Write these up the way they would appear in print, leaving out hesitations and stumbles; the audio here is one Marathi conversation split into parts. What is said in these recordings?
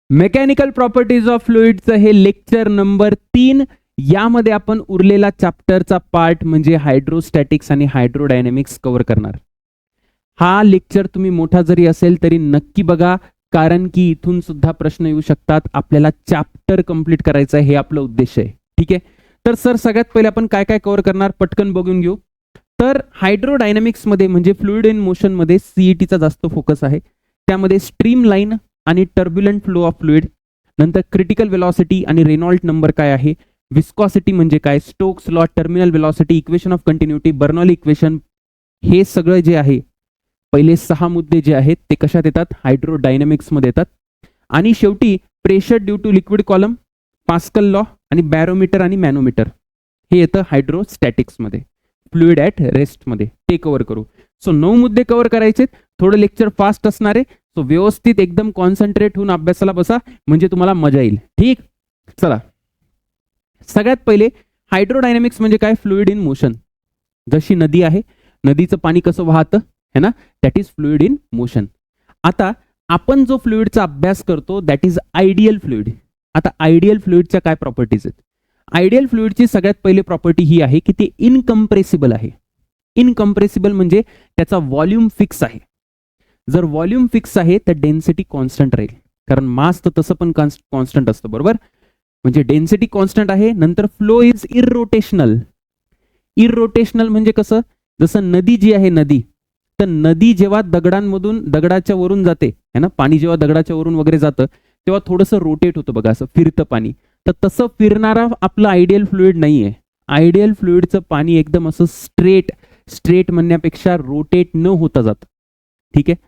मेकॅनिकल प्रॉपर्टीज ऑफ फ्लुइडचं हे लेक्चर नंबर 3. यामध्ये आपण उरलेला चॅप्टरचा पार्ट म्हणजे हायड्रोस्टॅटिक्स आणि हायड्रोडायनॅमिक्स कव्हर करणार. हा लेक्चर तुम्ही मोठा जरी असेल तरी नक्की बघा, कारण की इथून सुद्धा प्रश्न येऊ शकतात. आपल्याला चॅप्टर कंप्लीट करायचं आहे, हे आपलं उद्देश आहे. ठीक आहे. तर सर सगळ्यात पहिले आपण काय काय कव्हर करणार पटकन बघून घेऊ. तर हायड्रोडायनॅमिक्स मध्ये म्हणजे फ्लुइड इन मोशन मध्ये सीईटीचा जास्त फोकस आहे. त्यामध्ये स्ट्रीम लाईन आणि टर्ब्युलंट फ्लो ऑफ फ्लुइड, नंतर क्रिटिकल वेलॉसिटी आणि रेनॉल्ट नंबर काय आहे, विस्कॉसिटी म्हणजे काय, Stokes law, terminal velocity, equation of continuity, Bernoulli equation, हे सगळं जे आहे पहिले 6 मुद्दे जे आहेत ते कशात येतात, हायड्रोडायनॅमिक्स मध्ये येतात. आणि शेवटी pressure due to liquid column, Pascal law आणि बॅरोमीटर आणि मॅनोमीटर हे येतं हायड्रोस्टॅटिक्स मध्ये. फ्लुइड ॲट रेस्ट मध्ये ते कव्हर करू. सो 9 मुद्दे कव्हर करायचे. थोडं लेक्चर फास्ट असणार आहे, सो व्यवस्थित एकदम कॉन्सन्ट्रेट होऊन अभ्यासाला बसा, म्हणजे तुम्हाला मजा येईल. ठीक, चला. सगळ्यात पहिले हायड्रोडायनॅमिक्स म्हणजे काय, फ्लुइड इन मोशन. जशी नदी आहे, नदीचं पाणी कसं वाहतं है ना, that is fluid in motion. आता आपण जो फ्लुइडचा अभ्यास करतो दॅट इज आयडियल फ्लुइड. आता आयडियल फ्लुइडच्या काय प्रॉपर्टीज आहेत? आयडियल फ्लुइडची सगळ्यात पहिली प्रॉपर्टी ही आहे की ते इनकम्प्रेसिबल आहे. इनकम्प्रेसिबल म्हणजे त्याचा व्हॉल्यूम फिक्स आहे. जर व्हॉल्यूम फिक्स आहे तर डेन्सिटी कॉन्स्टंट राहील, कारण मास तर तसं पण कॉन्स्टंट असतं, बरोबर. म्हणजे डेन्सिटी कॉन्स्टंट आहे. नंतर फ्लो इज इररोटेशनल. इररोटेशनल म्हणजे कसं, जसं नदी जी आहे नदी, तर नदी जेव्हा दगडांमधून दगडाच्या वरून जाते है ना, पाणी जेव्हा दगडाच्या वरून वगैरे जातं तेव्हा थोडंसं रोटेट होतं बघा, असं फिरतं पाणी. तर तसं फिरणारा आपलं आयडियल फ्लुइड नाही आहे. आयडियल फ्लुइडचं पाणी एकदम असं स्ट्रेट म्हणण्यापेक्षा रोटेट न होता जात. ठीक आहे.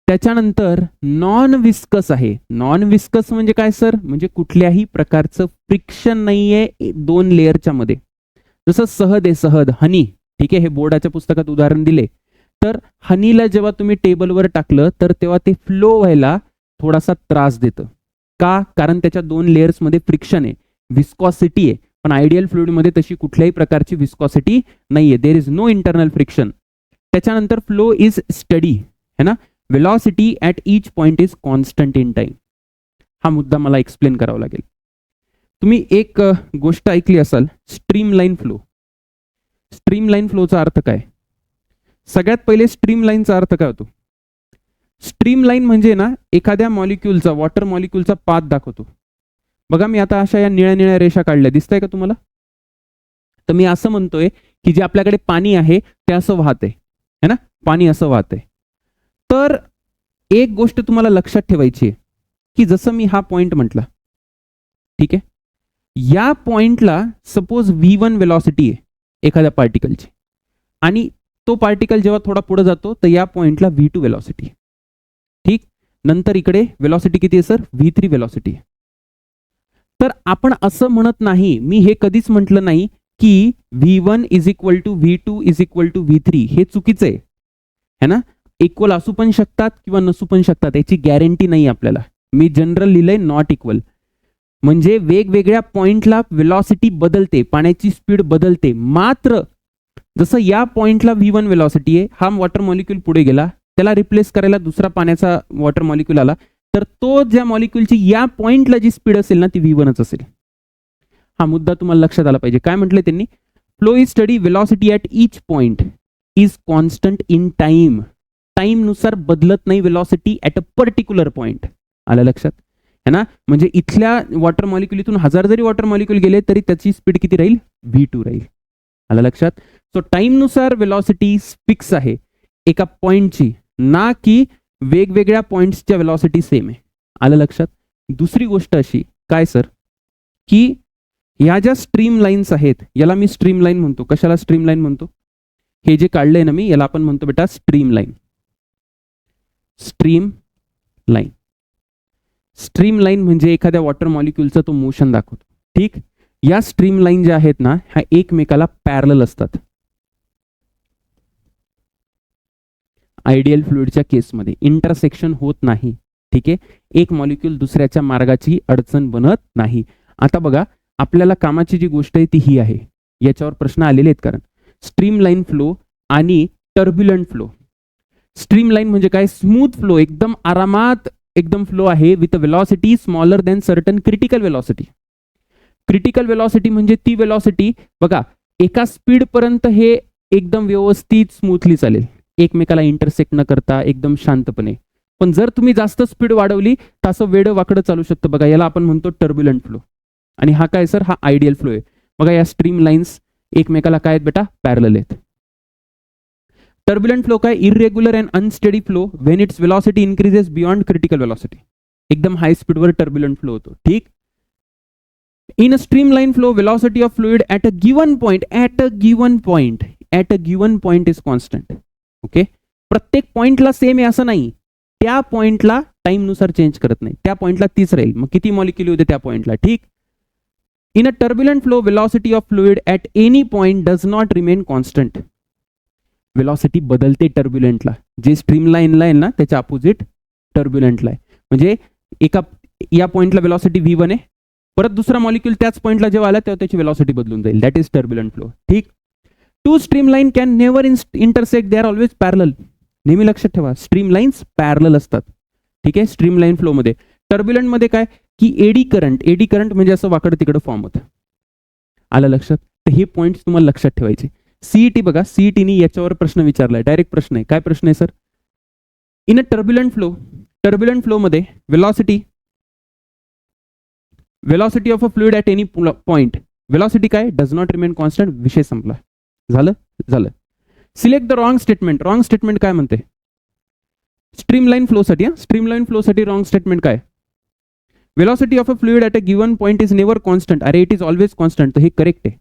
त्याच्यानंतर नॉन विस्कस आहे. नॉन विस्कस म्हणजे काय सर, म्हणजे कुठल्याही प्रकारचं फ्रिक्शन नाहीये 2 लेअरच्या मध्ये. जसं सहद आहे, सहद, हनी. ठीक आहे, हे बोर्डाच्या पुस्तकात उदाहरण दिले. तर हनीला जेव्हा तुम्ही टेबलवर टाकलं तर तेव्हा ते फ्लो व्हायला थोडासा त्रास देतं. का? कारण त्याच्या 2 लेयर्स मध्ये फ्रिक्शन आहे, विस्कॉसिटी आहे. पण आयडियल फ्लुइड मध्ये तशी कुठल्याही प्रकारची विस्कॉसिटी नाहीये, there is no internal friction. त्याच्यानंतर फ्लो इज स्टडी है ना, velocity at each point is constant in time. हा मुद्दा मला एक्सप्लेन करावा लागेल. तुम्ही एक गोष्ट ऐकली असाल, stream line flow. Stream line फ्लोचा अर्थ काय? सगळ्यात पहिले स्ट्रीम लाईनचा अर्थ काय होतो? स्ट्रीम लाईन म्हणजे ना एखाद्या मॉलिक्यूलचा, वॉटर मॉलिक्यूलचा पाथ दाखवतो. बघा, मी आता अशा या निळ्या निळ्या रेषा काढल्या, दिसतंय का तुम्हाला? तर मी असं म्हणतोय की जे आपल्याकडे पाणी आहे ते असं वाहतंय है ना, पाणी असं वाहतंय. तर एक गोष्ट तुम्हाला लक्षात ठेवायची आहे की जसं मी हा पॉइंट म्हटला, ठीक आहे, या पॉइंटला सपोज V1 वेलॉसिटी आहे एखाद्या पार्टिकलची, आणि तो पार्टिकल जेव्हा थोडा पुढे जातो तर या पॉइंटला V2 वेलॉसिटी. ठीक, नंतर इकडे वेलॉसिटी किती आहे सर? V3 velocity. तर आपण असं म्हणत नाही, मी हे कधीच म्हटलं नाही की V1 is equal to V2 is equal to V3. हे चुकीचं आहे है ना. इक्वल असू पण शकतात किंवा नसू पण शकतात, याची गॅरंटी नाही आपल्याला. मी जनरल लिहिलंय नॉट इक्वल, म्हणजे वेगवेगळ्या पॉइंटला वेलॉसिटी बदलते, पाण्याची स्पीड बदलते. मात्र जसं या पॉइंटला V1 वेलॉसिटी आहे, हा वॉटर मॉलिक्यूल पुढे गेला, त्याला रिप्लेस करायला दुसरा पाण्याचा वॉटर मॉलिक्यूल आला, तर तो ज्या मॉलिक्यूलची या पॉइंटला जी स्पीड असेल ना ती V1च असेल. हा मुद्दा तुम्हाला लक्षात आला पाहिजे. काय म्हटलंय त्यांनी? Flow is study, velocity at each point is constant in time. Time नुसार बदलत नाही velocity at a particular point. आलं लक्षात है ना. म्हणजे इथल्या वॉटर मॉलिक्युलीतून 1000 जरी वॉटर मॉलिक्यूल गेले तरी त्याची स्पीड किती राहील? V2 राहील. आलं लक्षात. सो टाइम नुसार वेलॉसिटी फिक्स आहे एका पॉइंटची, ना की वेगवेगळ्या पॉइंट्सच्या वेलॉसिटी सेम आहे. आलं लक्षात. दुसरी गोष्ट अशी काय सर, की ह्या ज्या स्ट्रीम लाईन्स आहेत याला मी स्ट्रीम लाईन म्हणतो. कशाला स्ट्रीम लाईन म्हणतो? हे जे काढलंय ना मी, याला आपण म्हणतो बेटा stream line. Stream line. Stream line म्हणजे एखाद्या वॉटर मॉलिक्यूलचं तो मोशन दाखवतो. ठीक, या स्ट्रीम लाईन ज्या आहेत ना ह्या एकमेकाला पॅरलल असतात. आयडियल फ्लुइडच्या केसमध्ये इंटरसेक्शन होत नाही. ठीक आहे, एक मॉलिक्यूल दुसऱ्याच्या मार्गाची अडचण बनत नाही. आता बघा, आपल्याला कामाची जी गोष्ट आहे ती ही आहे, याच्यावर प्रश्न आलेले आहेत. कारण स्ट्रीम लाईन फ्लो आणि टर्ब्युलंट फ्लो. स्ट्रीम लाईन म्हणजे काय? स्मूथ फ्लो, एकदम आरामात एकदम फ्लो आहे with velocity smaller than certain critical velocity. Critical velocity म्हणजे ती वेलॉसिटी बघा, एका स्पीड पर्यंत हे एकदम व्यवस्थित स्मूथली चालेल, एकमेकाला इंटरसेक्ट न करता एकदम शांतपणे. पण जर तुम्ही जास्त स्पीड वाढवली तर असं वेडं वाकडं चालू शकतं बघा, याला आपण म्हणतो टर्ब्युलंट फ्लो. आणि हा काय सर, हा आयडियल फ्लो आहे. बघा या स्ट्रीम लाईन्स एकमेकाला काय आहेत बेटा, पॅरलल आहेत. टर्ब्युलंट फ्लो काय, irregular and unsteady flow when it's velocity increases beyond critical velocity. एकदम हाय स्पीडवर टर्ब्युलंट फ्लो होतो. ठीक. In a streamline flow, velocity of fluid at a given point is constant. Okay, प्रत्येक पॉइंटला सेम आहे असं नाही, त्या पॉइंटला टाइम नुसार चेंज करत नाही, त्या पॉइंटला तीच राहील. मग किती मॉलिक्युल होते त्या पॉइंटला. ठीक. In a turbulent flow, velocity of fluid at any point does not remain constant. Velocity बदलते टर्ब्युलंटला. जे स्ट्रीमलाईनला आहे ना त्याच्या अपोजिट टर्ब्युलंटला आहे. म्हणजे एका या पॉइंटला वेलॉसिटी v1 आहे, परत दुसरा मॉलिक्यूल त्याच पॉइंटला जेव्हा आला तेव्हा त्याची वेलॉसिटी बदलून जाईल. That is turbulent flow. ठीक. Two streamline can never intersect, they are always parallel. नेहमी लक्षात ठेवा, स्ट्रीमलाईन्स पॅरलल असतात. ठीक आहे. स्ट्रीमलाईन फ्लो मध्ये. टर्ब्युलंट मध्ये काय की एडी करंट म्हणजे असं वाकडं तिकडं फॉर्म होतं. आलं लक्षात. तर हे पॉइंट तुम्हाला लक्षात ठेवायचे. सीईटी बघा, सीईटीनी याच्यावर प्रश्न विचारलाय, डायरेक्ट प्रश्न आहे. काय प्रश्न आहे sir, in a turbulent flow मध्ये velocity of a fluid at any point, velocity काय, does not remain constant. विषय संपला. झालं. सिलेक्ट द रॉंग स्टेटमेंट काय म्हणते स्ट्रीमलाईन फ्लो साठी रॉंग स्टेटमेंट काय, velocity of a fluid at a given point is never constant. अरे इट इज ऑलवेज कॉन्स्टंट. तर हे करेक्ट आहे.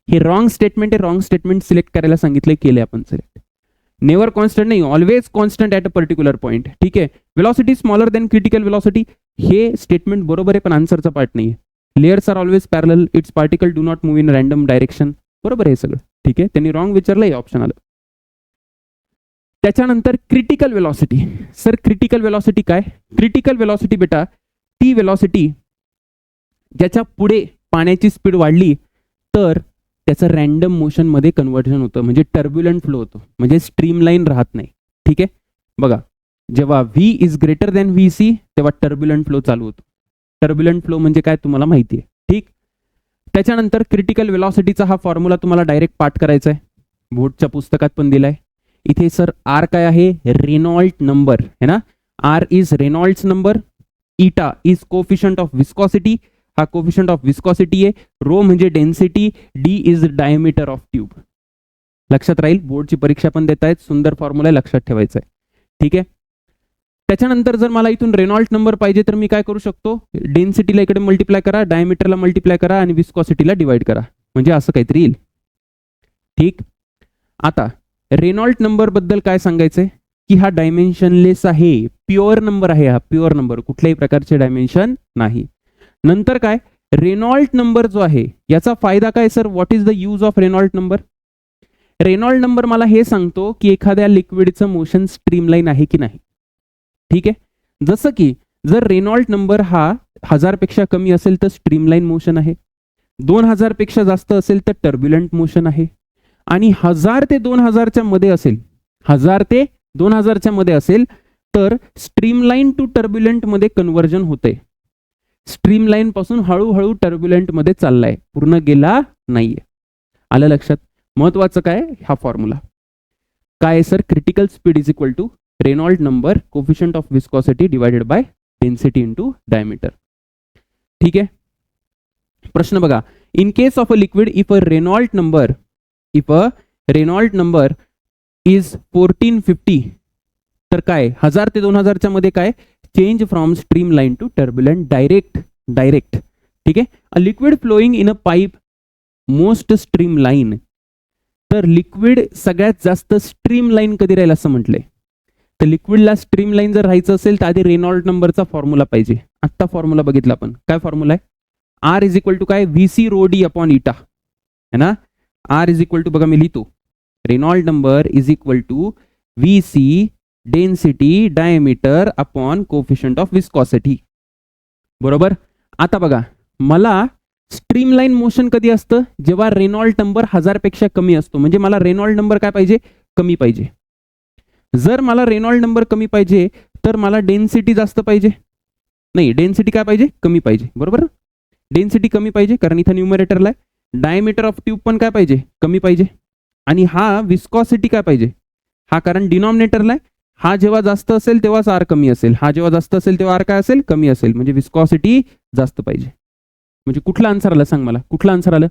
हे रॉंग स्टेटमेंट आहे. रॉंग स्टेटमेंट सिलेक्ट करायला सांगितले, केले आपण सिलेक्ट. नेवर कॉन्स्टंट नाही, always constant at a particular point. ठीक आहे. Velocity smaller than critical velocity, हे स्टेटमेंट बरोबर आहे पण आन्सरचा पार्ट नाही. Layers are always parallel, its particle do not move in random direction, बरोबर आहे सगळं. ठीक आहे. त्यांनी रॉंग विचारलं, हे ऑप्शन आलं. त्याच्यानंतर critical velocity. Sir critical velocity काय, क्रिटिकल वेलॉसिटी बेटा ती वेलॉसिटी ज्याच्या पुढे पाण्याची स्पीड वाढली तर त्याचं रँडम मोशन मध्ये कन्व्हर्जन होतं, म्हणजे टर्ब्युलंट फ्लो होतो, म्हणजे स्ट्रीमलाईन राहत नाही. ठीक आहे. बघा, जेव्हा v is greater than vc तेव्हा टर्ब्युलंट फ्लो चालू होतो. टर्ब्युलंट फ्लो म्हणजे काय तुम्हाला माहिती आहे. ठीक. त्याच्यानंतर क्रिटिकल वेलॉसिटीचा हा फॉर्म्युला तुम्हाला डायरेक्ट पाठ करायचा आहे, बोर्डच्या पुस्तकात पण दिलाय. इथे सर आर काय आहे, रेनॉल्ट नंबर है ना. आर इज रेनॉल्ड्स नंबर, इटा इज कोफिशियंट ऑफ विस्कॉसिटी, हा कोफिशियंट ऑफ विस्कॉसिटी आहे. रो म्हणजे density, D is diameter of tube. लक्षात राहील, बोर्डची परीक्षा पण देत आहेत, सुंदर फॉर्म्युला लक्षात ठेवायचा आहे. ठीक आहे. त्याच्यानंतर जर मला इथून रेनॉल्ट नंबर पाहिजे तर मी काय करू शकतो, डेन्सिटीला इकडे मल्टिप्लाय करा, डायमीटरला मल्टिप्लाय करा आणि विस्कॉसिटीला डिवाइड करा, म्हणजे असं काहीतरी येईल. ठीक. आता रेनॉल्ट नंबर बद्दल काय सांगायचंय की हा डायमेन्शनलेस आहे, प्युअर नंबर आहे. हा प्युअर नंबर, कुठल्याही प्रकारचे डायमेन्शन नाही. नंतर काय, रेनॉल्ट नंबर जो आहे याचा फायदा काय sir, what is the use of Reynold number. Reynold number मला हे सांगतो की एखाद्या लिक्विडचं मोशन स्ट्रीमलाईन आहे की नाही. ठीक आहे. जसं की जर रेनॉल्ट नंबर हा 1000 पेक्षा कमी असेल तर स्ट्रीमलाईन मोशन आहे, 2000 पेक्षा जास्त असेल तर टर्ब्युलंट मोशन आहे, आणि 1000 ते 2000 मध्ये असेल, 1000 ते 2000 मध्ये असेल तर स्ट्रीमलाईन टू टर्ब्युलंट मध्ये कन्व्हर्जन होते. स्ट्रीमलाईन पासून हळूहळू टर्ब्युलंट मध्ये चाललाय, पूर्ण गेला नाहीये. आलं लक्षात. महत्वाचं काय, हा फॉर्म्युला काय sir, critical speed is equal to Reynold number coefficient of viscosity divided by density into diameter. ठीक आहे. प्रश्न बघा, in case of a liquid if a Reynold number is 1450 तर काय, 1000 ते 2000 मध्ये काय, change from streamline to turbulent direct. ठीक आहे. A liquid flowing in a pipe most streamline, तर लिक्विड सगळ्यात जास्त स्ट्रीमलाईन कधी राहील असं म्हटलंय. तर लिक्विडला स्ट्रीमलाईन जर राहायचं असेल तर आधी रेनॉल्ट नंबरचा फॉर्म्युला पाहिजे. आत्ता फॉर्म्युला बघितला आपण, काय फॉर्म्युला आहे, आर इज इक्वल टू काय, व्हीसी रो डी अपॉन इटा है ना. आर इज इक्वल टू बघा मी लिहितो, Reynold number is equal to VC density diameter upon coefficient of viscosity. बरोबर. आता बघा, मला स्ट्रीमलाईन मोशन कधी असतं, जेव्हा रेनॉल्ट नंबर 1000 पेक्षा कमी असतो, म्हणजे मला रेनॉल्ट नंबर काय पाहिजे, कमी पाहिजे. जर मला रेनॉल्ट नंबर कमी पाहिजे तर मला डेन्सिटी जास्त पाहिजे, नाही, डेन्सिटी काय पाहिजे, कमी पाहिजे, बरोबर. डेन्सिटी कमी पाहिजे कारण इथं न्यूमरेटरला आहे. डायमीटर ऑफ ट्यूब पण काय पाहिजे, कमी पाहिजे. आणि हा विस्कॉसिटी काय पाहिजे, हा कारण डिनॉमिनेटरला आहे. हा जेव्हा जास्त असेल तेव्हाच आर कमी असेल, हा जेव्हा जास्त असेल तेव्हा आर काय असेल, कमी असेल. म्हणजे विस्कॉसिटी जास्त पाहिजे. म्हणजे कुठला आन्सर आला सांग मला, कुठला आन्सर आलं.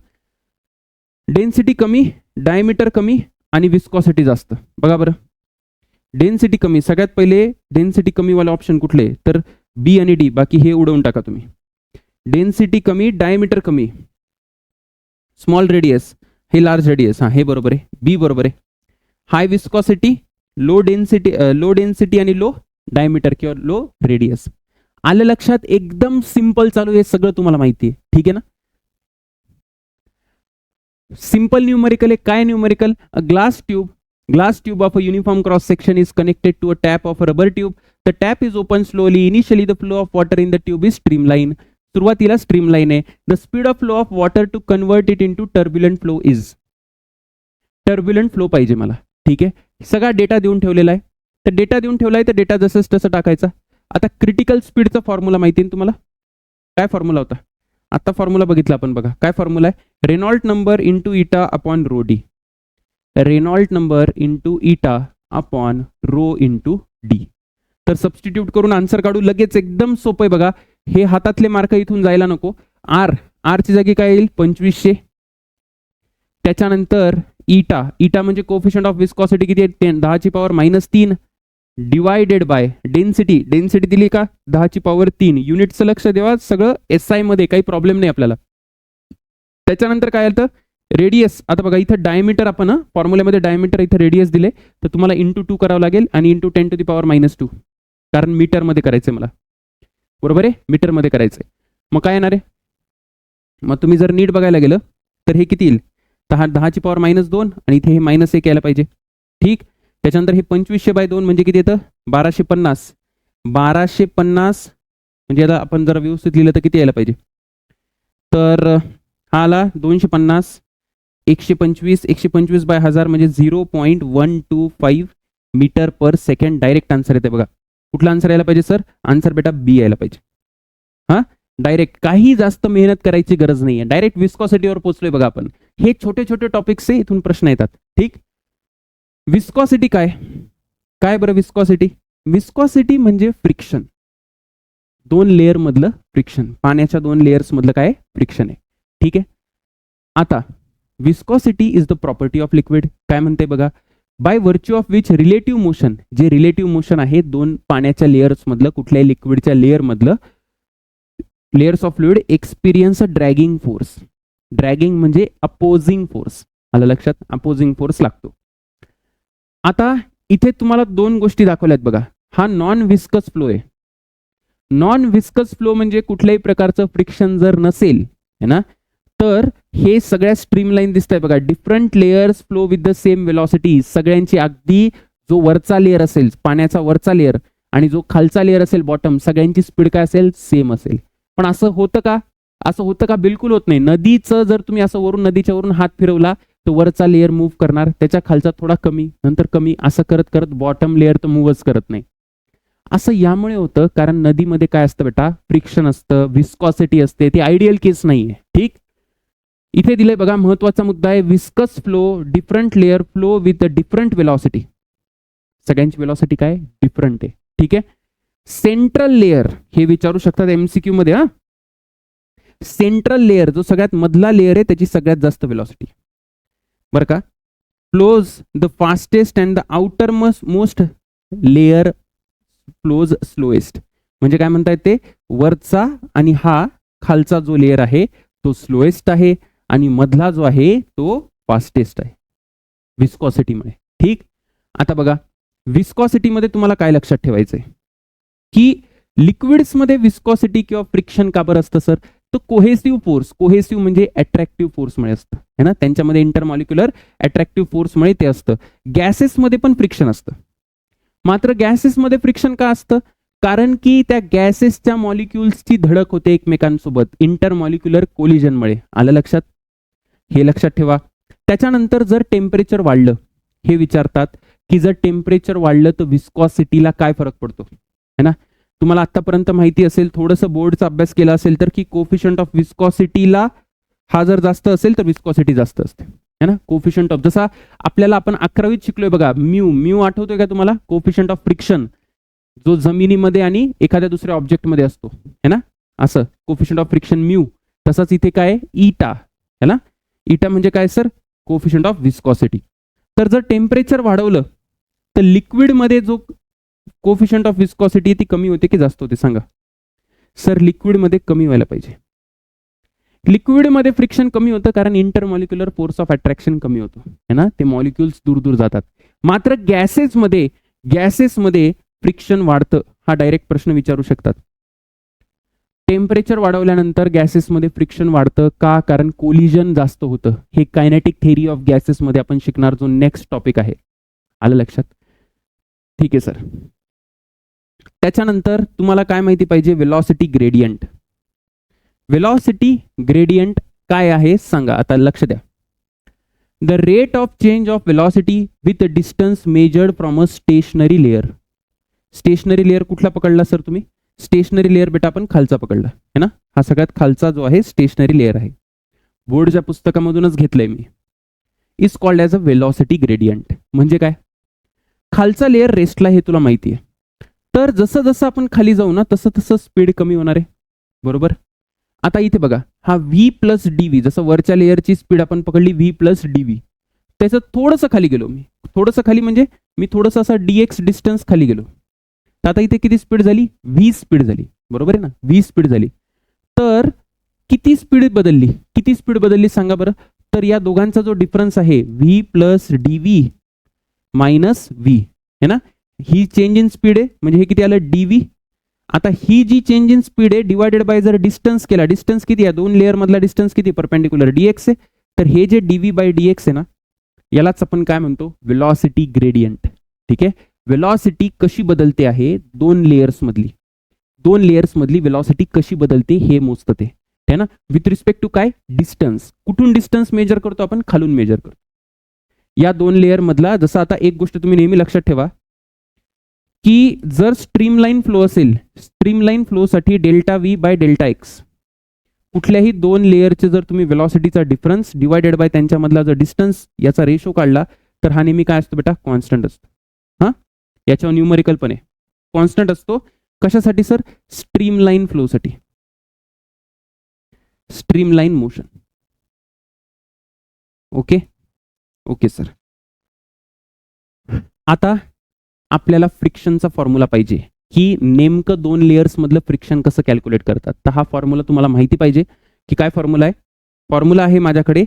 डेन्सिटी कमी, डायमीटर कमी आणि विस्कॉसिटी जास्त. बघा बरं, डेन्सिटी कमी, सगळ्यात पहिले डेन्सिटी कमी वाला ऑप्शन कुठले, तर बी आणि डी. बाकी हे उडवून टाका तुम्ही. डेन्सिटी कमी, डायमीटर कमी, स्मॉल रेडियस, हे लार्ज रेडियस, हा हे बरोबर आहे, बी बरोबर आहे. हाय विस्कॉसिटी, लो डेन्सिटी आणि लो डायमीटर किंवा लो रेडियस. आलं लक्षात, एकदम सिंपल चालू आहे, सगळं तुम्हाला माहिती आहे, ठीक आहे ना. सिंपल न्यूमेरिकल आहे. काय numerical, a glass tube of a uniform cross section is connected to a tap of a rubber tube. The tap is open slowly. Initially the flow of water in the tube is streamline. सुरुवातीला स्ट्रीमलाईन आहे. The speed of flow of water to convert it into turbulent flow is. Turbulent flow पाहिजे मला, ठीक आहे. सगळा डेटा देऊन ठेवलेला आहे. तर डेटा देऊन ठेवलाय तर डेटा जसंच तसं टाकायचा. आता क्रिटिकल स्पीडचा फॉर्म्युला माहिती आहे तुम्हाला, काय फॉर्म्युला होता, आता फॉर्म्युला बघितला आपण. बघा काय फॉर्म्युला आहे, Reynold number into eta upon rho D. Reynold number into eta upon rho into D. तर सबस्टिट्यूट करून आन्सर काढू लगेच, एकदम सोपं आहे. बघा हे हातातले मार्क इथून जायला नको. आर ची जागी काय येईल, 2500. त्याच्यानंतर इटा म्हणजे कोफिशियंट ऑफ विस्कॉसिटी किती आहे, 10⁻³ डिवायडेड बाय डेन्सिटी दिली का 10⁻³ युनिटचं लक्ष देवा, सगळं SI मध्ये, काही प्रॉब्लेम नाही आपल्याला. त्याच्यानंतर काय आलं, रेडियस. आता बघा इथं डायमीटर, आपण फॉर्म्युल्यामध्ये डायमीटर, इथं रेडियस दिले तर तुम्हाला इंटू 2 करावं लागेल आणि इंटू 10⁻², कारण मीटरमध्ये करायचंय मला, बरोबर आहे, मीटरमध्ये करायचंय. मग काय येणार आहे, मग तुम्ही जर नीट बघायला गेलं तर हे किती येईल, तर हा 10⁻² आणि इथे हे -1 यायला पाहिजे, ठीक. त्याच्यानंतर हे 2500/2 म्हणजे किती येतं, 1250. 1250 म्हणजे आता आपण जर व्यवस्थित लिहिलं तर किती यायला पाहिजे, तर हा आला 250, 125, 125/1000 म्हणजे 0.125 metre per second. Direct answer येते. बघा कुठला आन्सर यायला पाहिजे सर, आन्सर बेटा बी यायला पाहिजे. हा डायरेक्ट, काही जास्त मेहनत करायची गरज नाहीये, डायरेक्ट विस्कॉसिटीवर पोहोचलोय. बघा आपण हे छोटे छोटे टॉपिक्स आहे, इथून प्रश्न येतात, ठीक. विस्कॉसिटी काय बरं, विस्कॉसिटी म्हणजे फ्रिक्शन, 2 लेअर मधलं फ्रिक्शन, पाण्याच्या 2 लेयर्स मधलं काय फ्रिक्शन आहे, ठीक आहे. आता viscosity is the property of liquid. काय म्हणते बघा, by virtue of which relative motion, जे रिलेटिव्ह मोशन आहे 2 पाण्याच्या लेयर्स मधलं, कुठल्याही लिक्विडच्या लेअर मधलं, layers of fluid experience a dragging force. Dragging म्हणजे अपोजिंग फोर्स, आलं लक्षात, अपोजिंग फोर्स लागतो. आता इथे तुम्हाला 2 गोष्टी दाखवल्यात बघा. हा नॉन विस्कस फ्लो आहे. नॉन विस्कस फ्लो म्हणजे कुठल्याही प्रकारचं फ्रिक्शन जर नसेल है ना, तर हे सगळ्या स्ट्रीमलाईन दिसत आहे बघा. Different layers flow with the same velocity. सगळ्यांची अगदी, जो वरचा लेअर असेल पाण्याचा वरचा लेअर आणि जो खालचा लेअर असेल बॉटम, सगळ्यांची स्पीड काय असेल, सेम असेल. पण असं होतं का, असं होतं का, बिलकुल होत नाही. नदीचं जर तुम्ही असं वरून, नदीच्या वरून हात फिरवला तर वरचा लेअर मूव्ह करणार, त्याच्या खालचा थोडा कमी, नंतर कमी, असं करत करत बॉटम लेअर तर मूव्हच करत नाही. असं यामुळे होतं कारण नदीमध्ये काय असतं बेटा, फ्रिक्शन असतं, विस्कॉसिटी असते. ती आयडियल केस नाहीये, ठीक. इथे दिलंय बघा, महत्वाचा मुद्दा आहे, viscous flow, different layer flow with a different velocity. सगळ्यांची वेलॉसिटी काय डिफरंट आहे, ठीक आहे. सेंट्रल लेअर हे विचारू शकतात MCQ मध्ये. सेंट्रल लेअर जो सगळ्यात मधला लेअर आहे त्याची सगळ्यात जास्त वेलॉसिटी, बरं का. Flows the fastest and the outer most layer flows slowest. म्हणजे काय म्हणता येते, वरचा आणि हा खालचा जो लेअर आहे तो स्लोएस्ट आहे आणि मधला जो आहे तो फास्टेस्ट आहे विस्कॉसिटीमुळे, ठीक. आता बघा विस्कॉसिटीमध्ये तुम्हाला काय लक्षात ठेवायचंय की लिक्विड्समध्ये विस्कॉसिटी किंवा फ्रिक्शन का बरं असतं सर, तर कोहेसिव्ह फोर्स, कोहेसिव्ह म्हणजे अट्रॅक्टिव्ह फोर्समुळे असतं है ना, त्यांच्यामध्ये इंटरमॉलिक्युलर अट्रॅक्टिव्ह फोर्समुळे ते असतं. गॅसेसमध्ये पण फ्रिक्शन असतं, मात्र गॅसेसमध्ये फ्रिक्शन का असतं, कारण की त्या गॅसेसच्या मॉलिक्युल्सची धडक होते एकमेकांसोबत इंटरमॉलिक्युलर कोलिजनमुळे. आलं लक्षात, हे लक्षात ठेवा. त्याच्यानंतर जर टेम्परेचर वाढलं, हे विचारतात की जर टेम्परेचर वाढलं तर विस्कॉसिटीला काय फरक पडतो है ना, तुम्हाला आतापर्यंत माहिती असेल, थोडंसं बोर्डचा अभ्यास केला असेल तर, की कोफिशियंट ऑफ विस्कॉसिटीला हा जर जास्त असेल तर विस्कॉसिटी जास्त असते, है ना. कोफिशियंट ऑफ, जसा आपल्याला आपण 11वीत शिकलोय बघा, म्यू आठवतोय का तुम्हाला, कोफिशियंट ऑफ फ्रिक्शन, जो जमिनीमध्ये आणि एखाद्या दुसऱ्या ऑब्जेक्टमध्ये असतो, है ना, असं कोफिशियंट ऑफ फ्रिक्शन म्यू. तसंच इथे काय ईटा, है ना. ईटा म्हणजे काय सर, कोफिशियंट ऑफ विस्कॉसिटी. तर जर टेम्परेचर वाढवलं तर लिक्विडमध्ये जो कोफिशियंट ऑफ विस्कॉसिटी ती कमी होते की जास्त होते सांगा सर. लिक्विडमध्ये कमी व्हायला पाहिजे. लिक्विडमध्ये फ्रिक्शन कमी होतं कारण इंटरमॉलिक्युलर फोर्स ऑफ अट्रॅक्शन कमी होतो, है ना, ते मॉलिक्युल्स दूर दूर जातात. मात्र गॅसेसमध्ये फ्रिक्शन वाढतं. हा डायरेक्ट प्रश्न विचारू शकतात. टेम्परेचर वाढवल्यानंतर गॅसेसमध्ये फ्रिक्शन वाढतं का, कारण कोलिजन जास्त होतं. हे कायनेटिक थेअरी ऑफ गॅसेसमध्ये आपण शिकणार जो नेक्स्ट टॉपिक आहे. आलं लक्षात? ठीक आहे सर. त्याच्यानंतर तुम्हाला काय माहिती पाहिजे, वेलॉसिटी ग्रेडियंट. वेलॉसिटी ग्रेडियंट काय आहे सांगा. आता लक्ष द्या. The rate of change of velocity with distance measured from a stationary layer. Stationary layer कुठला पकडला सर तुम्ही? स्टेशनरी लेअर बेटा आपण खालचा पकडला, है ना. हा सगळ्यात खालचा जो आहे स्टेशनरी लेअर आहे, बोर्डच्या पुस्तकामधूनच घेतलंय मी. Is called as a velocity gradient. म्हणजे काय, खालचा लेअर रेस्टला, हे तुला माहिती आहे. तर जसं जसं आपण खाली जाऊ ना तसं तसं स्पीड कमी होणार आहे, बरोबर. आता इथे बघा, हा व्ही प्लस डी व्ही, जसं वरच्या लेअरची स्पीड आपण पकडली व्ही प्लस डी व्ही, त्याचं थोडंसं खाली गेलो मी, थोडंसं खाली म्हणजे मी थोडंसं असं डीएक्स डिस्टन्स खाली गेलो. तर आता इथे किती स्पीड झाली, व्ही स्पीड झाली, बरोबर आहे ना, व्ही स्पीड झाली. तर किती स्पीड बदलली सांगा बरं. तर या दोघांचा जो डिफरन्स आहे V plus D V minus V, है ना, ही चेंज इन स्पीड आहे, म्हणजे हे किती आलं डी व्ही. आता ही जी चेंज इन स्पीड आहे डिवायडेड बाय जर डिस्टन्स केला, डिस्टन्स किती आहे, दोन लेअर मधला डिस्टन्स किती, परपेंडिक्युलर डीएक्स आहे. तर हे जे डी व्ही बाय डीएक्स आहे ना, यालाच आपण काय म्हणतो, वेलॉसिटी ग्रेडियंट. ठीक आहे. वेलॉसिटी कशी बदलते आहे, दोन लेयर्स मधली वेलॉसिटी कशी बदलते हे मोजतं ते, है ना. विथ रिस्पेक्ट टू काय, डिस्टन्स. कुठून डिस्टन्स मेजर करतो आपण, खालून मेजर करतो. या दोन लेअर मधला. जसं आता एक गोष्ट तुम्ही नेहमी लक्षात ठेवा की जर स्ट्रीमलाईन फ्लो असेल, स्ट्रीमलाईन फ्लोसाठी delta V by delta X, कुठल्याही दोन लेअरचे जर तुम्ही वेलॉसिटीचा डिफरन्स डिवायडेड बाय त्यांच्यामधला जर डिस्टन्स याचा रेशो काढला तर हा नेहमी काय असतो बेटा, कॉन्स्टंट असतो. हां, याच्यावर न्यूमरिकल पण आहे, कॉन्स्टंट असतो. कशासाठी सर, स्ट्रीमलाईन फ्लोसाठी, streamline motion. Okay okay sir. आता आपल्याला फ्रिक्शनचा फॉर्म्युला पाहिजे की नेमकं दोन लेयर्स मधलं फ्रिक्शन कसं कॅल्क्युलेट करतात. तर हा फॉर्म्युला तुम्हाला माहिती पाहिजे की काय फॉर्म्युला आहे. फॉर्म्युला आहे माझ्याकडे,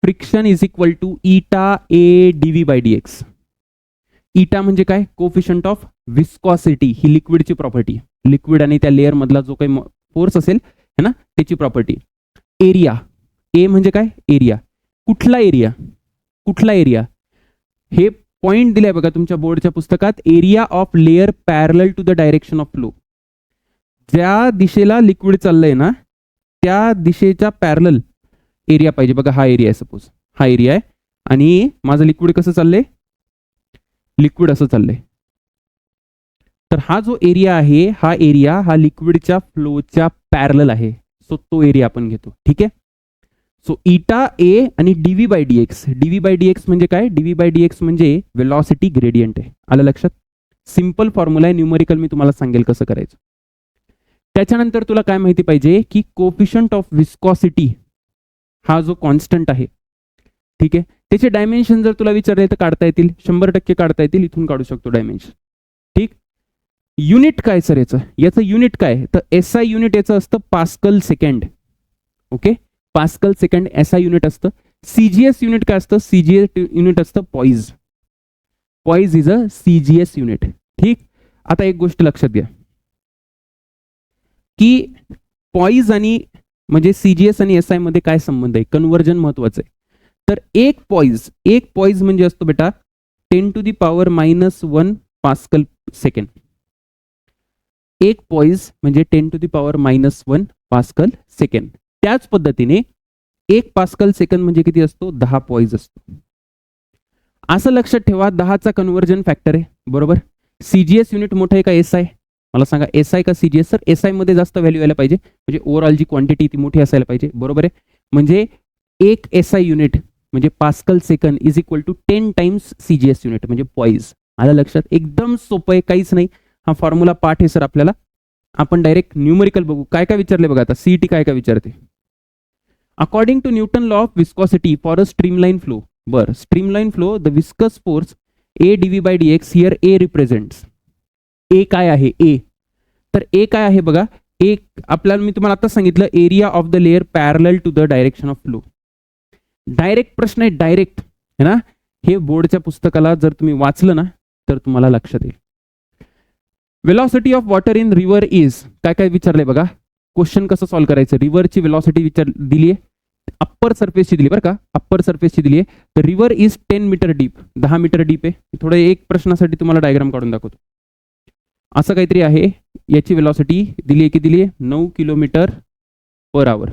friction is equal to eta A D V by D X. Eta म्हणजे काय, कोफिशियंट ऑफ विस्कॉसिटी, ही लिक्विडची प्रॉपर्टी, लिक्विड आणि त्या लेअर मधला जो काही फोर्स असेल, है ना, त्याची प्रॉपर्टी. एरिया, ए म्हणजे काय, एरिया. कुठला एरिया, हे पॉइंट दिलाय बघा तुमच्या बोर्डच्या पुस्तकात, area of layer parallel to the direction of flow. ज्या दिशेला लिक्विड चाललंय ना त्या दिशेच्या पॅरलल एरिया पाहिजे. बघा हा एरिया आहे, सपोज हा एरिया आहे आणि माझं लिक्विड कसं चाललंय, लिक्विड असं चाललंय. तर हा जो एरिया आहे, हा एरिया हा लिक्विडच्या फ्लोच्या पॅरलल आहे. सो तो एरिया आपण घेतो. ठीक आहे. सो ईटा ए आणि dv by dx. Dv by dx म्हणजे काय, डीव्ही बाय डीएक्स म्हणजे वेलॉसिटी ग्रेडियंट आहे. आलं लक्षात? सिंपल फॉर्म्युला आहे, न्यूमरिकल मी तुम्हाला सांगेल कसं करायचं. त्याच्यानंतर तुला काय माहिती पाहिजे की कोफिशियंट ऑफ विस्कॉसिटी हा जो कॉन्स्टंट आहे, ठीक आहे, त्याचे डायमेन्शन जर तुला विचारले तर काढता येतील, 100% काढता येतील, इथून काढू शकतो डायमेन्शन. ठीक. युनिट काय सर याचं युनिट काय, तर एसआय युनिट याचं असतं pascal second. Okay, pascal second SI unit असतं. सीजीएस युनिट काय असतं, सीजीएस युनिट असतं poise. Poise is a CGS unit. ठीक. आता एक गोष्ट लक्षात घ्या की पॉइज आणि म्हणजे सीजीएस आणि एसआय मध्ये काय संबंध आहे, कन्वर्जन महत्वाचं आहे. तर एक पॉइज म्हणजे असतो बेटा 10⁻⁻1 पास्कल सेकंड. एक पॉइज म्हणजे 10⁻⁻1 पास्कल सेकंड. त्याच पद्धतीने एक पास्कल सेकंड म्हणजे किती असतो, 10 पॉइज असतो. असं लक्षात ठेवा, 10चा कन्वर्जन फॅक्टर आहे, बरोबर. सीजीएस युनिट मोठं आहे का एसआय, मला सांगा SI का CGS? सर SI मध्ये जास्त व्हॅल्यू यायला पाहिजे, म्हणजे ओव्हरऑल जी क्वांटिटी ती मोठी असायला पाहिजे. बरोबर आहे. म्हणजे एक SI युनिट म्हणजे pascal second is equal to 10 times CGS unit म्हणजे पॉईज. आलं लक्षात? एकदम सोपं आहे, काहीच नाही. हा फॉर्म्युला पाठ आहे सर आपल्याला. आपण डायरेक्ट न्यूमेरिकल बघू. काय काय विचारले बघा आता. CET काय काय विचारते. According to Newton law of viscosity for a streamline flow. बरं, streamline flow the viscous force A dv by dx. Here A represents. A काय आहे? ए. तर ए काय आहे बघा. ए आपल्याला मी तुम्हाला आता सांगितलं area of the layer parallel to the direction of flow. Direct प्रश्न आहे, डायरेक्ट है ना. हे बोर्डच्या पुस्तकाला जर तुम्ही वाचलं ना तर तुम्हाला लक्षात येईल. Velocity of water in river is. काय काय विचारलंय बघा. क्वेश्चन कसं सॉल्व्ह करायचं. रिव्हरची वेलॉसिटी दिली आहे, अप्पर सरफेसची दिली बरं का, अप्पर सरफेसची दिली आहे. तर river is 10 metre deep, 10 metre deep आहे. थोडं एक प्रश्नासाठी तुम्हाला डायग्राम काढून दाखवतो. असं काहीतरी आहे. याची वेलॉसिटी दिली आहे, की दिली आहे 9 किलोमीटर पर आवर.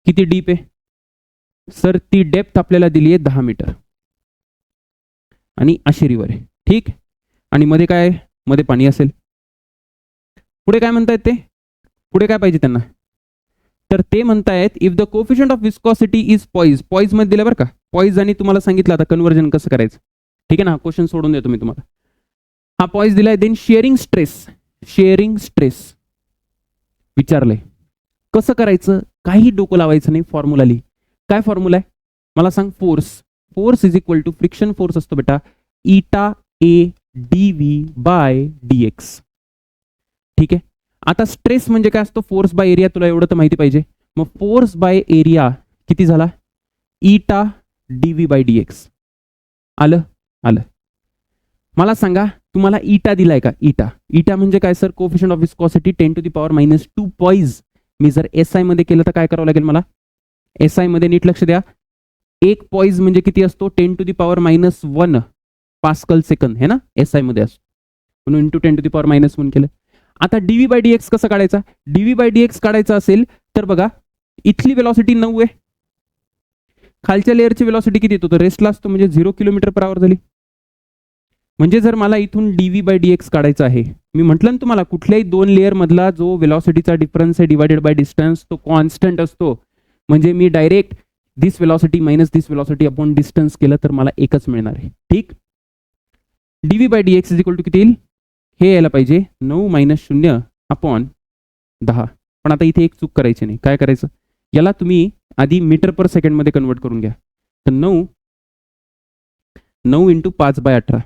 किती डीप आहे सर? ती डेप्थ आपल्याला दिली आहे 10 मीटर. आणि अशी रिव्हर आहे, ठीक. आणि मध्ये काय आहे? मध्ये पाणी असेल. पुढे काय म्हणतायत ते? पुढे काय पाहिजे त्यांना? तर ते म्हणतायत if the coefficient of viscosity is poise. Poise मध्ये दिलं बरं का. पॉईज आणि तुम्हाला सांगितलं आता कन्व्हर्जन कसं करायचं. ठीक आहे ना. क्वेश्चन सोडून देतो मी तुम्हाला. हा पॉईज दिलाय. Then shearing stress. Shearing stress विचारलंय. कसं करायचं? काही डोकं लावायचं नाही. फॉर्म्युला लिही. काय फॉर्म्युला आहे मला सांग. Force. Force is equal to friction force असतो बेटा इटा ए dv बाय dx. ठीक आहे. आता स्ट्रेस म्हणजे काय असतो? Force by area. तुला एवढं तर माहिती पाहिजे. मग फोर्स बाय एरिया किती झाला? इटा dv बाय dx. आलं? आलं. मला सांगा तुम्हाला इटा दिलाय का? इटा. इटा म्हणजे काय सर? Coefficient of viscosity 10⁻⁻2 पॉईज. मी जर SI मध्ये केलं तर काय करावं लागेल मला? SI मध्ये नीट लक्ष द्या. एक पॉईज म्हणजे किती असतो? 10⁻⁻1 पास्कल सेकंद है ना. SI मध्ये असतो म्हणून इंटू 10⁻⁻1 केलं. आता dv बाय dx कसं काढायचा? dv बाय dx काढायचा असेल तर बघा इथली वेलॉसिटी 9 आहे. खालच्या लेअरची वेलॉसिटी किती येतो? तर रेस्टला असतो म्हणजे 0 किलोमीटर पर आवर झाली. म्हणजे जर मला इथून dv बाय dx काढायचं आहे, मी म्हटलं ना तुम्हाला कुठल्याही दोन लेअर मधला जो वेलॉसिटीचा डिफरन्स आहे डिवायडेड बाय डिस्टन्स तो कॉन्स्टंट असतो. म्हणजे मी direct this velocity minus this velocity upon distance केलं तर मला एकच मिळणार आहे. ठीक. dv by dx is equal to किती येईल? हे यायला पाहिजे 9 - 0 अपॉन 10. पण आता इथे एक चूक करायची नाही. काय करायचं? याला तुम्ही आधी मीटर पर सेकंड मध्ये कन्वर्ट करून घ्या. तर 9 इंटू 5/18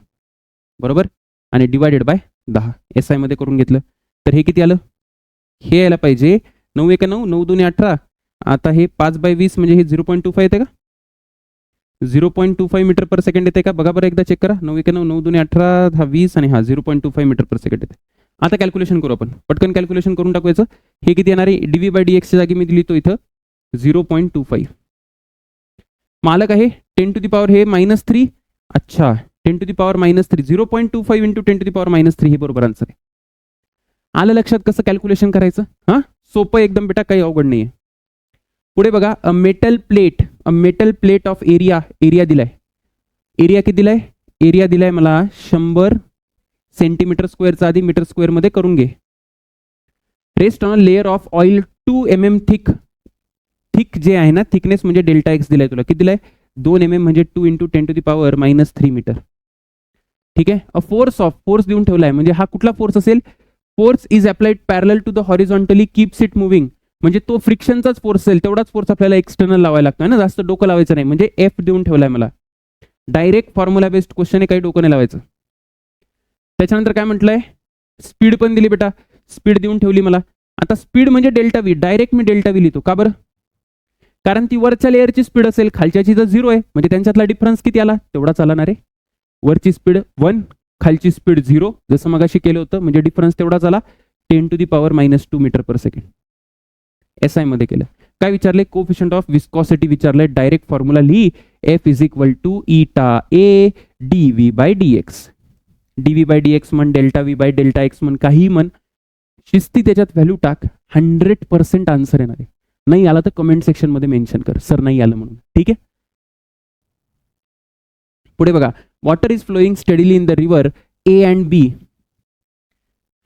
बरोबर आणि डिवायडेड बाय 10 SI मध्ये करून घेतलं तर हे किती आलं? हे यायला पाहिजे 9 1 9 9 2 18. आता हे 5/20 म्हणजे हे 0.25 येते का? 0.25 मीटर पर सेकंड येते का? बघा बरं एकदा चेक करा. 9 1 9 9 2 18 हा 20 आणि हा 0.25 मीटर पर सेकंड येते. आता कॅल्क्युलेशन करू आपण. पटकन कॅल्क्युलेशन करून टाकूयाचं. हे किती येणार आहे? dv बाय dx च्या जागी मी दिली तो इथं 0.25. मालक आहे 10 टू द पॉवर हे -3. अच्छा 10 to the power -3 0.25 into 10 to the power -3 हे बरोबर आन्सर आहे. आलं लक्षात कसं कॅल्क्युलेशन करायचं? हा सोपं एकदम बेटा, काही अवघड नाही आहे. पुढे बघा a metal plate of area दिलाय. एरिया किती दिलाय? एरिया दिलाय मला 100 सेंटीमीटर स्क्वेअरचा आधी मीटर स्क्वेअर मध्ये करून घे. Rest on layer of oil 2 mm thick. Thick जे आहे ना थिकनेस म्हणजे डेल्टा एक्स दिलाय तुला. किती दिलाय? 2 mm म्हणजे 2 into 10 to the power -3 metre. ठीक आहे. अ फोर्स देऊन ठेवलाय म्हणजे हा कुठला फोर्स असेल? Force is applied parallel to the horizontally keeps it moving. म्हणजे तो फ्रिक्शनचाच फोर्स असेल तेवढाच फोर्स आपल्याला एक्सटर्नल लावायला लागतो ना, जास्त डोकं लावायचं नाही. म्हणजे F देऊन ठेवलाय मला. डायरेक्ट फॉर्म्युला बेस्ड क्वेश्चन आहे, काही डोकं नाही लावायचं. त्याच्यानंतर काय म्हटलंय? स्पीड पण दिली बेटा. स्पीड देऊन ठेवली मला. आता स्पीड म्हणजे डेल्टा व्ही. डायरेक्ट मी डेल्टा व्ही लिहितो. का बरं? कारण ती वरच्या लेअरची स्पीड असेल, खालच्याची जर 0 आहे म्हणजे त्यांच्यातला डिफरन्स किती आला? तेवढा चालणार आहे. वरची स्पीड 1 खालची स्पीड 0 जसं मगाशी केलं होतं म्हणजे डिफरन्स तेवढाच आला 10 to the power -2 metre per second. SI मध्ये केलं. काय विचारले? कोफिशियंट ऑफ विस्कॉसिटी विचारलंय. डायरेक्ट फॉर्म्युला लिही. F is equal to eta A dv by dx. dv by dx म्हण, delta V by delta X म्हण, काही म्हण, शिस्ती त्याच्यात व्हॅल्यू टाक. 100% आन्सर येणार आहे. नाही आला तर कमेंट सेक्शन मध्ये मेन्शन कर सर नाही आलं म्हणून. ठीक आहे. पुढे बघा water is flowing steadily in the river A and B.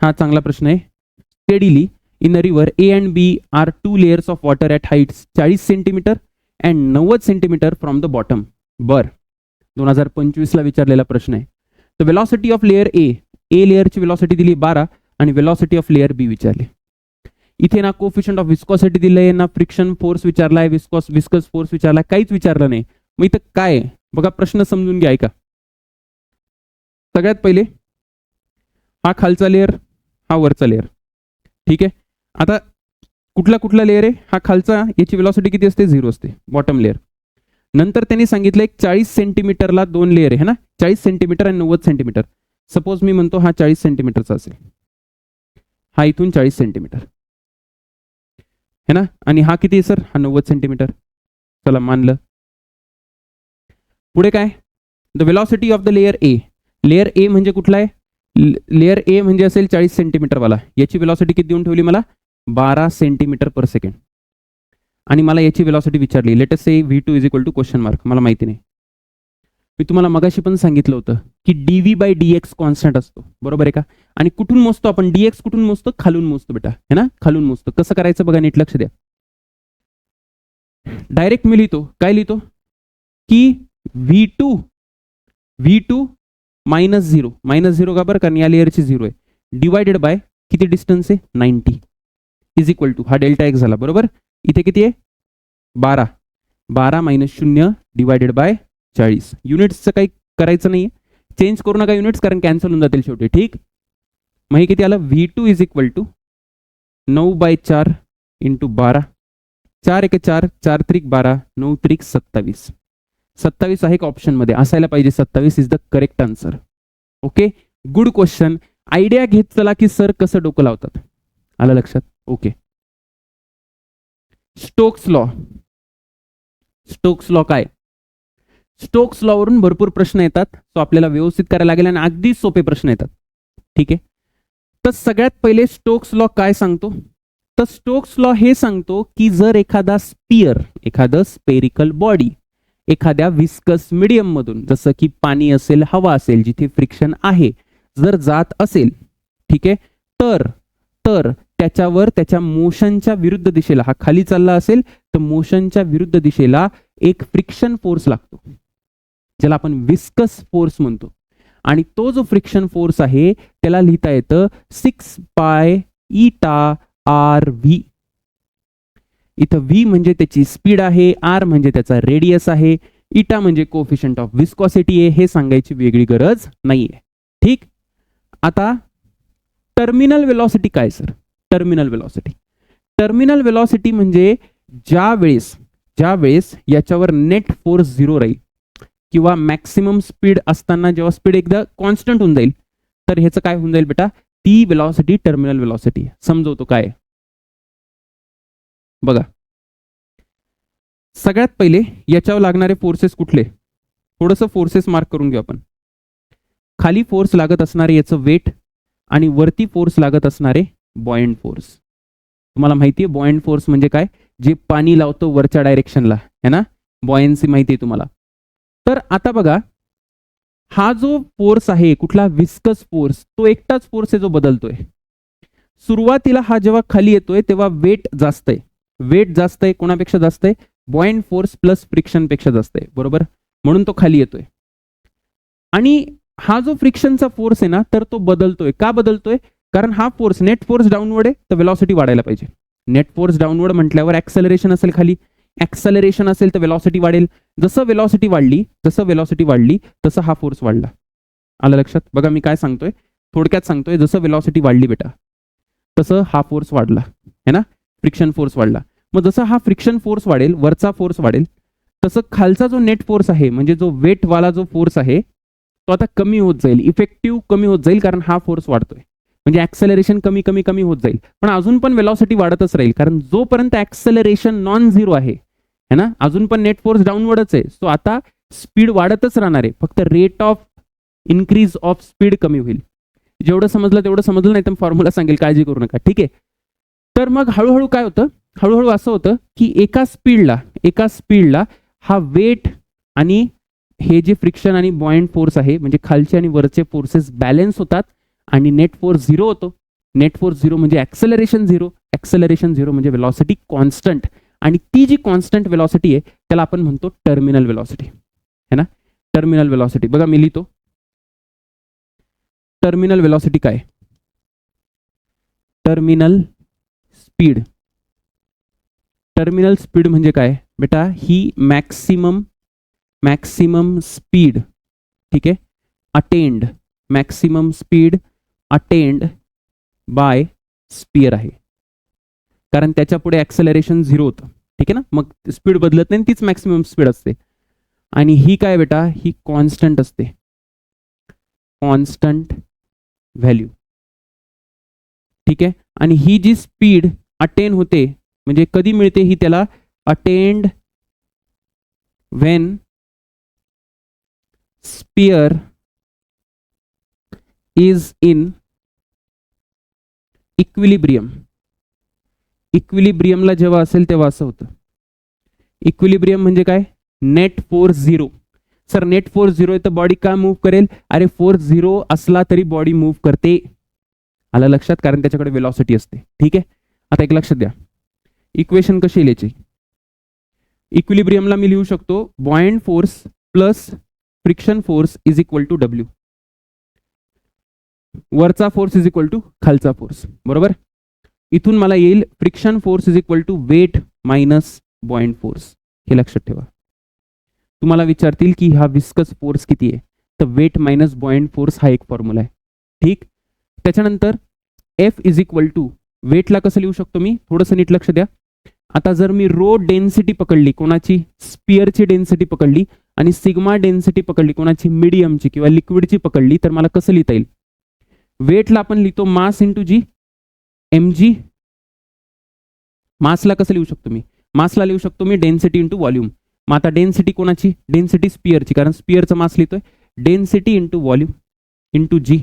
हा चांगला प्रश्न आहे. Steadily in a river A and B are two layers of water at heights 40 centimetre and 90 centimetre from the bottom. बर, 2025ला विचारलेला प्रश्न आहे. The velocity of layer A लेअरची वेलॉसिटी दिली 12 आणि वेलॉसिटी ऑफ लेअर बी विचारली. इथे ना कोफिशियंट ऑफ विस्कॉसिटी दिलंय, ना फ्रिक्शन फोर्स विचारलाय, विस्कस फोर्स विचारलाय, काहीच विचारलं नाही. मग इथं काय आहे बघा, प्रश्न समजून घ्या, ऐका. सगळ्यात पहिले हा खालचा लेअर, हा वरचा लेअर. ठीक आहे. आता कुठला लेअर आहे हा खालचा, याची वेलॉसिटी किती असते? 0 असते, बॉटम लेअर. नंतर त्यांनी सांगितलं एक 40 सेंटीमीटरला 2 लेअर आहे ना, 40 सेंटीमीटर आणि 90 सेंटीमीटर. सपोज मी म्हणतो हा 40 सेंटीमीटरचा असेल, हा इथून 40 सेंटीमीटर है ना, आणि हा किती आहे सर? हा 90 सेंटीमीटर. चला मानलं. पुढे काय? The velocity of the layer A. Layer A म्हणजे कुठला आहे? लेअर ए म्हणजे असेल 40 सेंटीमीटरवाला. याची वेलॉसिटी किती देऊन ठेवली मला? 12 सेंटीमीटर पर सेकंड. आणि मला याची वेलॉसिटी विचारली, let us say v2 is equal to question mark. मला माहिती नाही. मी तुम्हाला मगाशी पण सांगितलं होतं की dv बाय dx कॉन्स्टंट असतो, बरोबर आहे का? आणि कुठून मोजतो आपण? dx कुठून मोजतो? खालून मोजतो बेटा, है ना, खालून मोजतो. कसं करायचं बघा, नीट लक्ष द्या. डायरेक्ट मी लिहितो, काय लिहितो की v2 मायनस 0 का बरं? कारण या लेअरची 0 आहे, डिवायडेड बाय किती डिस्टन्स आहे? 90 इज इक्वल टू हा डेल्टा एक्स झाला, बरोबर. इथे किती आहे? 12 मायनस 0 डिवायडेड बाय 40. युनिट्सचं काही करायचं नाही, चेंज करू नका युनिट्स, कारण कॅन्सल होऊन जातील शेवटी. ठीक. मग हे किती आलं? v2 is equal to 9/4 into 12. 4 1 4, 4 त्रिक 12, 9 त्रिक 27. 27 आहे का ऑप्शनमध्ये? असायला पाहिजे. 27 is the correct answer. Okay, good question. Idea घेत चला की सर कसं डोकं लावतात. आलं लक्षात? Okay. Stokes law. Stokes law काय? स्टोक्स लॉ वरून भरपूर प्रश्न येतात, तो आपल्याला व्यवस्थित करायला लागेल आणि अगदी सोपे प्रश्न येतात. ठीक आहे. तर सगळ्यात पहिले स्टोक्स लॉ काय सांगतो? तर स्टोक्स लॉ हे सांगतो की जर एखादा स्पियर, एखादं स्पेरिकल बॉडी एखाद्या विस्कस मीडियम मधून, जसं की पाणी असेल, हवा असेल, जिथे फ्रिक्शन आहे, जर जात असेल, ठीक आहे, तर त्याच्यावर त्याच्या मोशनच्या विरुद्ध दिशेला, हा खाली चालला असेल तर मोशनच्या विरुद्ध दिशेला एक फ्रिक्शन फोर्स लागतो, ज्याला आपण विस्कस फोर्स म्हणतो. आणि तो जो फ्रिक्शन फोर्स आहे त्याला लिहिता येतं 6 पाय ईटा आर व्ही. इथं व्ही म्हणजे त्याची स्पीड आहे, आर म्हणजे त्याचा रेडियस आहे, इटा म्हणजे कोफिशियंट ऑफ विस्कॉसिटी आहे. हे सांगायची वेगळी गरज नाहीये. ठीक. आता टर्मिनल वेलॉसिटी काय सर? टर्मिनल वेलॉसिटी म्हणजे ज्या वेळेस याच्यावर नेट फोर्स 0 राहील किंवा मॅक्सिमम स्पीड असताना जेव्हा स्पीड एकदा कॉन्स्टंट होऊन जाईल, तर ह्याचं काय होऊन जाईल बेटा? ती वेलॉसिटी टर्मिनल वेलॉसिटी. समजवतो काय बघा. सगळ्यात पहिले याच्यावर लागणारे फोर्सेस कुठले? थोडंसं फोर्सेस मार्क करून घेऊ आपण. खाली फोर्स लागत असणारे याचं वेट आणि वरती फोर्स लागत असणारे बॉयंट फोर्स. तुम्हाला माहिती आहे बॉयंट फोर्स म्हणजे काय? जे पाणी लावतो वरच्या डायरेक्शनला, है ना, बॉयन्सी माहिती आहे तुम्हाला. तर आता बघा, हा जो फोर्स आहे कुठला? Viscous force. तो एकटाच फोर्स आहे जो बदलतोय. सुरुवातीला हा जेव्हा खाली येतोय तेव्हा वेट जास्त आहे. कोणापेक्षा जास्त आहे? बॉयंट फोर्स प्लस फ्रिक्शन पेक्षा जास्त आहे, बरोबर. म्हणून तो खाली येतोय. आणि हा जो फ्रिक्शनचा फोर्स आहे ना, तर तो बदलतोय. का बदलतोय? कारण हा फोर्स, नेट फोर्स डाऊनवर्ड आहे, तर वेलॉसिटी वाढायला पाहिजे. नेट फोर्स डाऊनवर्ड म्हटल्यावर ऍक्सेलरेशन असेल, खाली ऍक्सेलरेशन असेल तर वेलॉसिटी वाढेल. जसं वेलॉसिटी वाढली तसं हा फोर्स वाढला. आलं लक्षात? बघा मी काय सांगतोय, थोडक्यात सांगतोय. जसं वेलॉसिटी वाढली बेटा तसं हा फोर्स वाढला, है ना, फ्रिक्शन फोर्स वाढला. मग जसं हा फ्रिक्शन फोर्स वाढेल, वरचा फोर्स वाढेल, तसं खालचा जो नेट फोर्स आहे म्हणजे जो वेट वाला जो फोर्स आहे तो आता कमी होत जाईल, इफेक्टिव्ह कमी होत जाईल, कारण हा फोर्स वाढतोय. म्हणजे ऍक्सेलरेशन कमी होत जाईल. पण अजून पण वेलॉसिटी वाढतच राहील, कारण जोपर्यंत ऍक्सेलरेशन नॉन झिरो आहे, है ना, अजून पण नेट फोर्स डाऊनवर्डच आहे. सो आता स्पीड वाढतच राहणार आहे, फक्त rate of increase of speed कमी होईल. जेवढं समजलं तेवढं समजलं, नाही तर फॉर्म्युला सांगेल, काळजी करू नका. ठीक आहे. तर मग हळूहळू काय होतं? हळूहळू असं होतं की एका स्पीडला हा वेट आणि हे जे फ्रिक्शन आणि बॉयंट फोर्स आहे म्हणजे खालचे आणि वरचे फोर्सेस बॅलन्स होतात आणि नेट फोर्स 0 होतो. नेट फोर्स 0 म्हणजे ऍक्सेलरेशन 0, ऍक्सेलरेशन 0 म्हणजे वेलॉसिटी कॉन्स्टंट, आणि ती जी कॉन्स्टंट वेलॉसिटी आहे त्याला आपण म्हणतो टर्मिनल वेलॉसिटी, है ना. टर्मिनल वेलॉसिटी बघा मी लिहितो, टर्मिनल वेलॉसिटी काय, टर्मिनल स्पीड. टर्मिनल स्पीड म्हणजे काय बेटा, ही मॅक्सिमम स्पीड, ठीक आहे, attained, maximum speed attained by sphere आहे, कारण त्याच्या पुढे ऍक्सेलरेशन 0 होतं, ठीक आहे ना, मग स्पीड बदलत नाही, तीच मॅक्सिमम स्पीड असते. आणि ही काय बेटा, ही कॉन्स्टंट असते, कॉन्स्टंट व्हॅल्यू, ठीक आहे. आणि ही जी स्पीड अटेन होते म्हणजे कधी मिळते, ही त्याला attained when sphere is in equilibrium. इक्विलिब्रियमला जेव्हा असेल तेव्हा असं होतं. इक्विलिब्रियम म्हणजे काय, net force 0. Sir net force 0 आहे तर बॉडी का मूव्ह करेल, अरे फोर्स 0 असला तरी बॉडी मूव्ह करते, आलं लक्षात, कारण त्याच्याकडे वेलॉसिटी असते, ठीक आहे. आता एक लक्षात द्या, इक्वेशन कशी लिहायची, इक्विलिब्रियमला मी लिहू शकतो buoyant force plus friction force is equal to W, वरचा फोर्स इज इक्वल टू खालचा फोर्स, बरोबर. इथून मला येईल friction force is equal to weight minus buoyant force, हे लक्षात ठेवा. तुम्हाला विचारतील की हा विस्कस फोर्स किती आहे, तर वेट मायनस बॉयंट फोर्स हा एक फॉर्म्युला आहे, ठीक. त्याच्यानंतर एफ इज इक्वल टू, वेटला कसं लिहू शकतो मी, थोडंसं नीट लक्ष द्या. आता जर मी रो डेन्सिटी पकडली, कोणाची, स्पियरची डेन्सिटी पकडली, आणि सिग्मा डेन्सिटी पकडली, कोणाची, मीडियमची किंवा लिक्विडची पकडली, तर मला कसं लिहिता येईल, वेटला आपण लिहितो मास इंटू जी, एम जी. मासला कसं लिहू शकतो मी, मासला लिहू शकतो मी डेन्सिटी इंटू व्हॉल्यूम. मग आता डेन्सिटी कोणाची, डेन्सिटी स्पियरची, कारण स्पियरचा मास लिहितोय, density into volume into G,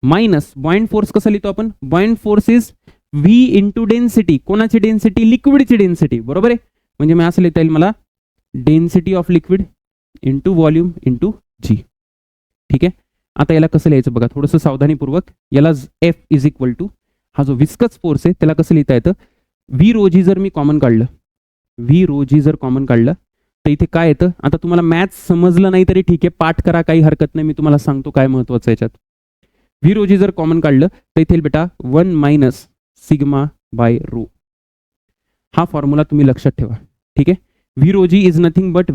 minus buoyant force कसं लिहितो आपण, buoyant force is V into density, कोणाची डेन्सिटी, लिक्विडची डेन्सिटी, बरोबर आहे. म्हणजे मी असं लिहिता येईल मला density of liquid into volume into G, ठीक आहे. आता याला कसं लिहायचं बघा, थोडंसं सावधानीपूर्वक. याला एफ इज इक्वल टू, हा जो विस्कस फोर्स आहे त्याला कसं लिहिता येतं, व्ही रो जी जर मी कॉमन काढलं, व्ही रो जी जर कॉमन काढलं तर इथे काय येतं. आता तुम्हाला मॅथ्स समजलं नाही तरी ठीक आहे, पाठ करा, काही हरकत नाही, मी तुम्हाला सांगतो काय महत्वाचं याच्यात. व्ही रो जी जर कॉमन काढलं तर इथे बेटा 1 मायनस सिग्मा बाय रो, हा फॉर्म्युला तुम्ही लक्षात ठेवा, ठीक आहे. V rho G is nothing but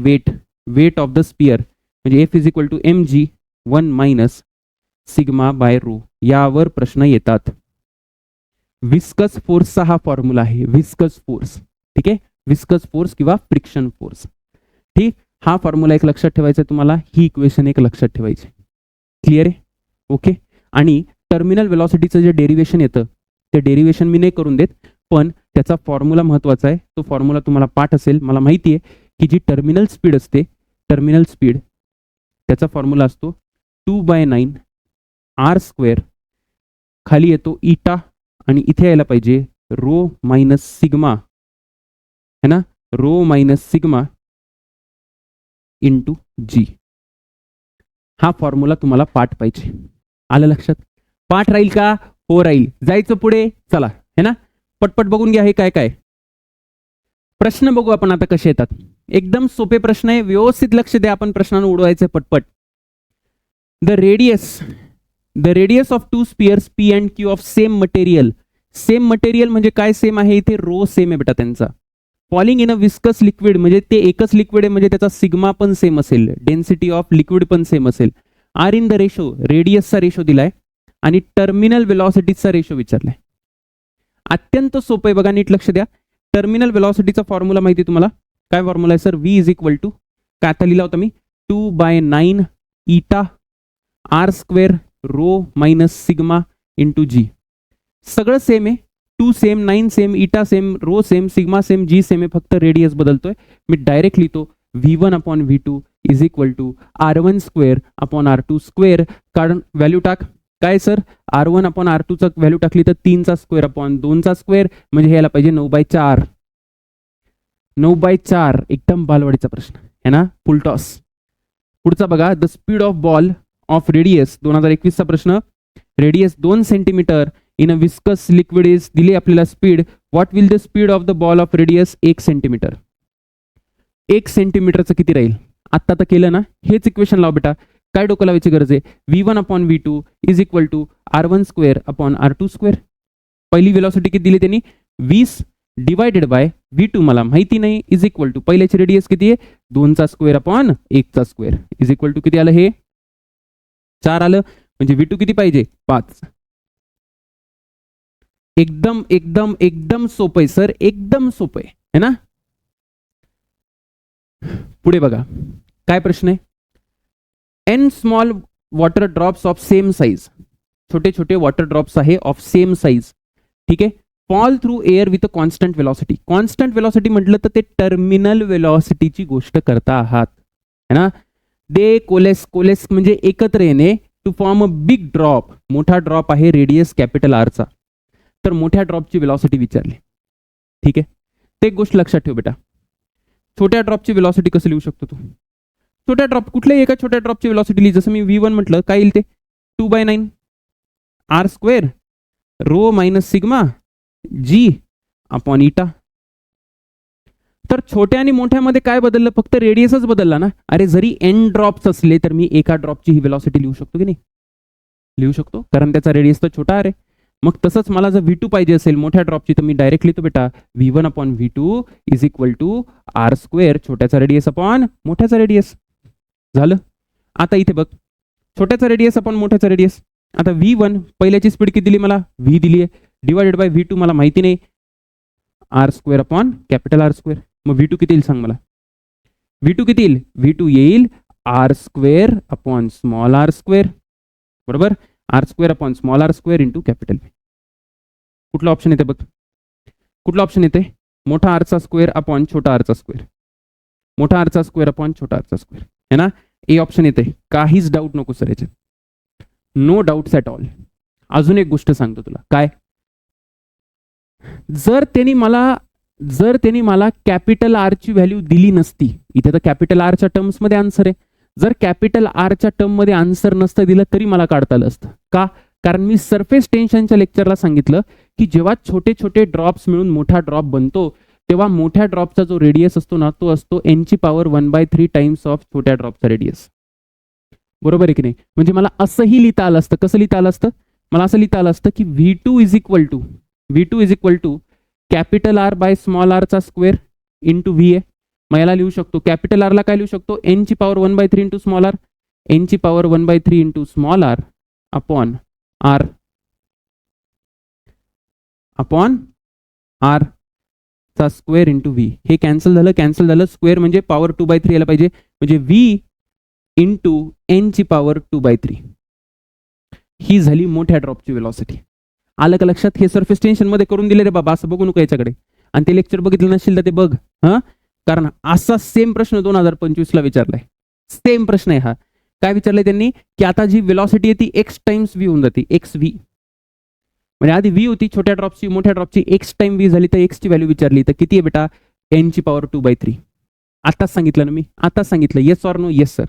weight of the sphere, म्हणजे F is equal to M G 1 minus sigma by rho, यावर प्रश्न येतात. विस्कस फोर्सचा हा फॉर्म्युला आहे, विस्कस फोर्स, ठीक आहे, विस्कस फोर्स किंवा फ्रिक्शन फोर्स, ठीक. हा फॉर्म्युला एक लक्षात ठेवायचा तुम्हाला, ही इक्वेशन एक लक्षात ठेवायची, क्लिअर आहे, ओके. आणि टर्मिनल वेलॉसिटीचं जे डेरिवेशन येतं ते डेरिवेशन मी नाही करून देत, पण त्याचा फॉर्म्युला महत्वाचा आहे, तो फॉर्म्युला तुम्हाला पाठ असेल, मला माहिती आहे की जी टर्मिनल स्पीड असते, टर्मिनल स्पीड, त्याचा फॉर्म्युला असतो 2/9 r², खाली येतो इटा, आणि इथे यायला पाहिजे रो मायनस सिग्मा, है ना, row minus sigma into g. हा फॉर्म्युला तुम्हाला पाठ पाहिजे, आलं लक्षात. पाठ राहील का, हो राहील. जायचं पुढे, चला, है ना, पटपट बघून घ्या हे काय काय प्रश्न बघू आपण आता कसे येतात. एकदम सोपे प्रश्न आहे, व्यवस्थित लक्ष द्या, आपण प्रश्नांना उडवायचे पटपट. The radius of two spheres P and Q of same material, same material म्हणजे काय, सेम आहे, इथे रो सेम आहे बेटा त्यांचा. Falling in a viscous liquid म्हणजे ते एकच लिक्विड आहे, म्हणजे त्याचा सिग्मा पण सेम असेल, डेन्सिटी ऑफ लिक्विड पण सेम असेल. आर इन द रेशो, रेडियसचा रेशो दिलाय, आणि टर्मिनल वेलॉसिटीचा रेशो विचारलाय. अत्यंत सोपं आहे बघा, नीट लक्ष द्या. टर्मिनल वेलॉसिटीचा फॉर्म्युला माहिती तुम्हाला, काय फॉर्म्युला आहे sir, V is equal to, काय आता लिहिला होता मी, 2/9 eta r² rho minus sigma into G. सगळं सेम आहे, 2 same, 9 same, eta same, rho same, sigma same, G same आहे, फक्त रेडियस बदलतोय. मी डायरेक्ट लिहितो V1/V2 is equal to R1² कारण व्हॅल्यू टाक, काय सर, R1/R2 व्हॅल्यू टाकली तर 3² म्हणजे हे यायला पाहिजे 9/4. 9/4 एकदम बालवाडीचा प्रश्न है ना, फुल टॉस. पुढचा बघा, the speed of ball of radius 2021चा प्रश्न, radius 2 centimetre in a viscous liquid is, दिली आपल्याला speed, what will the speed of the ball of radius 1 centimetre. 1 सेंटीमीटरचं किती राहील? आत्ता तर केलं ना, हेच इक्वेशन लाव बेटा. काय डोकं लावायची गरज आहे? V1 upon V2 is equal to R1 square upon R2 square. पहिली वेलॉसिटी किती दिली त्यांनी? 20 डिवायडेड बाय V2 मला माहिती नाही, इज इक्वल टू पहिल्याची रेडियस किती आहे? 2चा स्क्वेअर अपॉन 1चा स्क्वेअर इज इक्वल टू किती आलं? हे 4 आलं. म्हणजे V2 किती पाहिजे? 5. एकदम एकदम एकदम सोपं आहे सर, एकदम सोपं आहे ना. पुढे बघा काय प्रश्न आहे. N small water drops of same size, छोटे छोटे वॉटर ड्रॉप्स आहे ऑफ सेम साइज, ठीक आहे, fall through air with a constant velocity. Constant velocity म्हटलं तर ते टर्मिनल वेलॉसिटीची गोष्ट करता आहात है ना. दे कोलेस म्हणजे एकत्र येणे to form a big drop. मोठा ड्रॉप आहे रेडियस कॅपिटल आरचा. तर मोठ्या ड्रॉपची वेलॉसिटी विचारली, ठीक आहे. ते एक गोष्ट लक्षात ठेव बेटा, छोट्या ड्रॉपची वेलॉसिटी कसं लिहू शकतो तू? छोट्या ड्रॉप कुठल्याही एका छोट्या ड्रॉपची वेलॉसिटी लिही. जसं मी V1 म्हटलं, काय येईल ते? 2/9 R square rho minus sigma G upon eta. तर छोट्या आणि मोठ्यामध्ये काय बदललं? फक्त रेडियसच बदलला ना. अरे जरी N ड्रॉप्स असले तर मी एका ड्रॉपची ही वेलॉसिटी लिहू शकतो की नाही? लिहू शकतो, कारण त्याचा रेडियस तर छोटा आहे. मग तसंच मला जर V2 पाहिजे असेल मोठ्या ड्रॉपची, तर मी डायरेक्ट लिहितो बेटा V1 upon V2 is equal to R square, छोट्याचा रेडियस अपॉन मोठ्याचा रेडियस. झालं. आता इथे बघ, छोट्याचा रेडियस अपॉन मोठ्याचा रेडियस. आता V1 पहिल्याची स्पीड किती दिली मला? V दिली आहे, डिवायडेड बाय V2 मला माहिती नाही, R square upon capital R square. मग V2 किती येईल सांग मला? V2 किती येईल? V2 येईल R square upon small r square, बरोबर. R square upon small r square into capital V. कुठला ऑप्शन येते बघ? कुठला ऑप्शन येते? मोठा r चा स्क्वेअर अपॉन छोटा r चा स्क्वेअर, मोठा r चा स्क्वेअर अपॉन छोटा r चा स्क्वेअर है ना. ए ऑप्शन येते, काहीच डाऊट नको सर याच्यात, नो डाऊट्स ॲट ऑल. अजून एक गोष्ट सांगतो तुला, काय? जर त्यांनी मला कॅपिटल आर ची व्हॅल्यू दिली नसती, इथे तर कॅपिटल आर च्या टर्म्स मध्ये आन्सर आहे, जर कॅपिटल आर च्या टर्म मध्ये आन्सर नसतं दिलं तरी मला काढता आलं असतं. का? कारण मी सरफेस टेन्शनच्या लेक्चरला सांगितलं की जेव्हा छोटे छोटे ड्रॉप्स मिळून मोठा ड्रॉप बनतो तेव्हा मोठ्या ड्रॉपचा जो रेडियस असतो ना तो असतो n ची पॉवर 1/3 टाइम्स ऑफ छोट्या ड्रॉपचा रेडियस. बरोबर आहे की नाही? म्हणजे मला असंही लिहिता आलं असतं. कसं लिहिता आलं असतं? मला असं लिहिता आलं असतं की V2 is equal to capital R by small R चा स्क्वेअर इंटू V आहे. मग याला लिहू शकतो, कॅपिटल आरला काय लिहू शकतो? n ची power 1/3 into small R, n ची power 1/3 into small R upon R चा स्क्वेअर इंटू V. हे कॅन्सल झालं. स्क्वेअर म्हणजे पॉवर 2/3 यायला पाहिजे, म्हणजे V इंटू n ची पॉवर 2/3. ही झाली मोठ्या ड्रॉपची वेलॉसिटी. आलं का लक्षात? हे सरफेस टेन्शन मध्ये करून दिले रे बाबा, असं बघू नको याच्याकडे. आणि ते लेक्चर बघितलं नसेल तर ते बघ, हा, कारण असा सेम प्रश्न 2025 ला विचारलाय. सेम प्रश्न आहे हा. काय विचारलंय त्यांनी? की आता जी वेलॉसिटी आहे ती x टाइम्स v होऊन जाते, XV. म्हणजे आधी V होती छोट्या ड्रॉपची, मोठ्या ड्रॉपची x टाइम V झाली, तर x ची व्हॅल्यू विचारली, तर किती आहे बेटा? n ची पॉवर 2/3. आताच सांगितलं ना मी, आताच सांगितलं. Yes or no? Yes sir.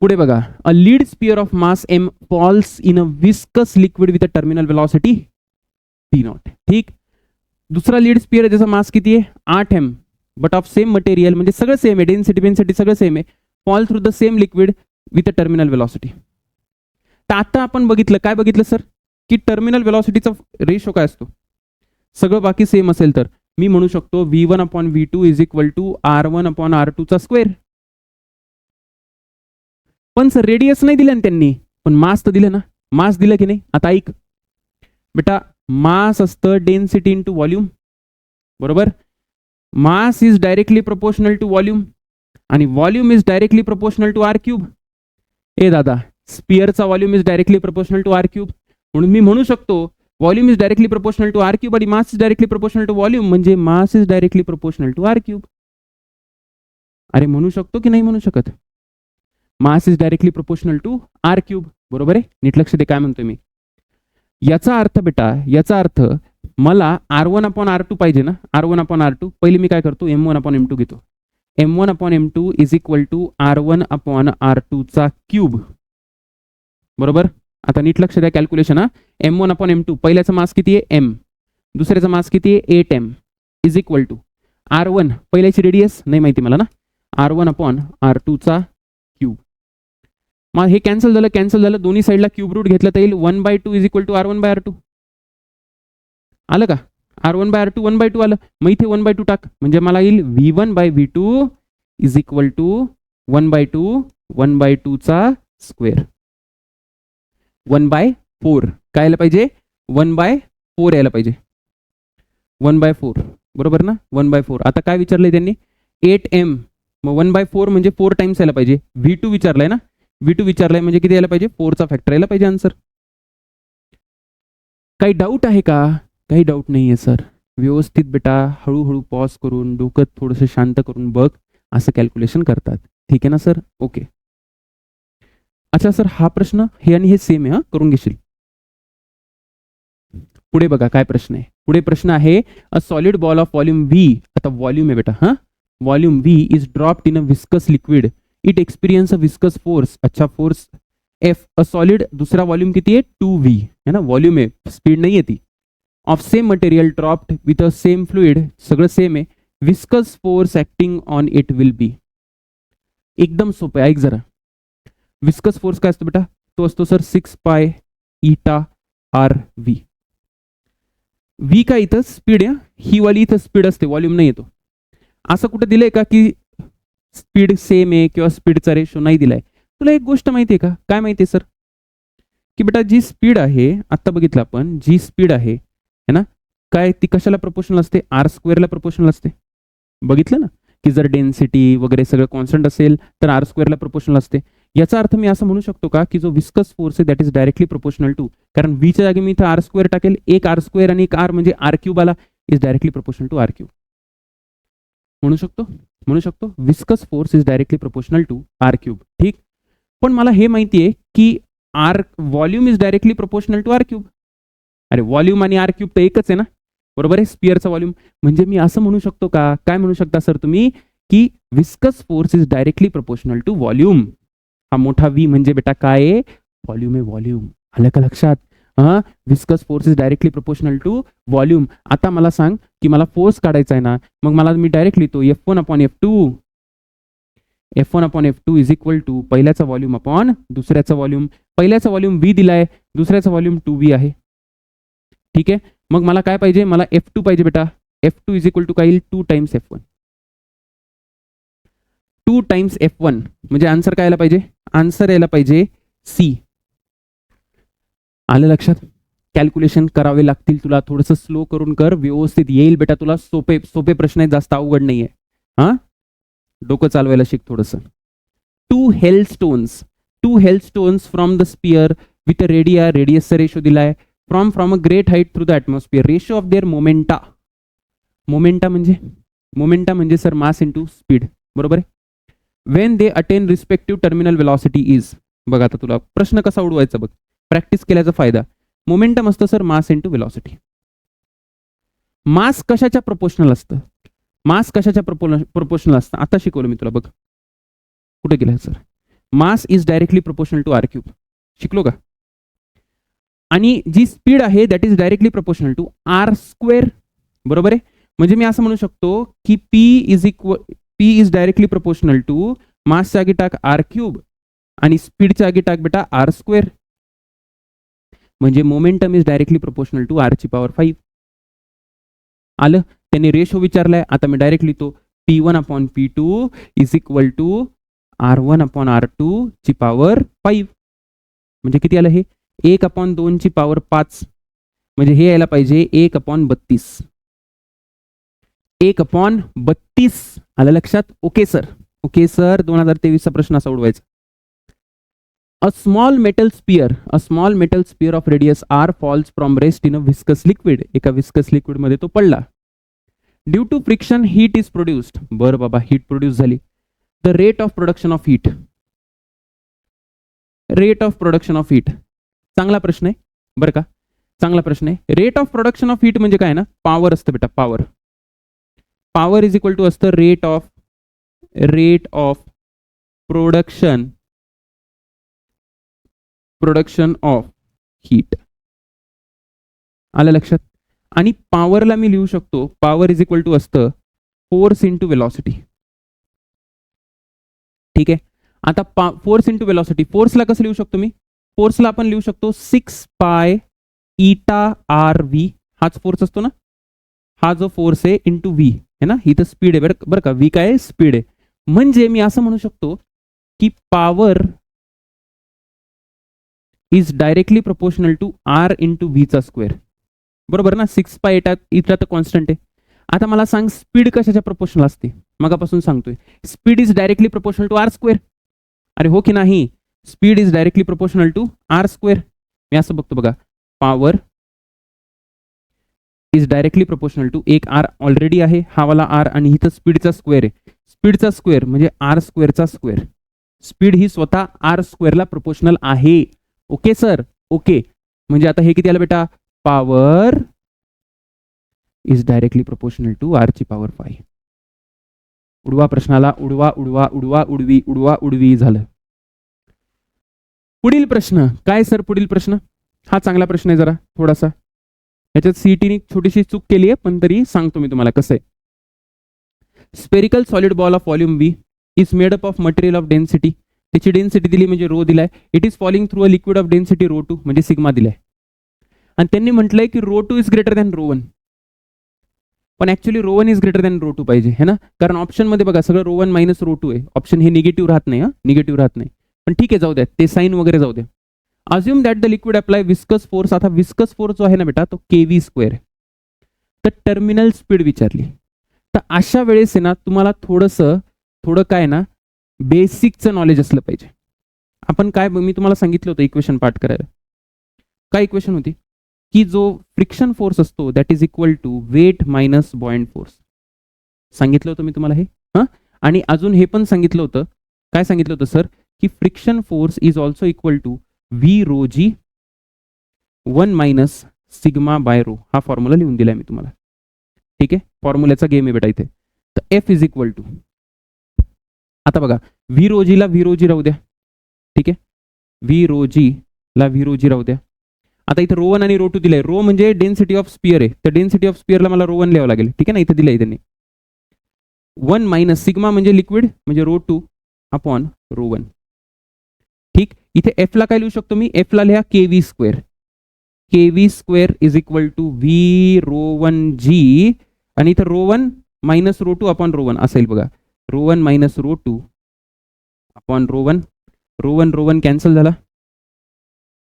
पुढे बघा, a lead sphere of mass m falls in a viscous liquid with a terminal velocity p0. ठीक. दुसरा लीड स्पियर आहे, ज्याचा मास किती आहे? 8m, but of same material, म्हणजे सगळं सेम आहे, डेन्सिटी सगळं सेम आहे, fall through the same liquid with a terminal velocity. तर आता आपण बघितलं, काय बघितलं सर? की टर्मिनल वेलॉसिटीचा रेशो काय असतो? सगळं बाकी सेम असेल तर मी म्हणू शकतो V1 upon V2 is equal to R1 upon R2 चा स्क्वेअर. पण सर रेडियस नाही दिलं ना त्यांनी, पण मास तर दिलं ना. मास दिलं की नाही? आता ऐक बेटा, मास असतं डेन्सिटी इंटू व्हॉल्यूम, बरोबर. Mass is directly proportional to volume आणि volume is directly proportional to R cube. ए दादा, स्पियरचा volume is directly proportional to R cube, म्हणून मी म्हणू शकतो volume is directly proportional to R cube आणि mass is directly proportional to volume, म्हणजे mass is directly proportional to R cube. अरे म्हणू शकतो की नाही म्हणू शकत? Mass is directly proportional to R cube, बरोबर आहे. नीट लक्ष दे काय म्हणतोय मी. याचा अर्थ बेटा, याचा अर्थ मला R1 अपॉन R2 पाहिजे ना. R1 अपॉन R2 पहिले मी काय करतो? M1 अपॉन M2 घेतो. M1 upon M2 is equal to R1 upon R2 चा क्यूब, बरोबर. आता नीट लक्ष द्या कॅल्क्युलेशन हा. m1/m2 पहिल्याचा मास किती आहे m, दुसऱ्याचा मास किती आहे 8m is equal to r1 पहिल्याची रेडियस नाही माहिती मला ना, r1/r2 चा क्यूब. मग हे कॅन्सल झालं दोन्ही साईडला क्यूब रूट घेतलं तर येईल 1/2 इज इक्वल टू r1/r2. आलं का? r1/r2 1/2 आलं. मग इथे 1/2 टाक म्हणजे मला येईल v1/v2 इज इक्वल टू 1/2 चा स्क्वेअर 1/4. काय यायला पाहिजे? 1/4 यायला पाहिजे. 1/4 बरोबर ना? 1/4. आता काय विचारलंय त्यांनी? 8m. मग 1/4 म्हणजे 4 टाइम्स यायला पाहिजे. v2 विचारलंय ना, v2 विचारलंय म्हणजे किती यायला पाहिजे? 4 चा फॅक्टर यायला पाहिजे आन्सर. काही डाऊट आहे का? काही डाऊट नाहीये सर. व्यवस्थित बेटा हळूहळू पॉज करून डोकं थोडंसं शांत करून बघ, असं कॅल्क्युलेशन करतात. ठीक आहे ना सर? ओके. अच्छा सर, हा प्रश्न हे आणि हे सेम आहे, हा करून घेशील. पुढे बघा काय प्रश्न आहे. पुढे प्रश्न आहे a solid ball of volume V. आता व्हॉल्यूम आहे बेटा, हा volume V is dropped in a viscous liquid. It experience a viscous force. अच्छा फोर्स एफ. अ सॉलिड दुसरा व्हॉल्यूम किती आहे 2v है ना, व्हॉल्यूम आहे, स्पीड नाही आहे ती. Of same material dropped with a same fluid, सगळं सेम आहे. Viscous force acting on it will be. एकदम सोपं आहे, ऐक जरा. विस्कस फोर्स काय असतो बेटा? तो असतो sir 6π eta r v. v काय इथं स्पीड आहे, ही वाली इथं स्पीड असते, व्हॉल्यूम नाही येतो. असं कुठं दिलंय का की स्पीड सेम आहे किंवा स्पीडचा रेशो नाही दिलाय? तुला एक गोष्ट माहिती आहे का? काय माहिती आहे सर? की बेटा जी स्पीड आहे, आता बघितलं आपण, जी स्पीड आहे है ना, काय ती कशाला प्रपोर्शनल असते? r² ला प्रपोर्शनल असते. बघितलं ना की जर डेन्सिटी वगैरे सगळं कॉन्स्टंट असेल तर r² ला प्रपोर्शनल असते. याचा अर्थ मी असं म्हणू शकतो का की जो विस्कस फोर्स आहे that is directly proportional to, कारण v च्या जागी मी इथं r² टाकेल, एक r² आणि एक r म्हणजे r³ आला, is directly proportional to r³. म्हणू शकतो viscous force is directly proportional to r³. ठीक. पण मला हे माहिती आहे की volume is directly proportional to r³. अरे व्हॉल्यूम आणि r³ तर एकच आहे ना, बरोबर आहे, स्पिअरचा व्हॉल्यूम. म्हणजे मी असं म्हणू शकतो का? काय म्हणू शकता सर तुम्ही की viscous force is directly proportional to volume. हा मोठा v म्हणजे बेटा काय आहे? व्हॉल्यूम आहे, व्हॉल्यूम. आलं का लक्षात? हा, viscous force is directly proportional to volume. आता मला सांग की मला फोर्स काढायचा आहे ना, मग मला मी डायरेक्ट लिहितो F1/F2. F1/F2 is equal to पहिल्याचा व्हॉल्यूम अपॉन दुसऱ्याचा व्हॉल्यूम. पहिल्याचा व्हॉल्यूम v दिलाय, दुसऱ्याचा व्हॉल्यूम 2v आहे. ठीक आहे. मग मला काय पाहिजे? मला F2 पाहिजे बेटा. F2 इज इक्वल टू काय येईल? 2 टाइम्स F1. 2 टाइम्स F1 म्हणजे आन्सर काय यायला पाहिजे? आन्सर यायला पाहिजे C. आलं लक्षात? कॅल्क्युलेशन करावे लागतील तुला, थोडंसं स्लो करून कर, व्यवस्थित येईल बेटा तुला. सोपे प्रश्न आहेत, जास्त अवघड नाहीये. हा, डोकं चालवायला शिक थोडंसं. 2 hailstones from the sphere with रेडियसचा रेशो दिलाय. From a great height through the atmosphere. Ratio of their momenta. Momenta म्हणजे सर मास इंटू स्पीड, बरोबर आहे. When they attain respective terminal velocity is. बघ आता तुला प्रश्न कसा उडवायचा बघ, प्रॅक्टिस केल्याचा फायदा. मोमेंटम असतं सर मास इंटू वेलॉसिटी. मास कशाच्या प्रोपोर्शनल असतं? मास कशाच्या प्रोपोर्शनल असतं? आता शिकवलं मी तुला, बघ कुठे गेलं sir. Mass is directly proportional to r³. शिकलो का? आणि जी स्पीड आहे that is directly proportional to r². बरोबर आहे. म्हणजे मी असं म्हणू शकतो की P is directly proportional to मासच्या जागी टाक r³ आणि स्पीडच्या जागी टाक बेटा r². म्हणजे momentum is directly proportional to r⁵. आलं? त्यांनी रेशो विचारलाय, आता मी डायरेक्ट लिहितो P1/P2 is equal to R1/R2 ची पॉवर 5. म्हणजे किती आलं हे? 1/2 ची पॉवर 5. म्हणजे हे यायला पाहिजे 1/32. 1/32. आलं लक्षात? Okay sir. 2023चा प्रश्न असा उडवायचा. A small metal sphere of radius r falls from rest in a viscous liquid. एका viscous liquid मध्ये तो पडला. Due to friction heat is produced. बरं बाबा, heat produce झाली. The rate of production of heat. चांगला प्रश्न आहे बरं का, चांगला प्रश्न आहे. Rate of production of heat म्हणजे काय ना, पॉवर असतं बेटा. पॉवर इज इक्वल टू असतं rate of production production of heat. आलं लक्षात. आणि पॉवरला मी लिहू शकतो, पॉवर इज इक्वल टू असतं फोर्स इंटू वेलॉसिटी. ठीक आहे. आता फोर्स इंटू वेलॉसिटी, फोर्सला कसं लिहू शकतो मी? फोर्सला आपण लिहू शकतो 6 पाय इटा आर व्ही. हाच फोर्स असतो ना, हा जो फोर्स आहे इंटू व्ही आहे ना, ही तर स्पीड आहे बरं का, व्ही काय स्पीड आहे. म्हणजे मी असं म्हणू शकतो की power is directly proportional to R into व्हीचा स्क्वेअर. बरोबर ना, 6 पाय इटा तर कॉन्स्टंट आहे. आता मला सांग स्पीड कशाच्या प्रोपोर्शनल असते? मगापासून सांगतोय speed is directly proportional to R square. अरे हो की नाही, speed is directly proportional to R square. मी असं बघतो बघा, power is directly proportional to, एक आर ऑलरेडी आहे, हा वाला आर, आणि इथं स्पीडचा स्क्वेअर आहे. स्पीडचा स्क्वेअर म्हणजे आर स्क्वेअरचा स्क्वेअर. स्पीड ही स्वतः आर स्क्वेअरला प्रोपोर्शनल आहे. Okay sir, okay. म्हणजे आता हे किती आलं बेटा? Power is directly proportional to R ची पॉवर 5. उडवा प्रश्नाला, उडवा उडवा उडवा उडवी उडवा उडवी झालं. पुढील प्रश्न काय सर? पुढील प्रश्न हा चांगला प्रश्न आहे जरा थोडासा. याच्यात सीईटीने छोटीशी चूक केली आहे, पण तरी सांगतो मी तुम्हाला कसं आहे. Spherical solid ball of volume V is made up of material of density. त्याची डेन्सिटी दिली म्हणजे रो दिलाय. It is falling through a liquid of density rho 2 म्हणजे सिग्मा दिलाय. आणि त्यांनी म्हटलंय की rho 2 is greater than rho 1. पण actually rho 1 is greater than rho 2 पाहिजे है ना, कारण ऑप्शन मध्ये बघा सगळं रो 1 मायनस रो 2 आहे. ऑप्शन हे निगेटिव्ह राहत नाही, निगेटिव्ह राहत नाही. पण ठीक आहे, जाऊ द्या, ते साईन वगैरे जाऊ द्या. Assume that the liquid apply viscous force. आता विस्कस फोर्स जो आहे ना बेटा, तो केव्ही स्क्वेअर. तर टर्मिनल स्पीड विचारली. तर अशा वेळेस आहे ना, तुम्हाला थोडं काय ना बेसिकचं नॉलेज असलं पाहिजे. आपण काय, मी तुम्हाला सांगितलं होतं इक्वेशन पाठ करायला. काय इक्वेशन होती? की जो फ्रिक्शन फोर्स असतो that is equal to weight minus buoyant force. सांगितलं होतं मी तुम्हाला हे. आणि अजून हे पण सांगितलं होतं, काय सांगितलं होतं सर? की friction force is also equal to V rho G 1 minus sigma by rho. हा फॉर्म्युला लिहून दिलाय मी तुम्हाला. ठीक आहे, फॉर्म्युल्याचा गेम आहे बेटा इथे. तर एफ इज इक्वल टू, आता बघा व्ही रो जीला व्ही रो जी राहू द्या. ठीक आहे, व्ही रो जी ला व्ही रो जी राहू द्या. आता इथे रो 1 आणि रो 2 दिलाय. रो म्हणजे डेन्सिटी ऑफ स्पियर आहे, तर डेन्सिटी ऑफ स्पियरला मला रो 1 लिहावं लागेल. ठीक आहे ना, इथे दिलंय त्यांनी. 1 मायनस सिग्मा म्हणजे लिक्विड म्हणजे रो 2 अपॉन रो 1. ठीक, इथे एफ ला काय लिहू शकतो मी? एफ ला लिहा KV square. KV square is equal to V rho 1 G, आणि इथे rho 1 minus rho 2 upon rho 1 असेल बघा. Rho 1 minus rho 2 upon rho 1. Rho 1 cancel झाला.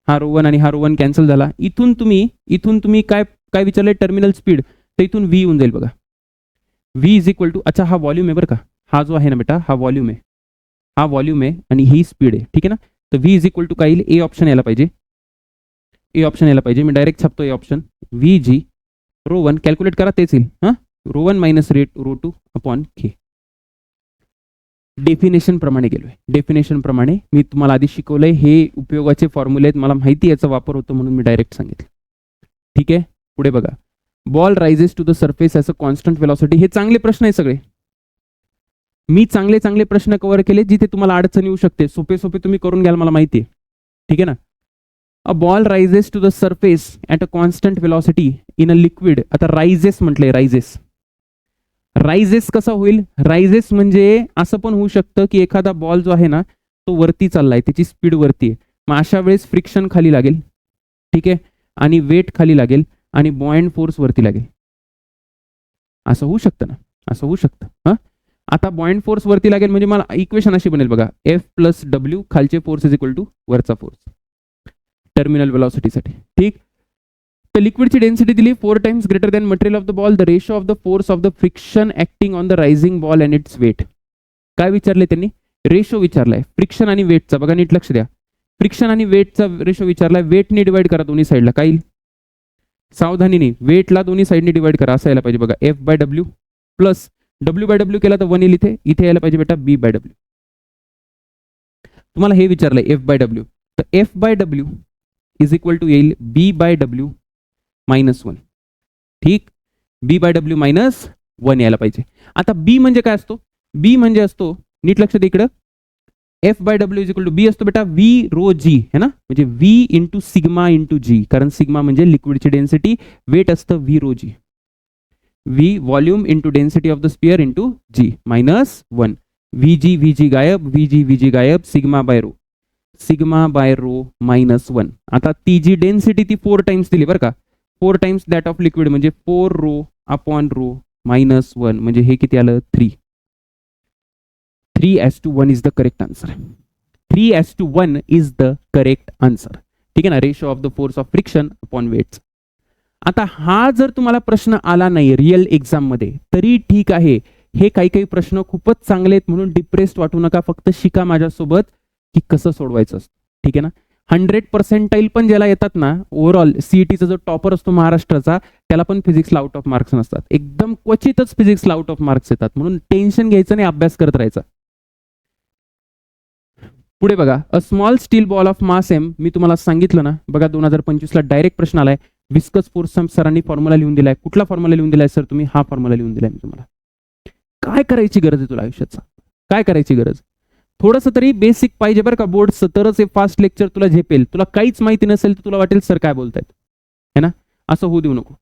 हा रो 1 आणि हा रो 1 कॅन्सल झाला. इथून तुम्ही काय विचारलंय? Terminal speed. तर इथून व्ही येऊन जाईल बघा. व्ही इज इक्वल टू, अच्छा हा व्हॉल्यूम आहे बरं का, हा जो आहे ना बेटा हा व्हॉल्यूम आहे, हा व्हॉल्यूम आहे आणि ही स्पीड आहे. ठीक आहे ना. तर व्ही इज इक्वल टू काय येईल? ए ऑप्शन यायला पाहिजे. ए ऑप्शन यायला पाहिजे. मी डायरेक्ट छापतो A option. V G rho 1 calculate करा, तेच येईल. Rho 1 minus rho 2 upon K. Definition प्रमाणे गेलोय. डेफिनेशन प्रमाणे मी तुम्हाला आधी शिकवलंय. हे उपयोगाचे फॉर्म्युले आहेत, मला माहिती याचा वापर होतो म्हणून मी डायरेक्ट सांगितलं. ठीक आहे, पुढे बघा. Ball rises to the surface as a constant velocity. हे चांगले प्रश्न आहे सगळे. मी चांगले प्रश्न कव्हर केले जिथे तुम्हाला अडचण येऊ शकते. सोपे तुम्ही करून घ्याल, मला माहिती आहे. ठीक आहे ना. A ball rises to the surface at a constant velocity in a liquid. आता रायझेस म्हटलंय, रायझेस कसा होईल? रायझेस म्हणजे असं पण होऊ शकतं की एखादा बॉल जो आहे ना तो वरती चाललाय, त्याची स्पीड वरती आहे. मग अशा वेळेस फ्रिक्शन खाली लागेल. ठीक आहे, आणि वेट खाली लागेल आणि बॉयंट फोर्स वरती लागेल. असं होऊ शकतं ना, असं होऊ शकतं. आता बॉयंट फोर्स वरती लागेल म्हणजे मला इक्वेशन अशी बनेल बघा. एफ प्लस डब्ल्यू, खालचे फोर्स इज इक्वल टू वरचा फोर्स टर्मिनल वेलॉसिटीसाठी. ठीक. तर लिक्विडची डेन्सिटी दिली 4 times greater than material of the ball. The ratio of the force of the friction acting on the rising ball and its weight. काय विचारले त्यांनी? रेशो विचारलाय फ्रिक्शन आणि वेटचा. बघा नीट लक्ष द्या. फ्रिक्शन आणि वेटचा रेशो विचारलाय. वेटने डिवाइड करा दोन्ही साईडला. काय येईल? सावधानीने वेटला दोन्ही साईडने डिवाइड करा. असं यायला पाहिजे बघा. F by W plus W by W केला तर 1 येईल. इथे यायला पाहिजे बेटा बी बाय डब्ल्यू. तुम्हाला हे विचारलंय एफ बाय डब्ल्यू. तर F by W is equal to येईल बी बाय डब्ल्यू मायनस 1. ठीक, बी बाय डब्ल्यू मायनस 1 यायला पाहिजे. आता बी म्हणजे काय असतो? बी म्हणजे असतो, नीट लक्ष दे इकडं, F by W is equal to B असतो बेटा व्ही रो जी है ना, म्हणजे V into sigma into G, कारण सिग्मा म्हणजे लिक्विडची डेन्सिटी, वेट असतं V rho G, V volume into density of the sphere into G minus 1, V G गायब, व्ही जी गायब, सिग्मा बाय रो मायनस 1. आता ती जी डेन्सिटी ती 4 टाइम्स दिली बरं का, 4 टाइम्स दॅट ऑफ लिक्विड म्हणजे 4 रो अपॉन रो मायनस 1, म्हणजे हे किती आलं 3. 3:1 is the correct answer. 3:1 is the correct answer. ठीक आहे ना, ratio of the force of friction upon weights. आता हा जर तुम्हाला प्रश्न आला नाही रिअल एक्झाम मध्ये तरी ठीक आहे, हे काही काही प्रश्न खूपच चांगले आहेत म्हणून डिप्रेस्ड वाटू नका, फक्त शिका माझ्यासोबत की कसं सोडवायचं असतं. ठीक आहे ना, 100% पण ज्याला येतात ना, ओव्हरऑल सीईटीचा जो टॉपर असतो महाराष्ट्राचा त्याला पण फिजिक्सला आउट ऑफ मार्क्स नसतात, एकदम क्वचितच फिजिक्सला आउट ऑफ मार्क्स येतात, म्हणून टेन्शन घ्यायचं नाही, अभ्यास करत राहायचा. पुढे बघा, a small steel ball of mass M, मी तुम्हाला सांगितलं ना बघा 2025ला डायरेक्ट प्रश्न आलाय, विस्कस फोर्स सरांनी फॉर्म्युला लिहून दिलाय. कुठला फॉर्म्युला लिहून दिलाय सर तुम्ही? हा फॉर्म्युला लिहून दिलाय मी तुम्हाला. काय करायची गरज आहे तुला आयुष्यात? काय करायची गरज? थोडंसं तरी बेसिक पाहिजे बरं का बोर्डचं, तरच हे फास्ट लेक्चर तुला झेपेल. तुला काहीच माहिती नसेल तर तुला वाटेल सर काय बोलतायत, है ना, असं होऊ देऊ नको.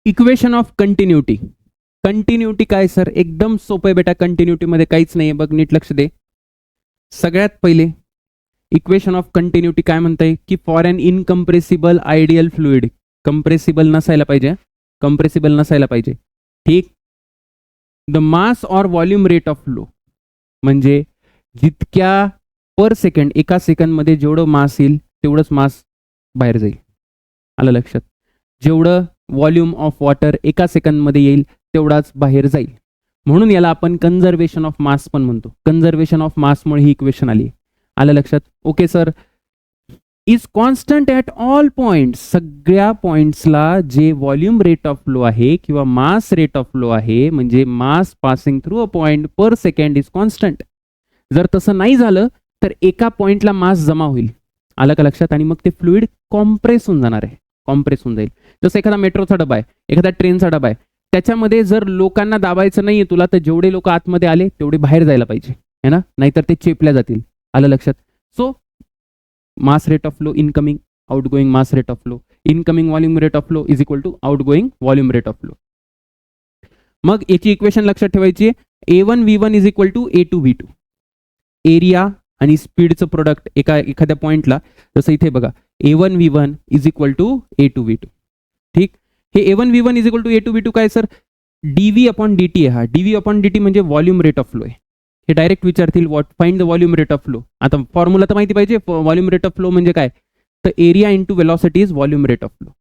Equation of continuity. कंटिन्युटी काय सर? एकदम सोपं आहे बेटा, कंटिन्युटी मध्ये काहीच नाहीये, बघ नीट लक्ष दे. सगळ्यात पहिले इक्वेशन ऑफ कंटिन्युटी काय म्हणताय की for an incompressible ideal fluid, compressible नसायला पाहिजे, कंप्रेसिबल नसायला पाहिजे. ठीक, the mass or volume rate of flow, म्हणजे जितक्या पर सेकंड, एका सेकंडमध्ये जेवढं मास येईल तेवढंच मास बाहेर जाईल. आलं लक्षात? जेवढं व्हॉल्यूम ऑफ वॉटर एका सेकंडमध्ये येईल तेवढाच बाहेर जाईल, म्हणून याला आपण कन्झर्वेशन ऑफ मास पण म्हणतो. कन्झर्वेशन ऑफ मासमुळे ही इक्वेशन आली. आलं लक्षात? Okay sir. Is constant at all points, सगळ्या पॉइंट्सला जे व्हॉल्यूम रेट ऑफ फ्लो आहे किंवा मास रेट ऑफ फ्लो आहे, म्हणजे mass passing through a point per second is constant. जर तसं नाही झालं तर एका पॉइंटला मास जमा होईल. आलं का लक्षात? आणि मग ते फ्लुइड कॉम्प्रेस होऊन जाणार आहे, कॉम्प्रेस होऊन जाईल. जसं एखादा मेट्रोचा डबा आहे, एखादा ट्रेनचा डबा आहे, त्याच्यामध्ये जर लोकांना दाबायचं नाहीये तुला तर जेवढे लोक आतमध्ये आले तेवढे बाहेर जायला पाहिजे, है ना, नाहीतर ते चेपल्या जातील. आलं लक्षात? So mass rate of flow incoming, outgoing mass rate of flow, incoming volume rate of flow is equal to outgoing volume rate of flow. मग याची इक्वेशन लक्षात ठेवायची, A1V1 is equal to A2V2. Area आणि स्पीडचं प्रोडक्ट एखाद्या पॉइंटला, जसं इथे बघा A1V1 is equal to A2V2. ठीक, हे A1V1 is equal to A2V2 काय सर? dV अपॉन dt आहे. हा dV अपॉन dt म्हणजे व्हॉल्यूम रेट ऑफ फ्लो आहे. हे डायरेक्ट विचारतील what find the volume rate of flow. आता फॉर्म्युला तर माहिती पाहिजे, व्हॉल्यूम रेट ऑफ फ्लो म्हणजे काय, तर area into velocity is volume rate of flow.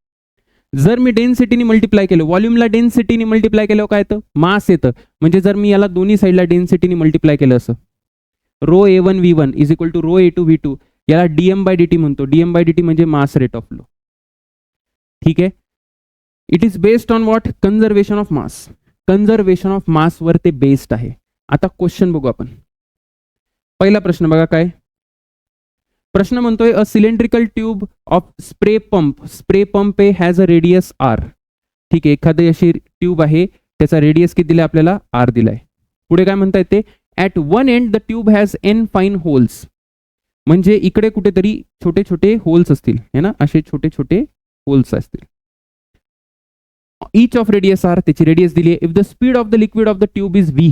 जर मी डेन्सिटीने मल्टिप्लाय केलं, व्हॉल्यूमला डेन्सिटीने मल्टिप्लाय केलं काय येतं? मास येतं. म्हणजे जर मी याला दोन्ही साईडला डेन्सिटीने मल्टिप्लाय केलं असं, rho A1V1 is equal to rho A2V2, याला dm बाय dt म्हणतो. dm बाय dt म्हणजे मास रेट ऑफ फ्लो. ठीक आहे, it is based on what? Conservation of mass. Conservation of mass वर ते बेस्ड आहे. आता क्वेश्चन बघू आपण. पहिला प्रश्न बघा काय प्रश्न म्हणतोय, a cylindrical tube of spray pump, spray pump has a radius r. ठीक आहे, एखादी अशी ट्यूब आहे, त्याचा रेडियस किती दिलाय आपल्याला? r दिलाय. पुढे काय म्हणता येते? At one end the tube has n fine holes, म्हणजे इकडे कुठेतरी छोटे छोटे होल्स असतील, है ना, असे छोटे छोटे होल्स असतील. इच ऑफ रेडियस r, त्याची रेडियस दिली आहे. If the speed of the liquid of the tube is v,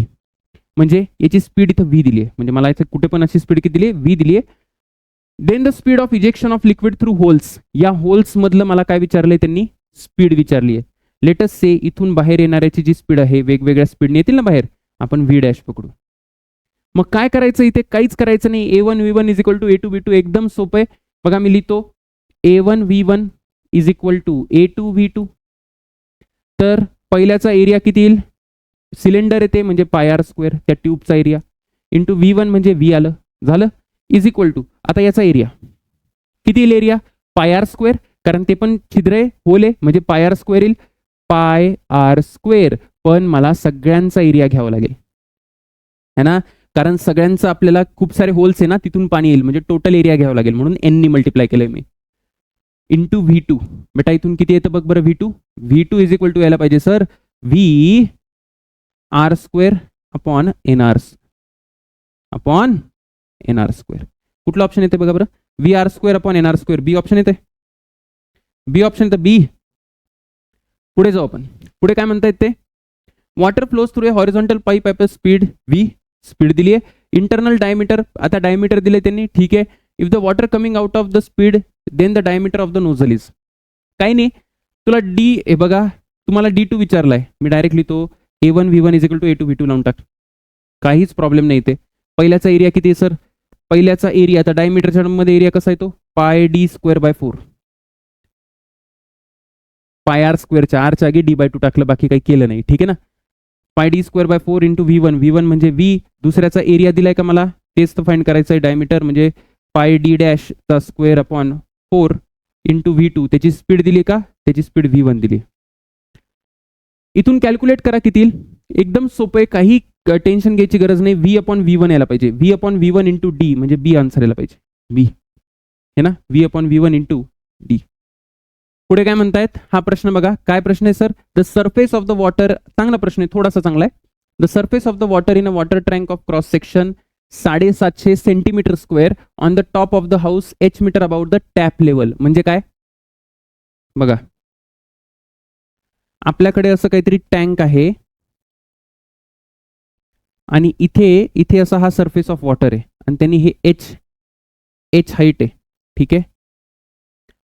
म्हणजे याची स्पीड इथं v दिली आहे, म्हणजे मला इथे कुठे पण अशी स्पीड किती दिली आहे? v दिली आहे. Then the speed of ejection of liquid through holes, या होल्स मधलं मला काय विचारलंय त्यांनी? स्पीड विचारली आहे. लेटस से इथून बाहेर येणाऱ्याची जी स्पीड आहे, वेगवेगळ्या स्पीडने येतील ना बाहेर, आपण v डॅश पकडू. मग काय करायचं? इथे काहीच करायचं नाही. A1V1 is equal to A2V2, एकदम सोपं आहे. बघा मी लिहितो A1V1 is equal to A2V2. तर पहिल्याचा एरिया किती येईल? सिलेंडर येते म्हणजे πr स्क्वेअर, त्या ट्यूबचा एरिया, इंटू V1 म्हणजे v आलं, झालं, इज इक्वल टू आता याचा एरिया किती येईल? एरिया πr स्क्वेअर, कारण ते पण छिद्र आहे, होल आहे, म्हणजे πr स्क्वेअर येईल, πr स्क्वेअर. पण मला सगळ्यांचा एरिया घ्यावा लागेल, है ना, कारण सगळ्यांचं आपल्याला खूप सारे होल्स आहे ना, तिथून पाणी येईल, म्हणजे टोटल एरिया घ्यावा लागेल, म्हणून n नी मल्टिप्लाय केलंय मी. इंटू V2, बेटा इथून किती येतं बघ बरं? V2 इज इक्वल टू यायला पाहिजे sir VR square upon NR, upon N R square. कुठलं ऑप्शन येते बघा बरं, V R square upon N R square. B option येते, बी ऑप्शन येतं बी. पुढे जाऊ आपण. पुढे काय म्हणता येते, water flows through a horizontal pipe at speed V, speed दिली आहे. इंटरनल डायमीटर, आता डायमीटर दिले त्यांनी, ठीक आहे. If the water coming out of the speed then the diameter of the nozzle is. काही नाही, तुला डी, हे बघा तुम्हाला D2 विचारलाय, मी डायरेक्टली तो A1 V1 is equal to A2 V2 लावून टाक, काहीच प्रॉब्लेम नाही. ते पहिल्याचा एरिया किती आहे सर, पहिल्याचा एरिया, आता डायमीटरच्या मध्ये एरिया कसा आहे तो पाय डी स्क्वेअर बाय 4, पाय आर स्क्वेअरच्या आरच्या आगी D/2 टाकलं, बाकी काही केलं नाही, ठीक आहे ना. पाय D square by 4 into V1, V1 म्हणजे V, दुसऱ्याचा एरिया दिलाय का मला, तेच तर फाइंड करायचं आहे. डायमीटर म्हणजे पाय डी डॅश चा स्क्वेअर अपॉन 4 इंटू V2, त्याची स्पीड दिली का, त्याची स्पीड V1 दिली. इथून कॅल्क्युलेट करा किती येईल, एकदम सोपं आहे, काही टेन्शन घ्यायची गरज नाही. V अपॉन V1 यायला पाहिजे, V upon V1 into D म्हणजे बी आन्सर यायला पाहिजे, बी है ना, V upon V1 into D. पुढे काय म्हणतायत, हा प्रश्न बघा, काय प्रश्न आहे sir, the surface of the water, चांगला प्रश्न आहे, थोडासा चांगला आहे. The surface of the water in a water tank of cross section 750 centimetre square on the top of the house H metre about the tap level. म्हणजे काय बघा, आपल्याकडे असं काहीतरी टँक आहे आणि इथे इथे असा हा सरफेस ऑफ वॉटर आहे आणि त्यांनी हे एच हाईट आहे, ठीक आहे,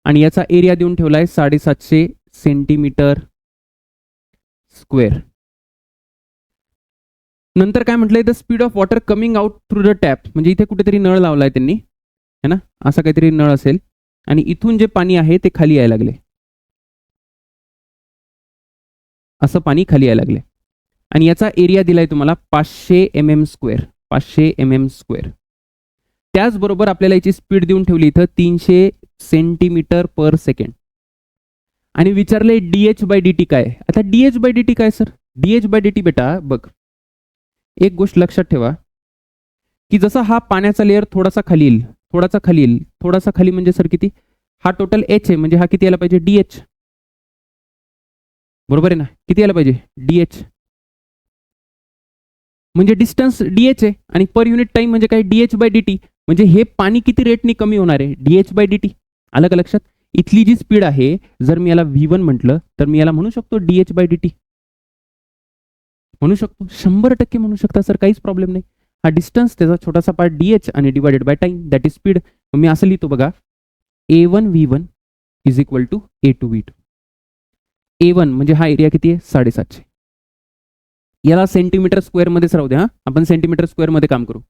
आणि याचा एरिया देऊन ठेवलाय 750 सेंटीमीटर स्क्वेअर. नंतर काय म्हटलंय, the speed of water coming out through the tap, म्हणजे इथे कुठेतरी नळ लावलाय त्यांनी, है ना, असा काहीतरी नळ असेल आणि इथून जे पाणी आहे ते खाली यायला लागले, असं पाणी खाली यायला लागले आणि याचा एरिया दिलाय तुम्हाला 500 mm स्क्वेअर, 500 mm स्क्वेअर. त्याचबरोबर आपल्याला याची स्पीड देऊन ठेवली इथं 300 सेंटीमीटर पर सेकंड आणि विचारले dH/dt काय. आता dH/dt काय सर, dH/dt बेटा बघ, एक गोष्ट लक्षात ठेवा की जसा हा पाण्याचा लेअर थोडासा खाली येईल, थोडासा खाली येईल, थोडासा खाली म्हणजे सर किती, हा टोटल H आहे, म्हणजे हा किती यायला पाहिजे DH, बरोबर आहे ना, किती यायला पाहिजे DH, म्हणजे डिस्टन्स DH आहे आणि पर युनिट टाइम म्हणजे काय dH/dt, म्हणजे हे पाणी किती रेटनी कमी होणार आहे dH/dt. आलं का लक्षात. इथली जी स्पीड आहे, जर मी याला V1 म्हटलं तर मी याला म्हणू शकतो dH/dt, म्हणू शकतो, 100% म्हणू शकता सर, काहीच प्रॉब्लेम नाही. हा डिस्टन्स, त्याचा छोटासा पार्ट DH आणि divided by time, that is speed. मी असं लिहितो बघा, A1 V1 is equal to A2 V2. A1 म्हणजे हा एरिया किती आहे 750, याला सेंटीमीटर स्क्वेअर मध्येच राहू द्या, आपण सेंटीमीटर स्क्वेअर मध्ये काम करू.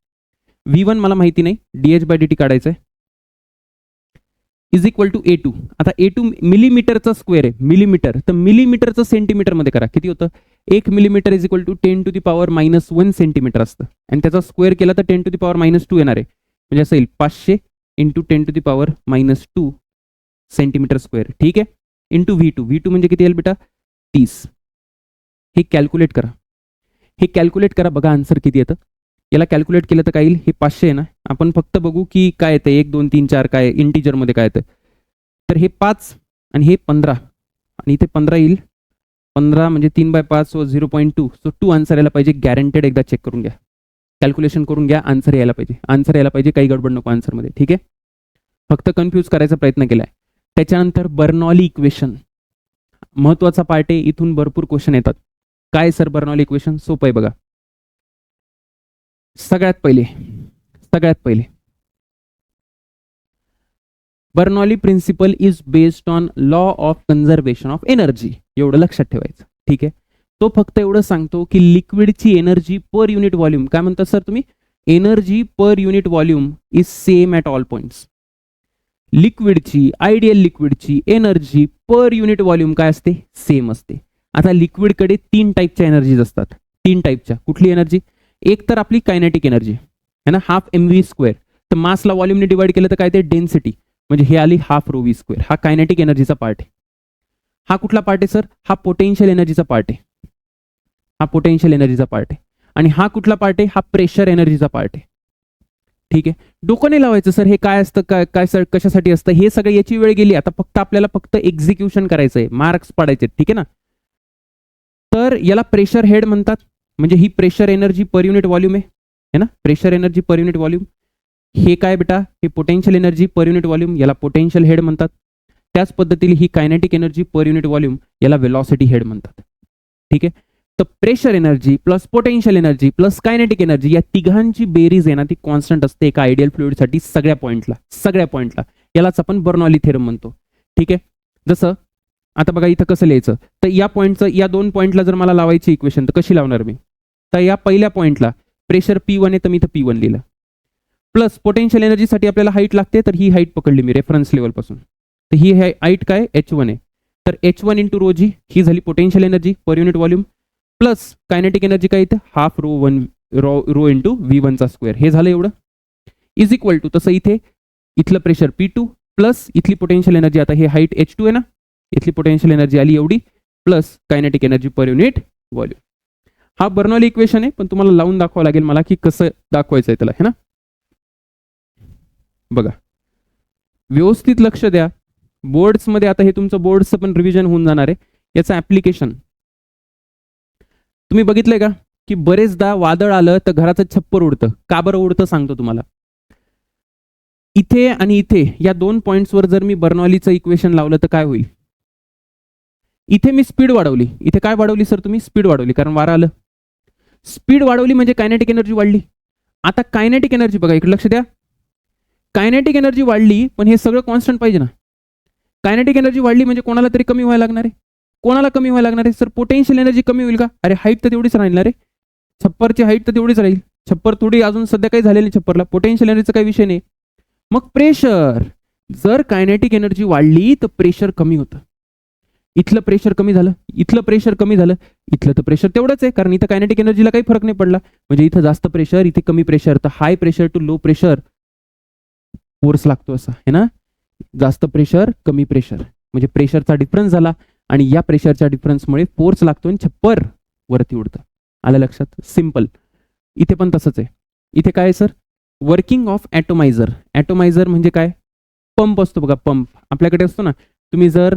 V1 मला माहिती नाही, dH/dt काढायचं आहे, इज इक्वल टू A2. आता A2 मिलीमीटरचा स्क्वेअर आहे, मिलीमीटर, तर मिलीमीटरचं सेंटीमीटर मध्ये करा, किती होतं, 1 millimetre is equal to 10⁻⁻1 centimetre असतं आणि त्याचा स्क्वेअर केला तर 10⁻⁻2 येणार आहे, म्हणजे असं येईल 500 इंटू 10⁻⁻2 सेंटीमीटर स्क्वेअर, ठीक आहे, इंटू V2 म्हणजे किती येईल बेटा 30. हे कॅल्क्युलेट करा, हे कॅल्क्युलेट करा, बघा आन्सर किती येतं. याला कॅल्क्युलेट केलं तर काय येईल, हे 500 आहे ना, आपण फक्त बघू की काय येतं, 1 2 3 4 काय इंटिजर मध्ये काय येतं, तर हे 5 आणि हे 15 आणि इथे 15 येईल, 15 म्हणजे 3/5 व 0.2, सो 2 आन्सर यायला पाहिजे, गॅरंटेड. एकदा चेक करून घ्या, कॅल्क्युलेशन करून घ्या, आन्सर यायला पाहिजे, आन्सर यायला पाहिजे, काही गडबड नको आन्सरमध्ये, ठीक आहे. फक्त कन्फ्यूज करायचा प्रयत्न केलाय. त्याच्यानंतर बर्नॉली इक्वेशन, महत्वाचा पार्ट आहे, इथून भरपूर क्वेश्चन येतात. काय सर बर्नॉली इक्वेशन, सोपं आहे बघा. सगळ्यात पहिले Bernoulli principle is based on law of conservation of energy, एवढं लक्षात ठेवायचं, ठीक आहे. तो फक्त एवढं सांगतो की लिक्विडची एनर्जी पर युनिट व्हॉल्यूम, काय म्हणतात सर तुम्ही, energy per unit volume is same at all points. लिक्विडची, आयडियल लिक्विडची एनर्जी पर युनिट व्हॉल्यूम काय असते, सेम असते. आता लिक्विडकडे 3 टाईपच्या एनर्जीज असतात, 3 टाईपच्या. कुठली एनर्जी, एक तर आपली कायनेटिक एनर्जी है ना, हाफ mv², तर मासला व्हॉल्यूमने डिवाइड केलं तर काय ते डेन्सिटी, म्हणजे हे आली हाफ ρv², हा कायनेटिक एनर्जीचा पार्ट आहे. हा कुठला पार्ट आहे सर, हा पोटेन्शियल एनर्जीचा पार्ट आहे, हा पोटेन्शियल एनर्जीचा पार्ट आहे. आणि हा कुठला पार्ट आहे, हा प्रेशर एनर्जीचा पार्ट आहे, ठीक आहे. डोकं नाही लावायचं सर हे काय असतं, काय सर कशासाठी असतं, हे सगळं याची वेळ गेली, आता फक्त आपल्याला फक्त एक्झिक्युशन करायचं आहे, मार्क्स पाडायचे, ठीक आहे ना. तर याला प्रेशर हेड म्हणतात, म्हणजे ही pressure energy per unit volume आहे ना, pressure energy per unit volume. हे काय बेटा, हे potential energy per unit volume, याला पोटेन्शियल हेड म्हणतात. त्याच पद्धतीने ही kinetic energy per unit volume, याला वेलॉसिटी हेड म्हणतात. ठीक आहे. तर pressure energy plus potential energy plus kinetic energy या तिघांची बेरीज आहे ना ती कॉन्स्टंट असते एका आयडियल फ्लुइडसाठी सगळ्या पॉइंटला. यालाच आपण बर्नौली थेरम म्हणतो. ठीक आहे. जसं आता बघा इथं कसं लिहायचं, तर या पॉईंटचं, या दोन पॉईंटला जर मला लावायची इक्वेशन तर कशी लावणार मी, तर या पहिल्या पॉईंटला प्रेशर P1 आहे तर मी इथं P1 लिहिलं, प्लस पोटेन्शियल एनर्जीसाठी आपल्याला हाईट लागते तर ही हाईट पकडली मी रेफरन्स लेवलपासून, तर ही हाईट काय H1 आहे, तर H1 इंटू रो जी ही झाली potential energy per unit volume, plus kinetic energy काय इथं हाफ रो इंटू V1 चा स्क्वेअर, हे झालं एवढं, इज इक्वल टू तसं इथे इथलं प्रेशर P2 प्लस इथली पोटेन्शियल एनर्जी, आता हे हाईट H2 आहे ना, इथली पोटेन्शियल एनर्जी आली एवढी plus kinetic energy per unit volume. हा बर्नौली इक्वेशन आहे, पण तुम्हाला लावून दाखवावं लागेल मला की कसं दाखवायचं आहे त्याला, है ना. बघा व्यवस्थित लक्ष द्या. बोर्ड्समध्ये आता हे तुमचं बोर्ड्सचं पण रिव्हिजन होऊन जाणार आहे. याचं ऍप्लिकेशन तुम्ही बघितलंय का की बरेचदा वादळ आलं तर घराचं छप्पर उडतं. का बरं उडतं सांगतो तुम्हाला. इथे आणि इथे या दोन पॉइंट्सवर जर मी बर्नौलीचं इक्वेशन लावलं तर काय होईल. इथे मी स्पीड वाढवली, इथे काय वाढवली सर तुम्ही, स्पीड वाढवली, कारण वारा आलं. स्पीड वाढवली म्हणजे कायनेटिक एनर्जी वाढली. आता कायनेटिक एनर्जी बघा इकडे लक्ष द्या, कायनेटिक एनर्जी वाढली पण हे सगळं कॉन्स्टंट पाहिजे ना. कायनेटिक एनर्जी वाढली म्हणजे कोणाला तरी कमी व्हायला लागणार आहे. कोणाला कमी व्हायला लागणार आहे सर, पोटेन्शियल एनर्जी कमी होईल का. अरे हाईट तर तेवढीच राहील ना रे, छप्परची हाईट तर तेवढीच राहील. छप्पर थोडी अजून सध्या काही झालेली छप्परला, पोटेन्शियल एनर्जीचा काही विषय नाही. मग प्रेशर, जर कायनेटिक एनर्जी वाढली तर प्रेशर कमी होतं. इथलं प्रेशर कमी झालं, इथलं प्रेशर कमी झालं, इथलं तर प्रेशर तेवढंच आहे कारण इथं कायनेटिक एनर्जीला काही फरक नाही पडला. म्हणजे इथं जास्त प्रेशर, इथे कमी प्रेशर, तर high pressure to low pressure force लागतो असा आहे ना. जास्त प्रेशर कमी प्रेशर म्हणजे प्रेशरचा डिफरन्स झाला आणि या प्रेशरच्या डिफरन्समुळे फोर्स लागतो आणि छप्पर वरती उडतं. आलं लक्षात, सिंपल. इथे पण तसंच आहे. इथे काय आहे सर, वर्किंग ऑफ ॲटोमायझर. ॲटोमायझर म्हणजे काय, पंप असतो बघा, पंप आपल्याकडे असतो ना. तुम्ही जर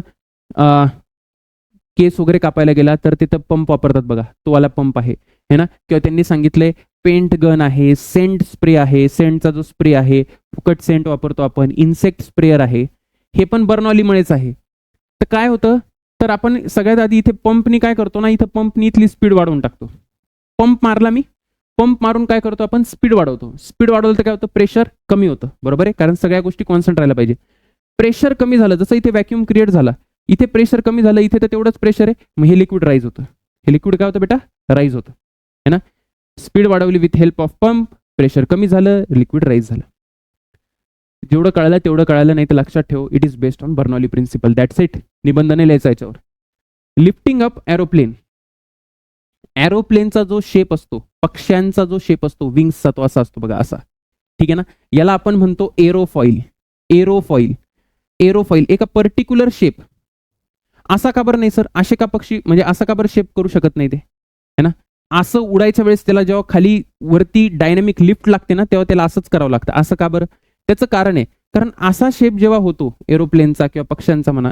केस वगैरे कापायला गेला तर तिथं पंप वापरतात बघा, तो वाला पंप आहे है ना. किंवा त्यांनी सांगितलंय पेंट गन आहे, सेंट स्प्रे आहे, सेंटचा जो स्प्रे आहे फुकट सेंट वापरतो आपण, इन्सेक्ट स्प्रेअर आहे, हे पण बर्नौलीमुळेच आहे. तर काय होतं, तर आपण सगळ्यात आधी इथे पंपनी काय करतो ना, इथं पंपनी इथली स्पीड वाढवून टाकतो. पंप मारला मी, पंप मारून काय करतो आपण, स्पीड वाढवतो. स्पीड वाढवलं तर काय होतं, प्रेशर कमी होतं. बरोबर आहे, कारण सगळ्या गोष्टी कॉन्स्टंट राहायला पाहिजे. प्रेशर कमी झालं, जसं इथे व्हॅक्यूम क्रिएट झाला, इथे प्रेशर कमी झालं, इथे तर तेवढंच प्रेशर आहे, मग हे लिक्विड राईज होतं. हे लिक्विड काय होतं बेटा, राईज होतं है ना. स्पीड वाढवली with help of pump, pressure कमी झालं, लिक्विड राईज झालं. जेवढं कळालं तेवढं कळालं, नाही तर लक्षात ठेव, it is based on Bernoulli principle. That's it. निबंधने लिहायचं याच्यावर. Lifting up aeroplane. एरोप्लेनचा जो शेप असतो, पक्ष्यांचा जो शेप असतो, विंग्सचा, तो असा असतो बघा, असा. ठीक आहे ना. याला आपण म्हणतो एरोफॉइल. एरोफॉइल, एरोफॉइल एका पर्टिक्युलर शेप. असा का बरं नाही सर, असे का पक्षी म्हणजे असा का बरं शेप करू शकत नाही ते है ना. असं उडायच्या वेळेस त्याला जेव्हा खाली वरती डायनामिक लिफ्ट लागते ना, तेव्हा त्याला असंच करावं लागतं. असं का बरं, त्याचं कारण आहे, कारण असा शेप जेव्हा होतो एरोप्लेनचा किंवा पक्ष्यांचा म्हणा,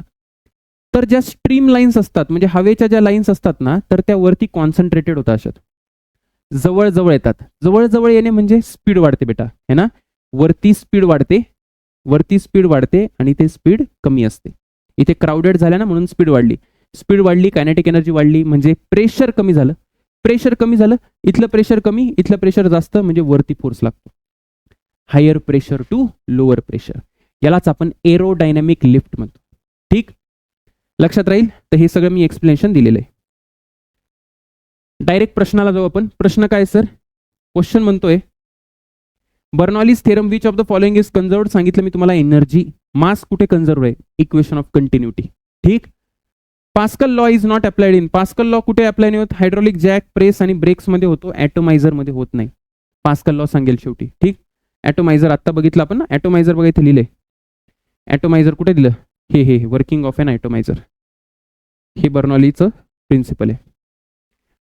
तर ज्या स्ट्रीम लाईन्स असतात म्हणजे हवेच्या ज्या लाईन्स असतात ना, तर त्या वरती कॉन्सन्ट्रेटेड होतात, अशात जवळ जवळ येतात. जवळ जवळ येणे म्हणजे स्पीड वाढते बेटा है ना. वरती स्पीड वाढते, वरती स्पीड वाढते आणि ते स्पीड कमी असते. इथे क्राउडेड झाल्या ना म्हणून स्पीड वाढली. स्पीड वाढली, कायनेटिक एनर्जी वाढली, म्हणजे प्रेशर कमी झालं. प्रेशर कमी झालं, इथलं प्रेशर कमी, इथलं प्रेशर जास्त, म्हणजे वरती फोर्स लागतो. Higher pressure to lower pressure, यालाच आपण एरोडायनामिक लिफ्ट म्हणतो. ठीक, लक्षात राहील. तर हे सगळं मी एक्सप्लेनेशन दिलेलं आहे. डायरेक्ट प्रश्नाला जाऊ आपण. प्रश्न काय सर, क्वेश्चन म्हणतोय Bernoulli's theorem which of the following is conserved. सांगितलं मी तुम्हाला एनर्जी, मास कुठे कन्झर्व्ह आहे, इक्वेशन ऑफ कंटिन्युटी. ठीक. Pascal law is not applied in. Pascal law कुठे अप्लाय नाही होत, हायड्रॉलिक जॅक, प्रेस आणि ब्रेक्स मध्ये होतो, ॲटोमायझर मध्ये होत नाही. पास्कल लॉ सांगेल शेवटी. ठीक. ॲटोमायझर आत्ता बघितलं आपण ना, ॲटोमायझर बघा इथे लिहिले. ॲटोमायझर कुठे दिलं, हे वर्किंग ऑफ एन ॲटोमायझर, हे बर्नौलीचं प्रिन्सिपल आहे.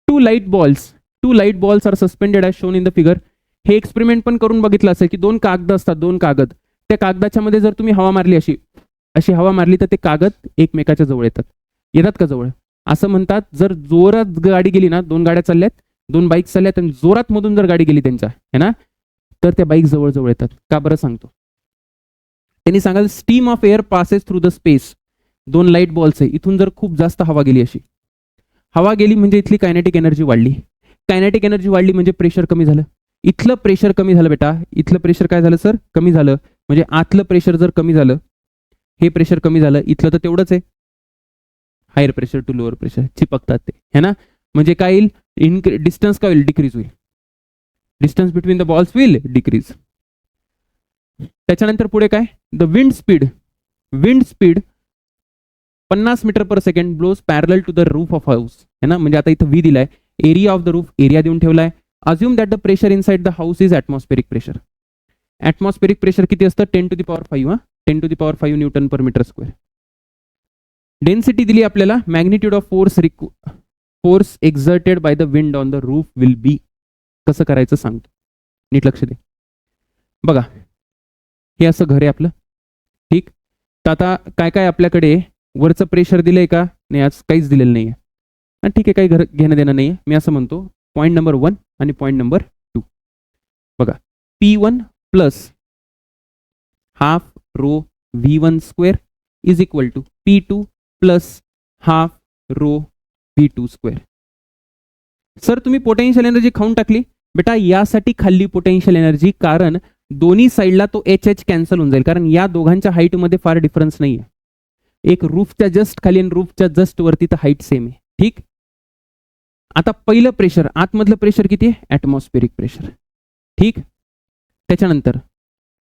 Two light balls are suspended as shown in the figure. हे एक्सपेरिमेंट पण करून बघितलं असेल की दोन कागद असतात, दोन कागद, त्या कागदाच्या मध्ये जर तुम्ही हवा मारली, अशी हवा मारली तर ते कागद एकमेकाच्या जवळ येतात का जवळ. असं म्हणतात जर जोरात गाडी गेली ना, दोन गाड्या चालल्यात, दोन बाईक चालल्यात आणि जोरात मधून जर गाडी गेली त्यांच्या है ना, तर त्या बाईक जवळ येतात. का बरं सांगतो. त्यांनी सांगाल steam of air passes through the space. 2 light balls आहे, इथून जर खूप जास्त हवा गेली, अशी हवा गेली म्हणजे इथली कायनेटिक एनर्जी वाढली. कायनेटिक एनर्जी वाढली म्हणजे प्रेशर कमी झालं. इथलं प्रेशर कमी झालं बेटा, इथलं प्रेशर काय झालं सर, कमी झालं. म्हणजे आतलं प्रेशर जर कमी झालं, हे प्रेशर कमी झालं, इथलं तर तेवढंच आहे. Higher pressure to lower pressure चिपकतात ते, है ना. म्हणजे काय येईल, डिस्टन्स काय होईल, डिक्रीज होईल. Distance between the balls will decrease. त्याच्यानंतर पुढे काय, the wind speed 50 metre per second blows parallel to the roof of house, है ना. म्हणजे आता इथं व्ही दिलाय, area of the roof area देऊन ठेवलाय. Assume that the pressure inside the house is atmospheric pressure. Atmospheric pressure किती असतं, 10 to the power 5, 10 to the power 5 newton per metre square. Density दिली आपल्याला, magnitude of force exerted by the wind on the roof will be. कसं करायचं सांगतो, नीट लक्ष दे. बघा हे असं घर आहे आपलं, ठीक. तर आता काय काय आपल्याकडे वरचं प्रेशर दिलंय का, नाही आज काहीच दिलेलं नाहीये. ठीक आहे, काही घर घेणं देणं नाहीये. मी असं म्हणतो पॉईंट नंबर 1 आणि पॉईंट नंबर 2. बघा P1 plus half rho V1 square is equal to P2 plus half rho V2 square. Sir तुम्ही पोटेन्शियल एनर्जी खाऊन टाकली. बेटा यासाठी खाल्ली पोटेन्शियल एनर्जी कारण दोन्ही साईडला तो एच कॅन्सल होऊन जाईल, कारण या दोघांच्या हाईटमध्ये फार डिफरन्स नाही आहे. एक रूफच्या जस्ट खाली आणि रूफच्या जस्ट वरती तर हाईट सेम आहे, ठीक. आता पहिलं प्रेशर, आतमधलं प्रेशर किती आहे, ॲटमॉस्फेरिक प्रेशर, ठीक. त्याच्यानंतर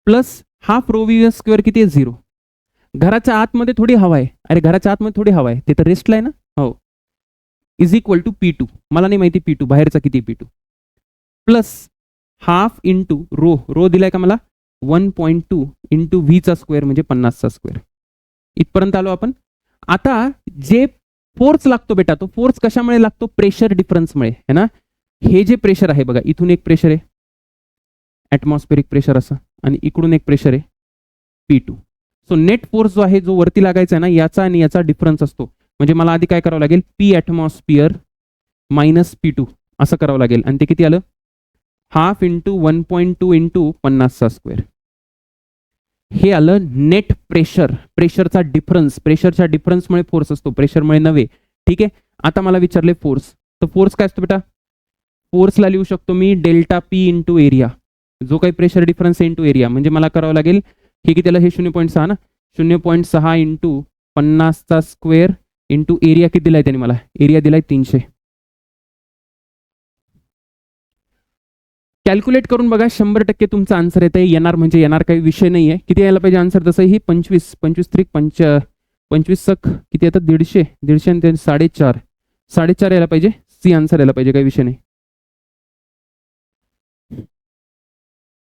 plus half row V square किती आहे, 0. घराच्या आतमध्ये थोडी हवा आहे, अरे घराच्या आतमध्ये थोडी हवा आहे, ते तर रेस्टला आहे ना, हो. इज इक्वल टू P2, मला नाही माहिती P2 बाहेरचा किती P2, plus half into row दिलाय का मला 1.2 इंटू व्हीचा स्क्वेअर म्हणजे 50चा स्क्वेअर. इथपर्यंत आलो आपण. आता जे फोर्स लागतो बेटा, तो फोर्स कशामुळे लागतो, प्रेशर डिफरन्समुळे, है ना. हे जे प्रेशर आहे बघा, इथून एक प्रेशर आहे ॲटमॉस्फेरिक प्रेशर असं, आणि इकडून एक प्रेशर आहे P2. सो नेट फोर्स जो आहे, जो वरती लागायचा आहे ना, याचा आणि याचा डिफरन्स असतो. म्हणजे मला आधी काय करावं लागेल, P ॲटमॉस्फिअर मायनस P2 असं करावं लागेल, आणि ते किती आलं, हाफ इंटू 1.2 इंटू 50चा स्क्वेअर. हे आलं नेट प्रेशर, प्रेशरचा डिफरन्स. प्रेशरच्या डिफरन्समुळे फोर्स असतो, प्रेशरमुळे नव्हे, ठीक आहे. आता मला विचारले फोर्स, तर फोर्स काय असतो बेटा, फोर्सला लिहू शकतो मी डेल्टा P इंटू एरिया, जो काही प्रेशर डिफरन्स इंटू एरिया. म्हणजे मला करावं लागेल, हे किती आलं, हे 0.6 ना, 0.6 इंटू 50चा स्क्वेअर इंटू एरिया किती दिलाय त्याने मला, एरिया दिलाय 300. कॅल्क्युलेट करून बघा, 100% तुमचा आन्सर येतं. येणार म्हणजे येणार, काही विषय नाही आहे. किती यायला पाहिजे आन्सर, तसं ही 25 त्रिक 25 किती येतात, 150 आणि 4.5 यायला पाहिजे. सी आन्सर यायला पाहिजे, काही विषय नाही.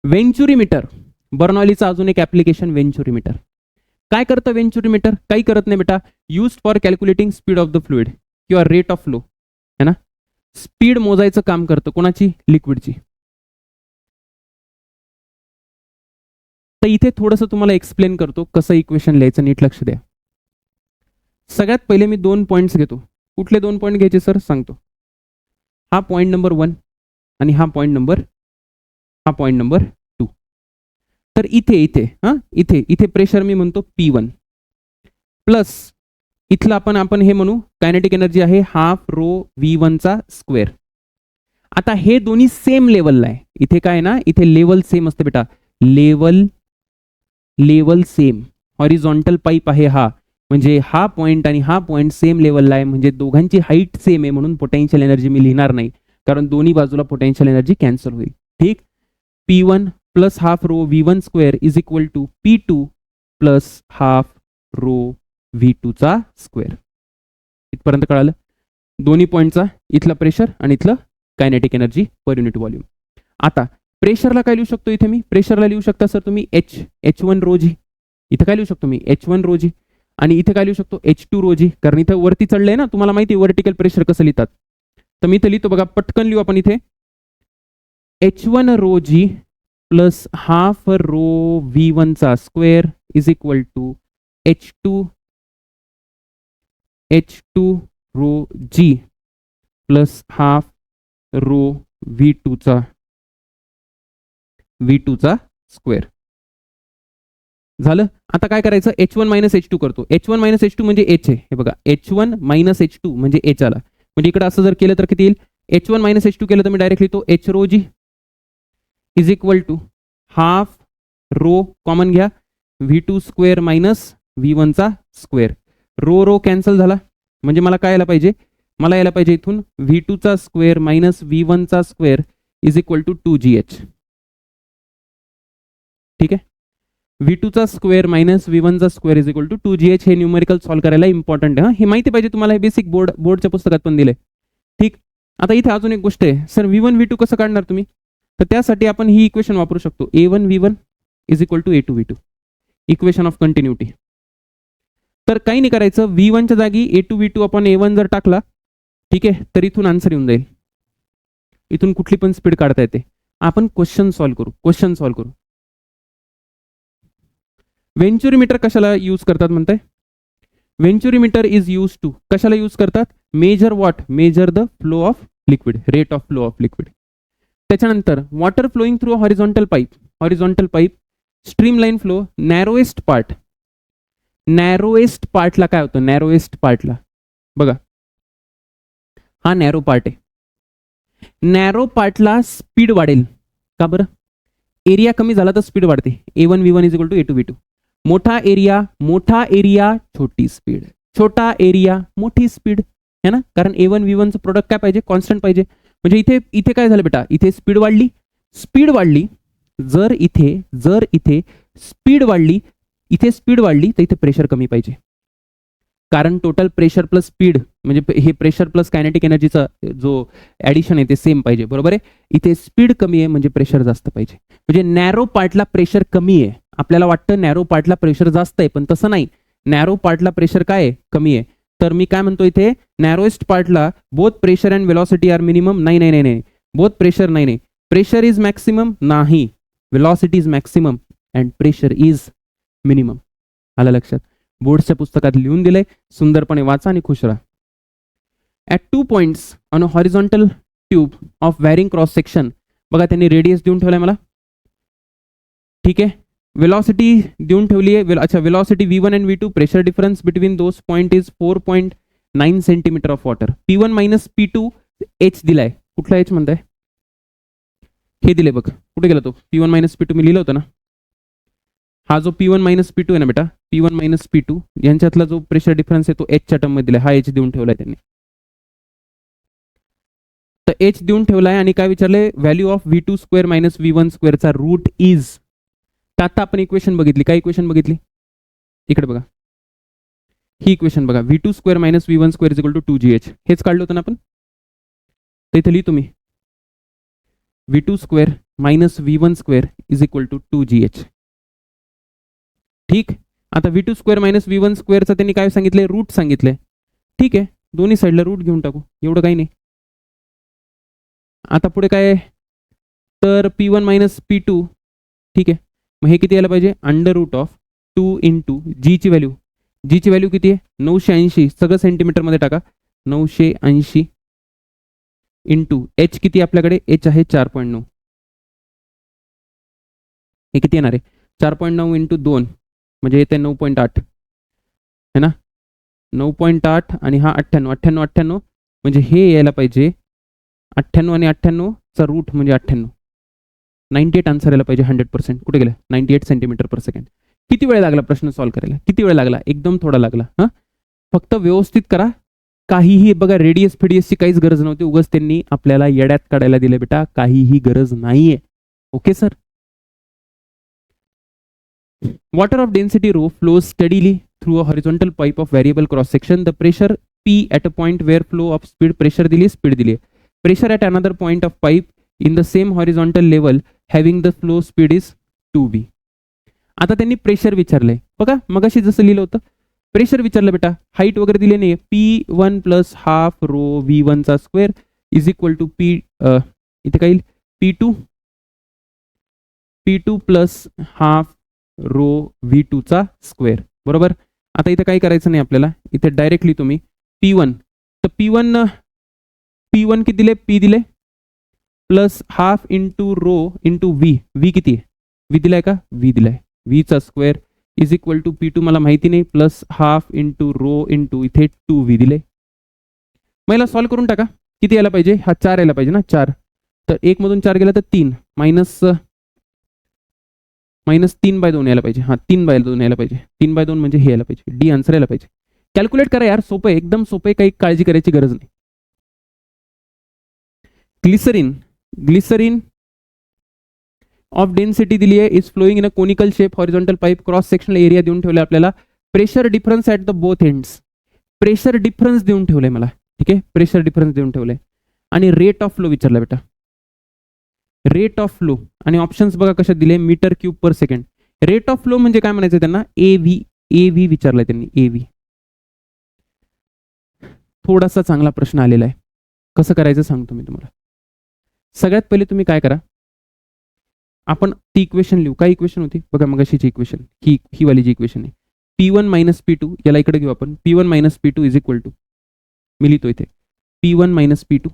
वेंचुरीमीटर, बर्नॉलीचा अजून एक ऍप्लिकेशन वेंचुरीमीटर. काय करतं वेंचुरीमीटर, काही करत नाही बेटा. Used for calculating speed of the fluid किंवा रेट ऑफ फ्लो, है ना. स्पीड मोजायचं काम करतं, कोणाची, लिक्विडची. तर इथे थोडंसं तुम्हाला एक्सप्लेन करतो कसं इक्वेशन लिहायचं, नीट लक्ष द्या. सगळ्यात पहिले मी 2 पॉईंट्स घेतो. कुठले 2 पॉईंट घ्यायचे सर, सांगतो. हा पॉईंट नंबर 1 आणि हा पॉईंट नंबर 2. तर इथे प्रेशर मी म्हणतो P1 प्लस इथलं आपण हे म्हणू कायनेटिक एनर्जी आहे हाफ रो V1 चा स्क्वेअर. आता हे दोन्ही सेम लेवलला आहे. इथे काय ना, इथे लेवल सेम असते बेटा, लेवल सेम. हॉरिझॉन्टल पाईप आहे हा, म्हणजे हा पॉईंट आणि हा पॉईंट सेम लेवलला आहे, म्हणजे दोघांची हाईट सेम आहे. म्हणून पोटेन्शियल एनर्जी मी लिहिणार नाही, कारण दोन्ही बाजूला पोटेन्शियल एनर्जी कॅन्सल होईल, ठीक. P1 plus half rho V1 square is equal to P2 plus half rho V2 चा स्क्वेअर. इथपर्यंत कळालं. दोन्ही पॉईंटचा इथला प्रेशर आणि इथलं kinetic energy per unit volume. आता प्रेशरला काय लिहू शकतो, इथे मी प्रेशरला लिहू शकता सर तुम्ही H1 रो जी. इथे काय लिहू शकतो मी, H1 रो जी. आणि इथे काय लिहू शकतो, H2 रो जी, कारण इथं वरती चढलंय ना, तुम्हाला माहिती वर्टिकल प्रेशर कसं लिहितात. तर मी इथे लिहितो बघा, पटकन लिहू आपण. इथे H1 rho G plus half rho V1 चा square is equal to H2 rho G plus half rho V2 चा V2 चा स्क्वेअर झालं. आता काय करायचं, H1 मायनस H2 करतो. H1 मायनस H2 म्हणजे H आहे, हे बघा H1 मायनस H2 म्हणजे H आला. म्हणजे इकडे असं जर केलं तर किती येईल, H1 मायनस H2 केलं तर मी डायरेक्ट लिहितो H rho G is equal to half rho common घ्या V2 स्क्वेअर मायनस V1 चा स्क्वेअर. रो रो कॅन्सल झाला म्हणजे मला काय यायला पाहिजे, मला यायला पाहिजे इथून V2 चा स्क्वेअर मायनस V1 चा square is equal to 2GH. ठीक आहे, V2 चा स्क्वेअर मायनस V1 चा square is equal to 2GH. हे न्यूमेरिकल सॉल्व्ह करायला इम्पॉर्टंट आहे. हे माहिती पाहिजे तुम्हाला, हे बेसिक बोर्डच्या पुस्तकात पण दिले. ठीक, आता इथे अजून एक गोष्ट आहे सर, V1 V2 कसं काढणार तुम्ही, तर त्यासाठी आपण ही इक्वेशन वापरू शकतो, A1 V1 is equal to A2 V2, equation of continuity. तर काही नाही करायचं, V1 च्या जागी A2 V2 आपण A1 जर टाकला, ठीक आहे, तर इथून आन्सर येऊन जाईल. इथून कुठली पण स्पीड काढता येते. आपण क्वेश्चन सॉल्व्ह करू. वेंचुरीमीटर कशाला यूज करतात म्हणताय, वेंचुरीमीटर इज यूज टू, कशाला यूज करतात, measure what, measure the flow of liquid, rate of flow of liquid. त्याच्यानंतर water flowing through horizontal pipe, streamline flow, narrowest पार्टला काय होतं, नॅरोएस्ट पार्टला बघा हा नॅरो पार्ट आहे, नॅरो पार्टला स्पीड वाढेल का बरं, एरिया कमी झाला तर स्पीड वाढते. A1 V1 is equal to A2 V2. मोठा एरिया छोटी स्पीड, छोटा एरिया मोठी स्पीड है ना, कारण A1 V1 चं प्रोडक्ट काय पाहिजे, कॉन्स्टंट पाहिजे. म्हणजे इथे काय झालं बेटा, इथे स्पीड वाढली, जर इथे स्पीड वाढली, तर इथे प्रेशर कमी पाहिजे, कारण टोटल प्रेशर प्लस स्पीड म्हणजे हे प्रेशर प्लस कायनेटिक एनर्जीचा जो ऍडिशन आहे ते सेम पाहिजे, बरोबर आहे. इथे स्पीड कमी आहे म्हणजे प्रेशर जास्त पाहिजे. म्हणजे नॅरो पार्टला प्रेशर कमी आहे, आपल्याला वाटतं नॅरो पार्टला प्रेशर जास्त आहे, पण तसं नाही, नॅरो पार्टला प्रेशर काय आहे, कमी आहे. तर मी काय म्हणतो इथे, नॅरोएस्ट पार्टला both pressure and velocity are minimum, नाही, बोथ प्रेशर नाही, प्रेशर इज मॅक्सिमम नाही, velocity is maximum and pressure is minimum. आलं लक्षात, बोर्डच्या पुस्तकात लिहून दिलंय, सुंदरपणे वाचा आणि खुश राहा. At 2 points on a horizontal tube of varying cross section, बघा त्यांनी रेडियस देऊन ठेवलाय मला, ठीक आहे, वेलॉसिटी देऊन ठेवली आहे, अच्छा velocity V1 and V2, pressure difference between those point is 4.9 centimetre of water. P1 minus P2 H दिलाय, कुठला H म्हणताय, हे दिले बघ, कुठे गेला तो P1 मायनस P2 मी लिहिलं होतं ना, हा जो P1 मायनस P2 आहे ना बेटा, P1 मायनस P2 यांच्यातला जो प्रेशर डिफरन्स आहे तो H च्या टर्म मध्ये दिलाय, हा H देऊन ठेवलाय त्यांनी. तर H देऊन ठेवलाय आणि काय विचारलंय, value of V2 square minus V1 स्क्वेअरचा रूट इज. तर आता आपण इक्वेशन बघितली, काय इक्वेशन बघितली, इकडे बघा ही इक्वेशन बघा, V2 square minus V1 square is equal to 2GH, हेच काढलं होतं ना आपण. तर इथे लिहितो मी V2 square minus V1 square is equal to 2GH. ठीक, आता V2 स्क्वेअर मायनस V1 स्क्वेअरचा त्यांनी काय सांगितले, रूट सांगितले. ठीक आहे, दोन्ही साईडला रूट घेऊन टाकू, एवढं काही नाही. आता पुढे काय आहे, तर P1 मायनस P2, ठीक आहे, मग हे किती यायला पाहिजे, अंडर रूट ऑफ 2 इंटू जी ची व्हॅल्यू किती आहे, 980, सगळं सेंटीमीटर मध्ये टाका, 980 इंटू H किती आपल्याकडे, H आहे 4.9, हे किती येणार आहे, 4.9 इंटू 2 म्हणजे येते 9.8 है ना, 9.8 आणि हा 98 म्हणजे हे यायला पाहिजे 98 आणि 98 चा रूट म्हणजे 98, 98 आन्सर यायला पाहिजे 100%. कुठे गेलं, 98 सेंटीमीटर पर सेकंड. किती वेळ लागला प्रश्न सॉल्व्ह करायला, किती वेळ लागला, एकदम थोडा लागला. हा, फक्त व्यवस्थित करा, काहीही बघा रेडियस फिडियसची काहीच गरज नव्हती, उगाच त्यांनी आपल्याला येड्यात काढायला दिले बेटा, काहीही गरज नाहीये. Okay sir. Water of density rho flows steadily through a horizontal pipe of variable cross section. The pressure P at a point where flow of speed pressure दिली, speed दिली. Pressure at another point of pipe in the same horizontal level having the flow speed is 2V. आता त्यांनी प्रेशर विचारलंय बघा, मगाशी जसं लिहिलं होतं प्रेशर विचारलं बेटा, हाईट वगैरे दिले नाही, P1 plus half rho V1 चा square is equal to P, इथे काय येईल P2 plus half rho V2 चा स्क्वेअर, बरोबर. आता इथे काही करायचं नाही आपल्याला, इथे डायरेक्टली तुम्ही P1, तर P1 किती दिले, P दिले plus half into rho into V किती आहे, व्ही दिलाय का, व्ही दिलाय, व्हीचा square is equal to P2 मला माहिती नाही, plus half into rho into इथे 2V दिले. मला सॉल्व्ह करून टाका. किती यायला पाहिजे, हा 4 यायला पाहिजे ना, 4. तर 1 मधून 4 गेला तर 3 मायनस 3/2 यायला पाहिजे. हा 3/2 यायला पाहिजे. 3/2 म्हणजे हे यायला पाहिजे, डी आन्सर यायला पाहिजे. कॅल्क्युलेट करा यार, सोपं आहे, एकदम सोपं आहे, काही काळजी करायची गरज नाही. ग्लिसरीन ऑफ डेन्सिटी दिली आहे, is flowing in a conical shape horizontal pipe, cross sectional area देऊन ठेवले आपल्याला, pressure difference at the both ends, pressure difference देऊन ठेवलंय मला, ठीक आहे, प्रेशर डिफरन्स देऊन ठेवलंय, आणि रेट ऑफ फ्लो विचारला बेटा, रेट ऑफ फ्लो, आणि ऑप्शन्स बघा कशा दिले, मीटर क्यूब पर सेकंड. रेट ऑफ फ्लो म्हणजे काय म्हणायचं त्यांना, एव्ही विचारलाय त्यांनी, एव्ही. थोडासा चांगला प्रश्न आलेला आहे, कसं करायचं सांगतो मी तुम्हाला. सगळ्यात पहिले तुम्ही काय करा, आपण ती इक्वेशन लिहू. काय इक्वेशन होती बघा, मग अशीची इक्वेशन, ही वाली जी इक्वेशन आहे, P1 मायनस P2, याला इकडे घेऊ आपण, P1 minus P2 is equal to, मी लिहितो इथे, P1 minus P2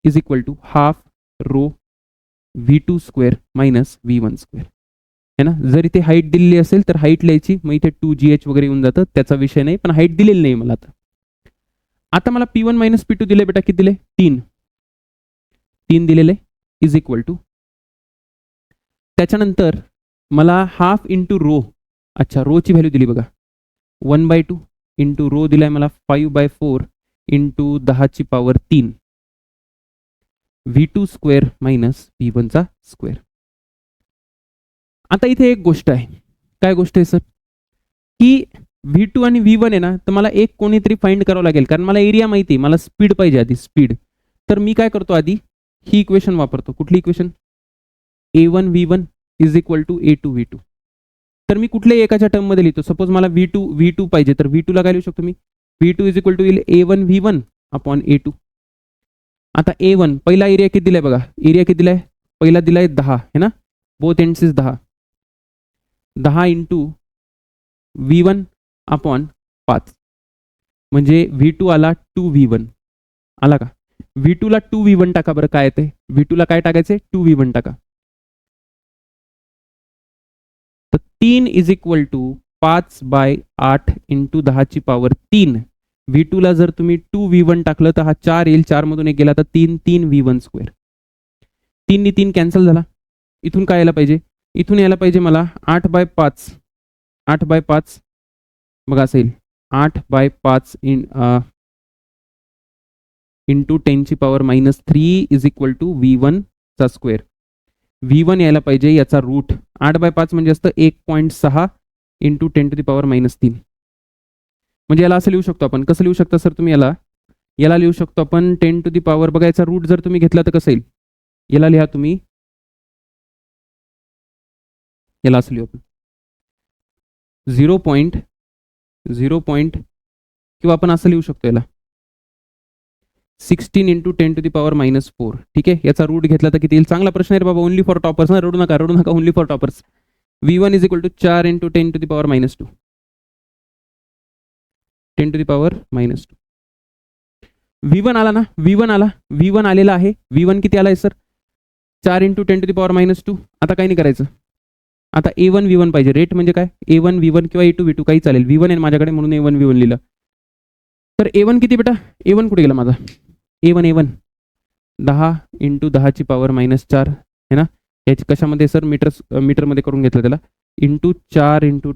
is equal to half rho V2 square minus V1 square, है ना. जर इथे हाईट दिलेली असेल तर हाईट लिहायची, मग इथे 2GH वगैरे येऊन जातं, त्याचा विषय नाही, पण हाईट दिलेली नाही मला. आता मला P1 मायनस P2 दिले बेटा, किती दिले, 3 दिलेले इज इक्वल टू, त्याच्यानंतर मला हाफ इंटू रो, अच्छा रोची व्हॅल्यू दिली बघा, 1/2 इंटू रो दिलाय मला 5/4 इंटू 10ची पॉवर 3 V2 स्क्वेअर मायनस V1चा स्क्वेअर. आता इथे एक गोष्ट आहे, काय गोष्ट आहे सर, की V2 आणि V1 आहे ना, तर मला एक कोणीतरी फाइंड करावं लागेल, कारण मला एरिया माहिती आहे, मला स्पीड पाहिजे आधी, स्पीड. तर मी काय करतो, आधी ही इक्वेशन वापरतो. कुठली equation, A1 V1 is equal to A2 V2. तर मी कुठल्याही एकाच्या टर्म मध्ये लिहितो. सपोज मला V2 पाहिजे, तर V2 ला काय लिहू शकतो मी, V2 is equal to A1 V1 upon A2. आता A1 पहिला एरिया किती दिलाय बघा, एरिया किती दिलाय, पहिला दिलाय 10 है ना, both ends is 10 into V1 upon 5, म्हणजे V2 आला 2V1 आला का, V2 ला 2V1 टाका बरं, काय येते, V2 ला काय टाकायचे, 2V1 टाका. तर 3 इज इक्वल टू 5/8 इंटू 10ची पॉवर 3. V2 ला जर तुम्ही 2V1 टाकलं तर हा 4 येईल, 4 मधून एक गेला तर 3 V1 स्क्वेअर, 3 नी 3 कॅन्सल झाला. इथून काय यायला पाहिजे, इथून यायला पाहिजे मला 8/5 बघा असेल, 8/5 इंटू 10ची power -3 is equal to V1 चा स्क्वेअर. V1 यायला पाहिजे याचा रूट, 8/5 म्हणजे असतं 1.6 इंटू 10⁻³ म्हणजे याला असं लिहू शकतो आपण. कसं लिहू शकता सर तुम्ही, याला लिहू शकतो आपण 10⁻, बघा याचा रूट जर तुम्ही घेतला तर कसं येईल, याला लिहा तुम्ही, याला असं लिहू आपण 0.0 किंवा आपण असं लिहू शकतो याला 16 इंटू 10⁻⁴. ठीक आहे, याचा रूट घेतला तर किती येईल, चांगला प्रश्न आहे बाबा, ओनली फॉर टॉपर्स ना, रडू नका, only for toppers. V1 is equal to 4 into 10⁻², 10⁻². V1 आला ना, V1 आलेला आहे. V1 किती आला आहे सर, 4 इंटू 10⁻². आता काही नाही करायचं, आता A1 V1 पाहिजे. रेट म्हणजे काय, A1 V1 किंवा A2 V2 काही चालेल. V1 आहे माझ्याकडे म्हणून A1 V1 लिहिलं. तर A1 किती बेटा, A1 कुठे गेला माझा, A1 10 इंटू 10ची पॉवर -4 है ना, याची कशामध्ये सर, मीटरमध्ये करून घेतलं त्याला, इंटू 4 इंटू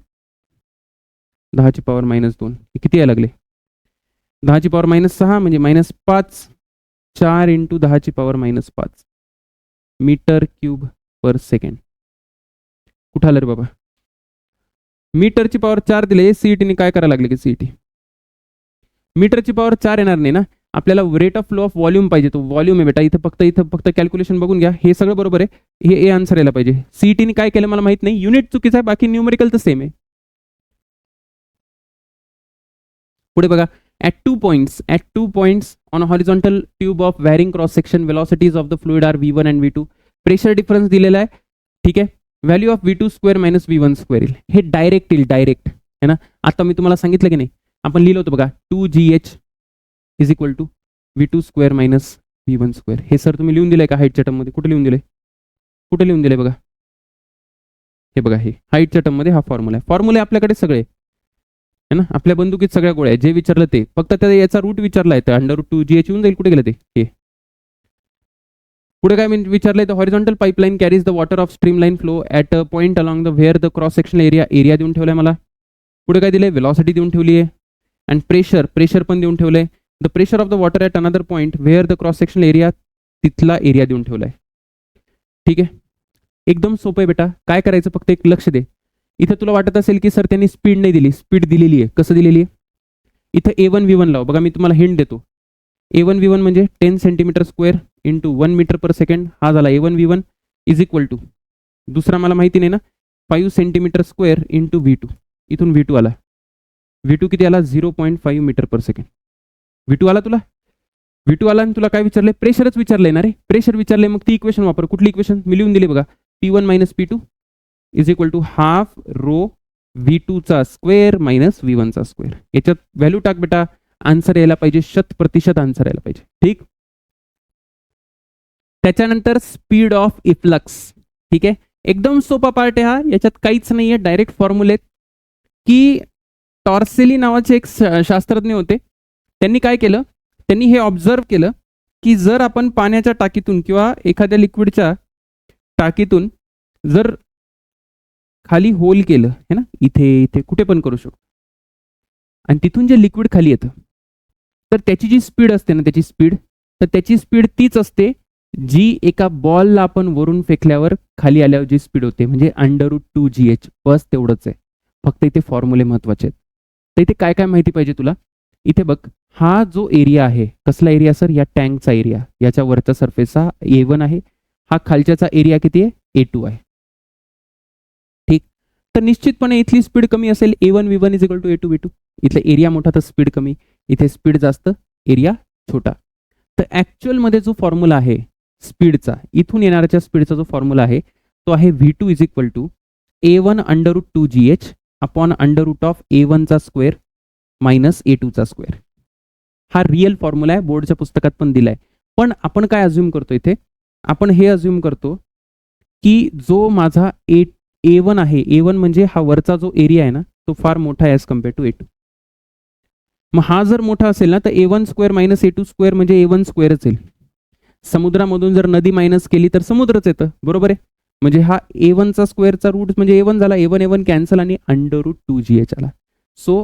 10ची पॉवर -2, किती यायला लागले, 10ची पॉवर -6 म्हणजे -5, 4 इंटू 10ची power -5 metre cube per second. कुठं आलं रे बाबा, मीटरची पॉवर 4 दिले, सीईटीने काय करायला लागले की सीईटी मीटरची पॉवर 4 येणार नाही ना, आपल्याला rate of flow of volume पाहिजे, तो व्हॉल्यूम आहे बेटा. इथं फक्त कॅल्क्युलेशन बघून घ्या, हे सगळं बरोबर आहे, हे ए आन्सर यायला पाहिजे. सीईटीने काय केलं मला माहित नाही, युनिट चुकीचं आहे, बाकी न्यूमेरिकल तर सेम आहे. पुढे बघा, at two points on a horizontal tube of varying cross section, velocities of the fluid are V1 and V2. Pressure difference दिलेला आहे, ठीक आहे. Value of V2 square minus V1 square येईल, हे डायरेक्ट येईल, डायरेक्ट है ना. आता मी तुम्हाला सांगितलं की नाही, आपण लिहिलं होतं बघा 2GH is equal to V2 square minus V1 square. हे सर तुम्ही लिहून दिलंय का हाईटच्या टर्ममध्ये? कुठे लिहून दिलंय? कुठे लिहून दिलंय बघा. हे बघा, हे हाईटच्या टर्ममध्ये हा फॉर्म्युला आहे. फॉर्म्युले आपल्याकडे सगळे है ना, आपल्या बंदुकीत सगळ्या गोळ्या आहेत. जे विचारलं ते फक्त त्या याचा रूट विचारला आहे, तर √2GH येऊन जाईल. कुठे गेलं ते? हे पुढे काय विचारलंय? तर horizontal pipeline carries the water of streamline flow at a point along the where the cross sectional area देऊन ठेवलाय मला. पुढे काय दिलंय? वेलॉसिटी देऊन ठेवली आहे. अँड प्रेशर पण देऊन ठेवलंय. The pressure of the water at another point where the cross sectional area, तिथला एरिया देऊन ठेवलाय. ठीक आहे, एकदम सोपं आहे बेटा. काय करायचं, फक्त एक लक्ष दे. इथं तुला वाटत असेल की सर त्यांनी स्पीड नाही दिली, स्पीड दिलेली आहे. कसं दिलेली आहे? इथं A1V1 लाव. बघा मी तुम्हाला हिंट देतो. A1V1 म्हणजे 10 centimetre square into 1 metre per second. हा झाला A1V1 इज इक्वल टू, दुसरा मला माहिती नाही ना, 5 सेंटीमीटर स्क्वेअर इंटू V2. इथून V2 आला. V2 किती आला? 0.5 मीटर पर सेकंड. V2 आला तुला? V2 आला आणि तुला काय विचारलंय? प्रेशरच विचारलंय ना रे. प्रेशर विचारलंय, मग ती इक्वेशन वापर. कुठली इक्वेशन? मी लिहून दिली बघा. P1 minus P2 is equal to half rho V2 चा स्क्वेअर मायनस V1 चा स्क्वेअर. याच्यात व्हॅल्यू टाक बेटा. आन्सर यायला पाहिजे, 100% आन्सर यायला पाहिजे. ठीक. त्याच्यानंतर स्पीड ऑफ इफ्लक्स. ठीक आहे, एकदम सोपा पार्ट आहे हा. याच्यात काहीच नाहीये, डायरेक्ट फॉर्म्युलेत. की टॉर्सेली नावाचे एक शास्त्रज्ञ होते. त्यांनी काय केलं? त्यांनी हे ऑब्झर्व केलं की जर आपण पाण्याच्या टाकीतून किंवा एखाद्या लिक्विडच्या टाकीतून जर खाली होल केलं है ना, इथे कुठे पण करू शकतो, आणि तिथून जे लिक्विड खाली येतं, तर त्याची जी स्पीड असते ना, त्याची स्पीड तीच असते जी एका बॉलला आपण वरून फेकल्यावर खाली आल्यावर जी स्पीड होते, म्हणजे √2GH. बस तेवढंच आहे. फक्त इथे फॉर्म्युले महत्वाचे आहेत. तर इथे काय काय माहिती पाहिजे तुला? इथे बघ, हा जो एरिया आहे, कसला एरिया सर? या टँकचा एरिया. याच्या वरचा सरफेसचा A1 आहे. हा खालच्याचा एरिया किती आहे? A2 आहे. ठीक. तर निश्चितपणे इथली स्पीड कमी असेल. A1V1 is equal to A2V2. इथला एरिया मोठा तर स्पीड कमी, इथे स्पीड जास्त, एरिया छोटा. तर ऍक्च्युअल मध्ये जो फॉर्म्युला आहे स्पीडचा, इथून येणाऱ्या स्पीडचा जो फॉर्म्युला आहे तो आहे V2 is equal to A1 √2GH upon √A1 चा स्क्वेअर मायनस A2 चा स्क्वेअर. हा रिअल फॉर्म्युला आहे, बोर्डच्या पुस्तकात पण दिलाय. पण आपण काय अज्युम करतो इथे? आपण हे अज्युम करतो की जो माझा A1 आहे, A1 म्हणजे हा वरचा जो एरिया आहे ना, तो फार मोठा आहे ॲज कम्पेअर टू A2. मग हा जर मोठा असेल ना, तर A1 square minus A2 square म्हणजे A1 स्क्वेअरच येईल. समुद्रामधून जर नदी मायनस केली तर समुद्रच येतं, बरोबर आहे. म्हणजे हा A1 चा स्क्वेअरचा रूट म्हणजे A1 झाला. A1 कॅन्सल आणि √2GH आला. सो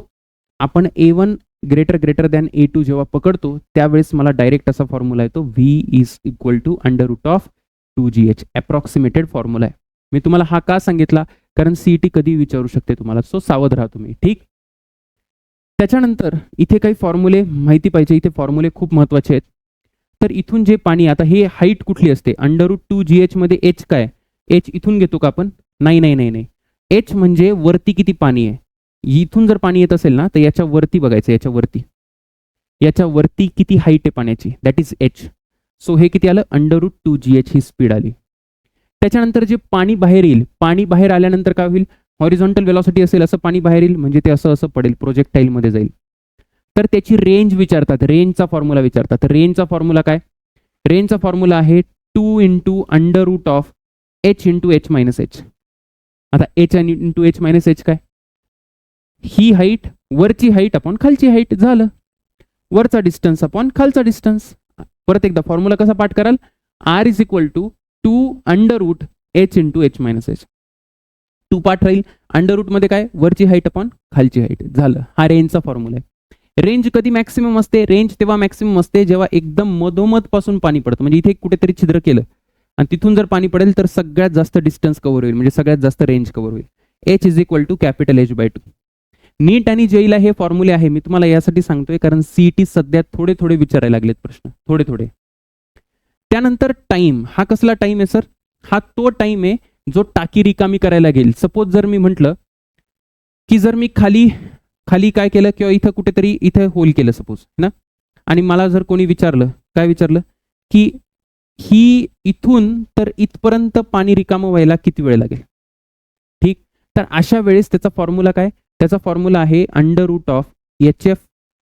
आपण A1 ग्रेटर दॅन A2 जेव्हा पकडतो त्यावेळेस मला डायरेक्ट असा फॉर्म्युला येतो, V is equal to √2GH. Approximated formula आहे. मी तुम्हाला हा का सांगितला? कारण CET कधी विचारू शकते तुम्हाला. सो सावध राहा तुम्ही. ठीक. त्याच्यानंतर इथे काही फॉर्म्युले माहिती पाहिजे. इथे फॉर्म्युले खूप महत्वाचे आहेत. तर इथून जे पाणी, आता हे हाईट कुठली असते? √2GH मध्ये H काय? H इथून घेतो का आपण? नाही. H म्हणजे वरती किती पाणी आहे. इथून जर पाणी येत असेल ना, तर याच्या वरती बघायचं. याच्या वरती किती हाईट आहे पाण्याची, दॅट इज H. सो हे किती आलं? √2GH ही स्पीड आली. त्याच्यानंतर जे पाणी बाहेर येईल, पाणी बाहेर आल्यानंतर काय होईल? हॉरिझॉन्टल वेलॉसिटी असेल, असं पाणी बाहेर येईल, म्हणजे ते असं पडेल, प्रोजेक्टाईल मध्ये जाईल. तर त्याची रेंज विचारतात, रेंजचा फॉर्म्युला विचारतात. तर रेंजचा फॉर्म्युला काय? रेंजचा फॉर्म्युला आहे 2 into √H into H minus H. आता H आणि इंटू H मायनस H काय? ही हाईट, वरची हाईट अपॉन खालची हाईट. झालं. वरचा डिस्टन्स अपॉन खालचा डिस्टन्स. परत एकदा फॉर्म्युला कसा पाठ कराल? R is equal to 2 √H into H minus H. 2 part राहील. अंडर मध्ये काय? वरची हाईट अपॉन खालची हाईट. झालं. हा रेंजचा फॉर्म्युला आहे. रेंज कधी मॅक्सिमम असते? रेंज तेव्हा मॅक्सिमम असते जेव्हा एकदम मधोमध पासून पाणी पडतं. म्हणजे इथे कुठेतरी छिद्र केलं आणि तिथून जर पाणी पडेल तर सगळ्यात जास्त डिस्टन्स कव्हर होईल, म्हणजे सगळ्यात जास्त रेंज कव्हर होईल. H is equal to capital H/2. नीट आणि जेईला हे फॉर्म्युले आहे. मी तुम्हाला यासाठी सांगतोय कारण CET सध्या थोडे विचारायला लागलेत प्रश्न, थोडे. त्यानंतर टाइम. हा कसला टाइम आहे सर? हा तो टाइम आहे जो टाकी रिकामी करायला गेल. सपोज जर मी म्हटलं की जर मी खाली काय केलं, किंवा इथं कुठेतरी इथं होल केलं सपोज ना, आणि मला जर कोणी विचारलं, काय विचारलं की ही इथून तर इथपर्यंत पाणी रिकामं व्हायला किती वेळ लागेल? ठीक. तर अशा वेळेस त्याचा फॉर्म्युला काय? त्याचा फॉर्म्युला आहे √HF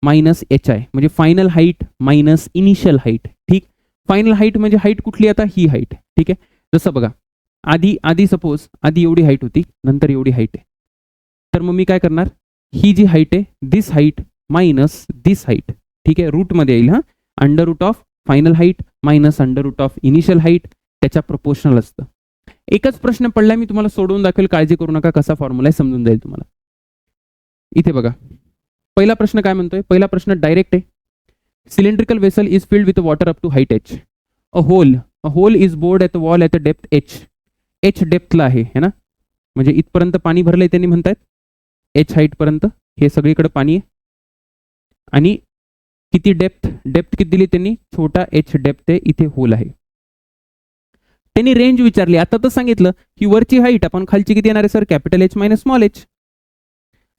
मायनस HI, म्हणजे final height minus initial height. ठीक. फायनल हाईट म्हणजे हाईट कुठली आता ही हाईट, ठीक आहे. जसं बघा आधी सपोज आधी एवढी हाईट होती, नंतर एवढी हाईट आहे. तर मग मी काय करणार, ही जी हाईट आहे this height minus this height, ठीक आहे, रूटमध्ये येईल. Under root of final height minus under root of initial height, त्याच्या प्रोपोर्शनल असतं. एकच प्रश्न पडलाय, मी तुम्हाला सोडवून दाखवेल, काळजी करू नका. कसा फॉर्म्युला आहे समजून जाईल तुम्हाला. इथे बघा पहिला प्रश्न काय म्हणतोय, पहिला प्रश्न डायरेक्ट आहे. Cylindrical vessel is filled with water up to height H. A hole is bored at the wall at a depth H डेप्थला आहे ना, म्हणजे इथपर्यंत पाणी भरलंय त्यांनी म्हणतायत, एच हाईट पर्यंत हे सगळीकडे पाणी आहे. आणि किती डेप्थ किती दिली त्यांनी, छोटा एच डेप्थ आहे, इथे होल आहे. त्यांनी रेंज विचारली. आता तर सांगितलं की वरची हाईट आपण खालची किती येणार आहे sir, capital H minus small H.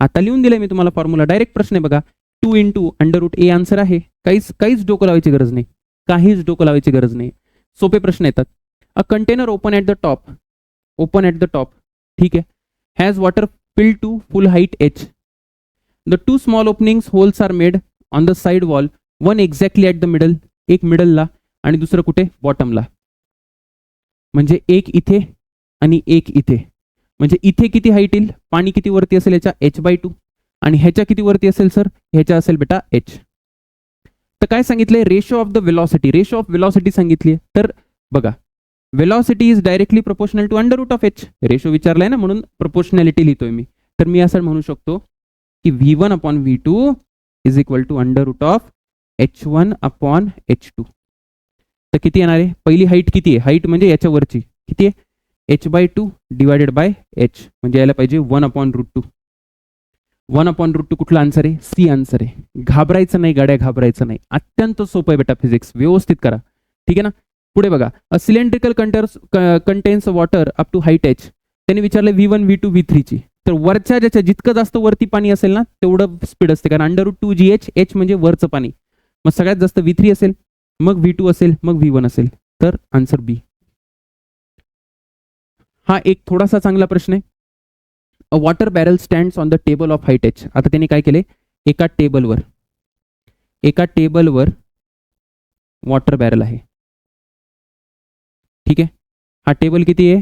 आता लिहून दिलंय मी तुम्हाला फॉर्म्युला, डायरेक्ट प्रश्न आहे बघा. 2 इंटू अंडर रूट ए आन्सर आहे. काहीच डोकं लावायची गरज नाही, काहीच डोकं लावायची गरज नाही. सोपे प्रश्न येतात. A container open at the top, ठीक आहे, has water filled to full height H. The 2 small openings holes are made on the side wall, one exactly at the middle, एक मिडलला आणि दुसरं कुठे बॉटमला. म्हणजे एक इथे आणि एक इथे, म्हणजे इथे किती हाईट येईल, पाणी किती वरती असेल याच्या h/2, आणि ह्याच्या किती वरती असेल सर, ह्याच्या असेल बेटा h. तर काय सांगितलंय, रेशो ऑफ द वेलॉसिटी सांगितली. तर बघा velocity is directly proportional to under root of H. Ratio विचारलाय ना, म्हणून प्रोपोर्शनॅलिटी लिहितोय मी. तर मी असं म्हणू शकतो की v1/v2 is equal to under root of h1/h2. तर किती येणार आहे, पहिली हाईट किती आहे, हाईट म्हणजे याच्यावरची किती आहे, h/2 डिवायडेड बाय h, म्हणजे यायला पाहिजे 1/√2. 1/√2 कुठला आन्सर आहे, सी आन्सर आहे. घाबरायचं नाही गाड्या, घाबरायचं नाही, अत्यंत सोपं आहे बेटा फिजिक्स, व्यवस्थित करा, ठीक आहे ना. पुढे बघा, a cylindrical contains water up to height h. त्यांनी विचारलं v1 v2 v3 ची. तर वरच्या ज्याच्या जितकं जास्त वरती पाणी असेल ना तेवढं स्पीड असते, कारण अंडर√2gh, h म्हणजे वरचं पाणी, मग सगळ्यात जास्त v3 असेल, मग v2 असेल, मग v1 असेल. तर आन्सर बी. हा एक थोडासा चांगला प्रश्न आहे. A water barrel stands on the table of height H. आता त्यांनी काय केले, एका टेबलवर वॉटर बॅरल आहे, ठीक आहे. हा टेबल किती आहे,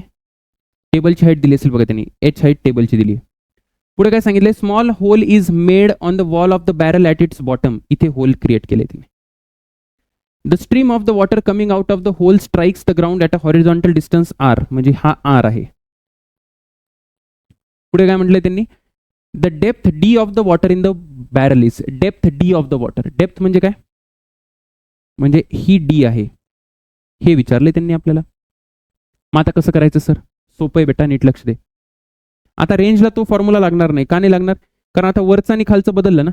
टेबलची हाईट दिली असेल बघा त्यांनी, एच हाईट टेबलची दिली आहे. पुढे काय सांगितले, small hole is made on the wall of the barrel at its bottom. इथे होल क्रिएट केले त्यांनी. The stream of the water coming out of the hole strikes the ground at a horizontal distance R, म्हणजे हा आर आहे. पुढे काय म्हटलंय त्यांनी, the depth D of the water in the barrel is, depth D of the water, depth म्हणजे काय, म्हणजे ही डी आहे, हे विचारले त्यांनी आपल्याला. मग आता कसं करायचं सर, सोपं आहे बेटा, नीट लक्ष दे. आता रेंजला तो फॉर्म्युला लागणार नाही, का नाही लागणार, कारण आता वरचं आणि खालचं बदललं ना,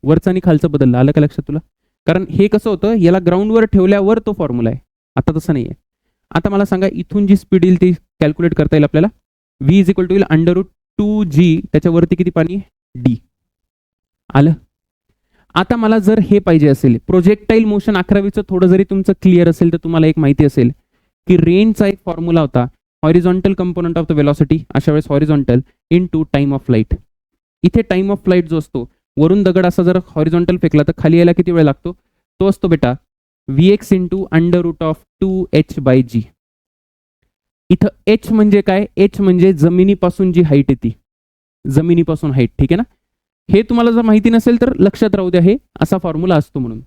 वरचं आणि खालचं बदललं, आलं का लक्षात तुला. कारण हे कसं होतं, याला ग्राउंडवर ठेवल्यावर तो फॉर्म्युला आहे, आता तसं नाही आहे. आता मला सांगा, इथून जी स्पीड येईल ती कॅल्क्युलेट करता येईल आपल्याला. v इज इक्वल टू येईल अंडर√2g, त्याच्यावरती किती पाणी, d. आलं. आता मला जर हे पाहिजे असेल, प्रोजेक्टाईल मोशन 11वीचं थोडं जरी तुमचं क्लिअर असेल तर तुम्हाला एक माहिती असेल की रेंजचा एक फॉर्म्युला होता, horizontal component of the velocity, अशा वेळेस horizontal into time of flight. इथे टाइम ऑफ फ्लाईट जो असतो, वरून दगड असा जर हॉरिझॉन्टल फेकला तर खाली यायला किती वेळ लागतो, तो असतो बेटा vx इंटू अंडर√2h/g. इथं h म्हणजे काय, h म्हणजे जमिनीपासून जी हाईट येते, जमिनीपासून हाईट, ठीक आहे ना. हे तुम्हाला जर माहिती नसेल तर लक्षात राहू द्या, हे असा फॉर्म्युला असतो म्हणून.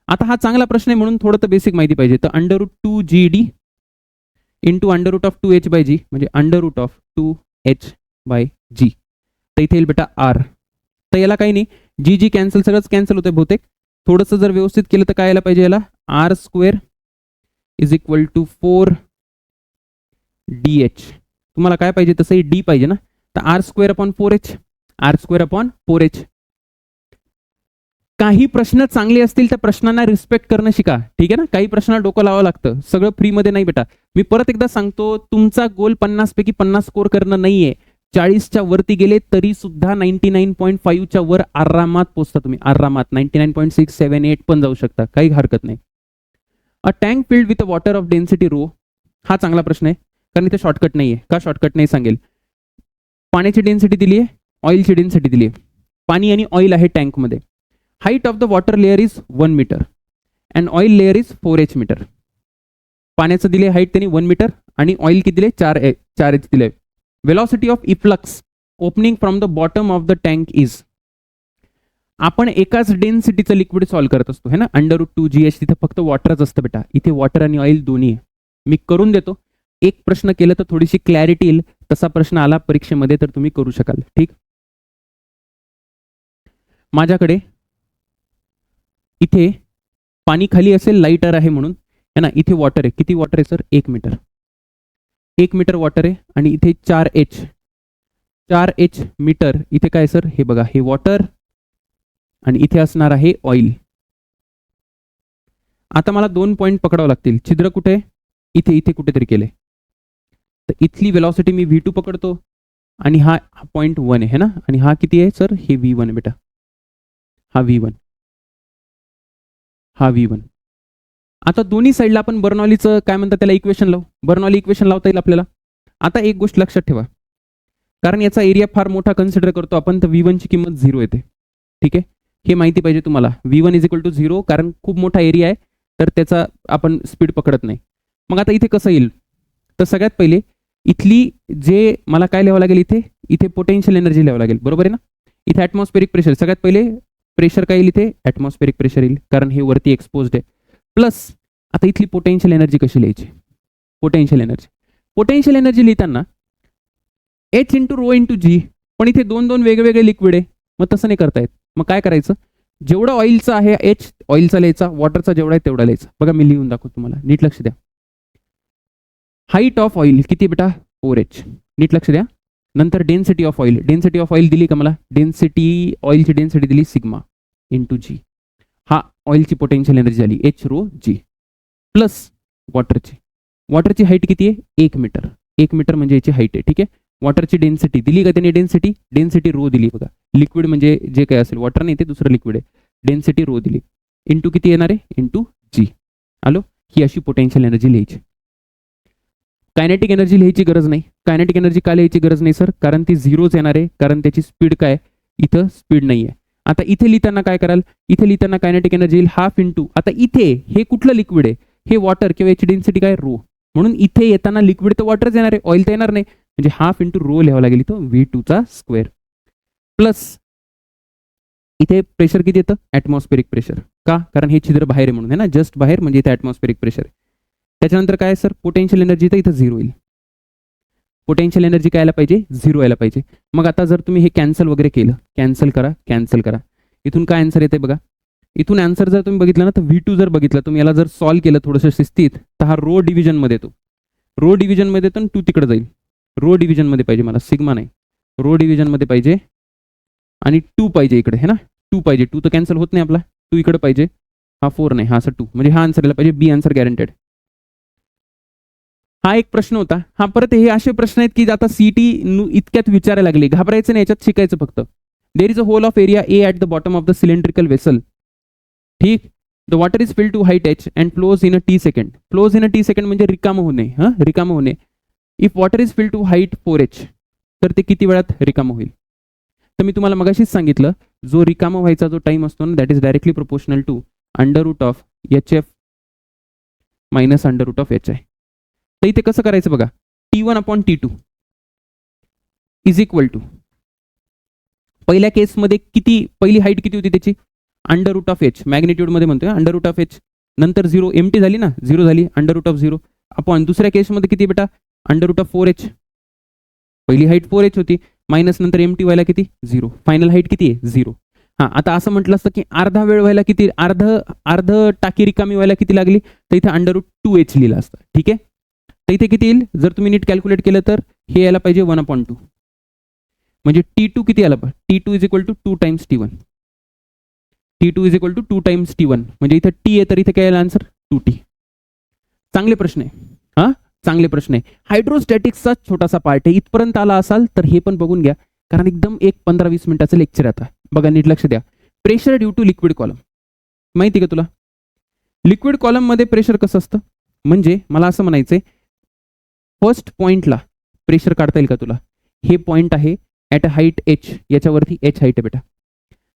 आता हा चांगला प्रश्न आहे म्हणून थोडं तर बेसिक माहिती पाहिजे. तर अंडर√2gd इंटू अंडर√2h/g, म्हणजे अंडर√2h/g. तर इथे येईल बेटा r. तर याला काही नाही, जी कॅन्सल, सगळंच कॅन्सल होतंय बहुतेक. थोडंसं जर व्यवस्थित केलं तर काय यायला पाहिजे, याला r² is equal to 4dh. तुम्हाला काय पाहिजे, तसंही d पाहिजे ना, तर r²/4h. काही प्रश्न चांगले असतील तर प्रश्नांना रिस्पेक्ट करणं शिका, ठीक आहे ना. काही प्रश्नांना डोकं लावावं लागतं, सगळं फ्रीमध्ये नाही बेटा. मी परत एकदा सांगतो, तुमचा गोल 50 पैकी 50 स्कोर करणं नाहीये. 40च्या वरती गेले तरी सुद्धा 99.5च्या वर आरामात पोहोचता तुम्ही, आरामात 99.6, 7, 8 पण जाऊ शकता, काही हरकत नाही. A tank filled with water of density rho. हा चांगला प्रश्न आहे, कारण इथे शॉर्टकट नाही आहे. का शॉर्टकट नाही सांगेल. पाण्याची डेन्सिटी दिली आहे, ऑइलची डेन्सिटी दिली आहे, पाणी आणि ऑइल आहे टँकमध्ये. Height of the water layer is 1 metre. And oil layer is 4H metre. पाण्याचं दिले हाईट त्यांनी 1 मीटर आणि ऑइल किती दिले 4H दिले. Velocity of efflux opening from the bottom of the tank is. आपण एकाच डेन्सिटीचं लिक्विड सॉल्व्ह करत असतो है ना, √2GH. तिथे फक्त वॉटरच असतं बेटा, इथे वॉटर आणि ऑइल दोन्ही आहे. मी करून देतो, एक प्रश्न केलं तर थोडीशी क्लॅरिटी येईल. तसा प्रश्न आला परीक्षेमध्ये तर तुम्ही करू शकाल. ठीक, माझ्याकडे इथे पाणी खाली असेल, लाईटर आहे म्हणून है ना. इथे वॉटर आहे, किती वॉटर आहे सर 1 मीटर. 1 मीटर वॉटर आहे आणि इथे 4H मीटर. इथे काय सर, हे बघा, हे वॉटर आणि इथे असणार आहे ऑइल. आता मला 2 पॉइंट पकडावं लागतील. छिद्र कुठे, इथे इथे कुठेतरी केले. तर इथली वेलॉसिटी मी V2 पकडतो आणि हा पॉइंट 1 आहे ना, आणि हा किती आहे सर, हे V1 बेटा. हा V1, हा V1. आता दोन्ही साईडला आपण बर्नॉलीचं काय म्हणतात त्याला इक्वेशन लावू. बर्नॉली इक्वेशन लावता येईल आपल्याला. आता एक गोष्ट लक्षात ठेवा, कारण याचा एरिया फार मोठा कन्सिडर करतो आपण, तर V1 ची किंमत 0 येते. ठीक आहे, हे माहिती पाहिजे तुम्हाला. V1 इज इक्वल टू 0, कारण खूप मोठा एरिया आहे तर त्याचा आपण स्पीड पकडत नाही. मग आता इथे कसं येईल, तर सगळ्यात पहिले इथली जे मला काय लिहावं लागेल, इथे पोटेन्शियल एनर्जी लिहावं लागेल. बरोबर आहे ना. इथे ॲटमॉस्फेरिक प्रेशर, सगळ्यात पहिले प्रेशर काय येईल, इथे ॲटमॉस्फेरिक प्रेशर येईल, कारण हे वरती एक्सपोज्ड आहे. प्लस आता इथली पोटेन्शियल एनर्जी कशी लिहायची. पोटेन्शियल एनर्जी लिहिताना H × ρ × G, पण इथे दोन वेगवेगळे लिक्विड आहे, मग तसं नाही करता येत. मग काय करायचं, जेवढं ऑइलचं आहे H ऑइलचा लिहायचा, वॉटरचा जेवढा आहे तेवढा लिहायचा. बघा मी लिहून दाखवतो तुम्हाला, नीट लक्ष द्या. हाईट ऑफ ऑइल किती बेटा 4H, नीट लक्ष द्या. नंतर डेन्सिटी ऑफ ऑइल दिली का मला, ऑइलची डेन्सिटी दिली सिग्मा × G. हा ऑइलची पोटेन्शियल एनर्जी झाली H ρg. प्लस वॉटरची हाईट किती आहे 1 मीटर. 1 मीटर म्हणजे याची हाईट आहे. ठीक आहे, वॉटरची डेन्सिटी दिली का त्यांनी, डेन्सिटी रो दिली. बघा लिक्विड म्हणजे जे काही असेल, वॉटर नाही ते दुसरं लिक्विड आहे, डेन्सिटी रो दिली. इंटू किती येणार आहे, × G. आलो, ही अशी पोटेन्शियल एनर्जी लिहायची. कायनेटिक एनर्जी लिहायची गरज नाही. कायनेटिक एनर्जी का लिहायची गरज नाही सर, कारण ती 0च येणार आहे, कारण त्याची स्पीड काय, इथं स्पीड नाही आहे. आता इथे लिहिताना काय कराल, इथे लिहिताना कायनेटिक एनर्जी येईल ½ × आता इथे हे कुठलं लिक्विड आहे, हे वॉटर, किंवा याची डेन्सिटी काय रो, म्हणून इथे येताना लिक्विड तर वॉटरच येणार आहे, ऑइल तर येणार नाही, म्हणजे ½ × ρ लिहावं लागेल इथं V2². प्लस इथे प्रेशर किती येतं, ॲटमॉस्फेरिक प्रेशर. का, कारण हे छिद्र बाहेर आहे म्हणून आहे ना, जस्ट बाहेर, म्हणजे इथे ॲटमॉस्फेरिक प्रेशर आहे. त्याच्यानंतर काय सर, पोटेन्शियल एनर्जी तर इथं 0 होईल. पोटेन्शियल एनर्जी काय यायला पाहिजे, 0 यायला पाहिजे. मग आता जर तुम्ही हे कॅन्सल वगैरे केलं, कॅन्सल करा, इथून काय आन्सर येते बघा. इथून आन्सर जर तुम्ही बघितलं ना, तर V2 जर बघितलं तुम्ही, याला जर सॉल्व्ह केलं थोडंसं शिस्तीत, तर हा रो डिव्हिजनमध्ये येतो. रो डिव्हिजनमध्ये येतो, 2 तिकडे जाईल. रो डिव्हिजनमध्ये पाहिजे मला, सिग्मा नाही, रो डिव्हिजनमध्ये पाहिजे. आणि 2 पाहिजे इकडे, है ना, 2 पाहिजे. 2 तर कॅन्सल होत नाही आपला, 2 इकडे पाहिजे. हा 4 नाही, हा असं 2, म्हणजे हा आन्सर यायला पाहिजे. बी आन्सर गॅरंटेड. हा एक प्रश्न होता. हा परत हे असे प्रश्न आहेत की आता CET इतक्यात विचारायला लागले, घाबरायचं नाही, याच्यात शिकायचं फक्त. There is a hole of area A at the bottom of the cylindrical vessel. ठीक, the water is filled to height H and flows in a T second. Flows in a T second म्हणजे रिकामं होणे. If water is filled to height 4H, तर ते किती वेळात रिकामं होईल. तर मी तुम्हाला मगाशीच सांगितलं, जो रिकामं व्हायचा जो टाइम असतो ना, that is directly proportional to √HF minus √HI. तर इथे कसं करायचं बघा, T1/T2 इज इक्वल टू, पहिल्या केसमध्ये किती, पहिली हाईट किती होती त्याची, √H, मॅग्निट्यूडमध्ये म्हणतोय √H. नंतर 0, एमटी झाली ना, 0 झाली, √0 अपॉन दुसऱ्या केसमध्ये किती बेटा, √4H. पहिली हाईट 4H होती, मायनस नंतर एमटी व्हायला किती 0, फायनल हाईट किती आहे 0. हां, आता असं म्हटलं असतं की अर्धा वेळ व्हायला किती, अर्ध टाकी रिकामी व्हायला किती लागली, तर इथे √2H लिहिलं असतं. ठीक आहे, तर इथे किती येईल, जर तुम्ही नीट कॅल्क्युलेट केलं तर हे यायला पाहिजे 1/2, म्हणजे T2 किती आला, T2 is equal to 2 times T1. T2 is equal to 2 times T1, म्हणजे इथे T आहे तर इथे काय यायला आन्सर 2T. चांगले प्रश्न आहे, हां चांगले प्रश्न आहे. हायड्रोस्टॅटिक्सचा छोटासा पार्ट आहे, इथपर्यंत आला असाल तर हे पण बघून घ्या, कारण एकदम एक 15-20 मिनिटाचं लेक्चर आता. बघा नीट लक्ष द्या. Pressure due to liquid column, माहिती का तुला, लिक्विड कॉलममध्ये प्रेशर कसं असतं, म्हणजे मला असं म्हणायचंय, फर्स्ट पॉइंटला प्रेशर काढता येईल का तुला, हे पॉइंट आहे ॲट अ हाईट H, याच्यावरती H हाईट आहे बेटा.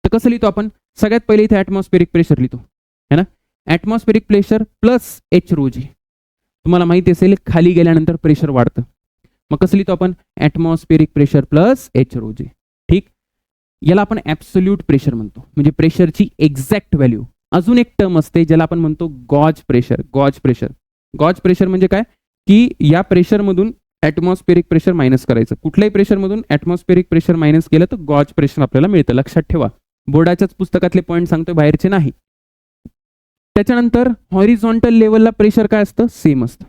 तर कसं लिहितो आपण, सगळ्यात पहिले इथे ॲटमॉस्फेरिक प्रेशर लिहितो है ना, atmospheric pressure plus H rho g. तुम्हाला माहिती असेल खाली गेल्यानंतर प्रेशर वाढतं, मग कसं लिहितो आपण? Atmospheric pressure plus H rho g. ठीक, याला आपण ॲब्सोल्यूट प्रेशर म्हणतो, म्हणजे प्रेशरची एक्झॅक्ट व्हॅल्यू. अजून एक टर्म असते ज्याला आपण म्हणतो gauge pressure. Gauge pressure, gauge pressure म्हणजे काय की या प्रेशरमधून ॲटमॉस्फेरिक प्रेशर मायनस करायचं. कुठल्याही प्रेशरमधून ॲटमॉस्फेरिक प्रेशर मायनस केलं तर गॉज प्रेशर आपल्याला मिळतं. लक्षात ठेवा, बोर्डाच्याच पुस्तकातले पॉईंट सांगतोय, बाहेरचे नाही. त्याच्यानंतर हॉरिझॉन्टल लेवलला प्रेशर काय असतं? सेम असतं.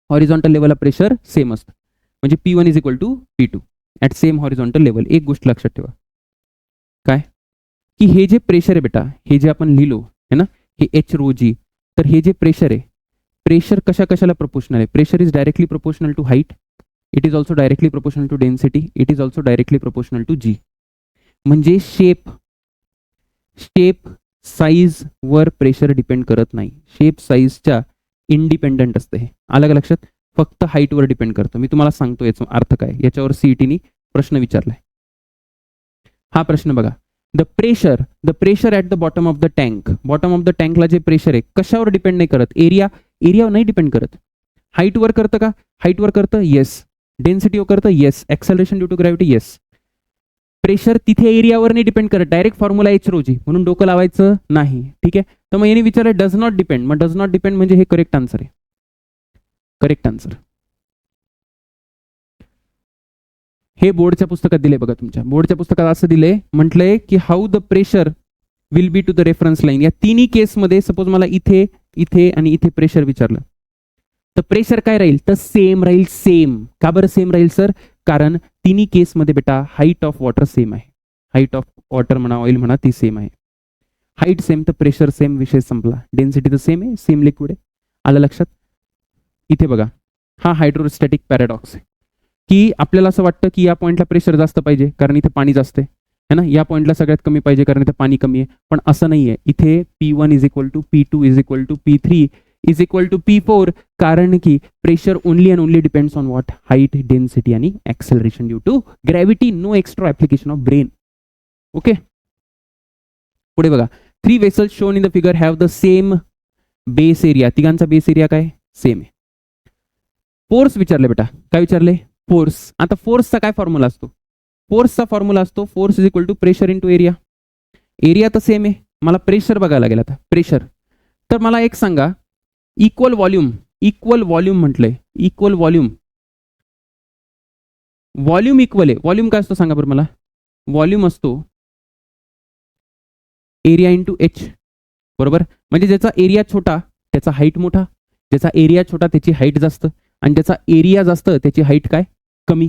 हॉरिझॉन्टल लेवलला प्रेशर सेम असतं, म्हणजे P1 is equal to P2 at same horizontal level. एक गोष्ट लक्षात ठेवा, काय की हे जे प्रेशर आहे बेटा, हे जे आपण लिहिलो है ना, हे एच रो जी, तर हे जे प्रेशर आहे, प्रेशर कशा कशाला प्रोपोर्शनल आहे? Pressure is directly proportional to height, it is also directly proportional to density, it is also directly proportional to g. म्हणजे शेप साईज वर प्रेशर डिपेंड करत नाही, शेप साईजच्या इंडिपेंडंट असते. हे आलं का लक्षात? फक्त हाईटवर डिपेंड करतं. मी तुम्हाला सांगतो याचा अर्थ काय, याच्यावर सीईटीने प्रश्न विचारलाय. हा प्रश्न बघा, the pressure at the bottom of the tank. Bottom of the टँकला जे प्रेशर आहे कशावर डिपेंड नाही करत? एरियावर नाही डिपेंड करत. हाईटवर करतं का? हाईटवर करतं, येस. डेन्सिटीवर करतं, yes. Acceleration due to gravity, yes. Pressure तिथे एरियावर नाही डिपेंड करत, direct formula h rho g, म्हणून डोकं लावायचं नाही. ठीक आहे, तर मग याने विचारलं डज नॉट डिपेंड. मग डज नॉट डिपेंड म्हणजे हे करेक्ट आन्सर आहे. करेक्ट आन्सर हे बोर्डच्या पुस्तकात दिले बघा. तुमच्या बोर्डच्या पुस्तकात असं दिलंय, म्हटलंय की how the pressure will be to the reference line. या तिन्ही केसमध्ये सपोज मला इथे इथे आणि इथे प्रेशर विचारलं, तर प्रेशर काय राहील? तर सेम राहील. सेम का बरं सेम राहील सर? कारण तिन्ही केसमध्ये बेटा हाईट ऑफ वॉटर सेम आहे. हाईट ऑफ वॉटर म्हणा, ऑइल म्हणा, ती सेम आहे. हाईट सेम तर प्रेशर सेम, विषय संपला. डेन्सिटी तर सेम आहे, सेम लिक्विड आहे. आलं लक्षात? इथे बघा, हा हायड्रोस्टॅटिक पॅराडॉक्स आहे की आपल्याला असं वाटतं की या पॉईंटला प्रेशर जास्त पाहिजे कारण इथे पाणी जास्त आहे, है ना, या पॉईंटला सगळ्यात कमी पाहिजे कारण इथे पाणी कमी आहे. पण असं नाही आहे. इथे P1 is equal to P2 is equal to P3 is equal to P4, कारण की pressure only and only depends on what? Height, density आणि acceleration due to gravity. No extra application of brain. Okay, पुढे बघा, 3 vessels shown in the figure have the same base area. तिघांचा बेस एरिया काय? सेम आहे. फोर्स विचारले बेटा, काय विचारले? फोर्स. आता फोर्सचा काय फॉर्म्युला असतो? फोर्सचा फॉर्म्युला असतो force is equal to pressure into area. Area तर सेम आहे, मला प्रेशर बघायला लागेल. आता प्रेशर, तर मला एक सांगा, इक्वल व्हॉल्यूम. इक्वल व्हॉल्यूम म्हटलंय, इक्वल व्हॉल्यूम. व्हॉल्यूम इक्वल आहे. व्हॉल्यूम काय असतो सांगा बरं मला? व्हॉल्यूम असतो एरिया इंटू एच, बरोबर. म्हणजे ज्याचा एरिया छोटा त्याचा हाईट मोठा, ज्याचा एरिया छोटा त्याची हाईट जास्त, आणि ज्याचा एरिया जास्त त्याची हाईट काय? कमी.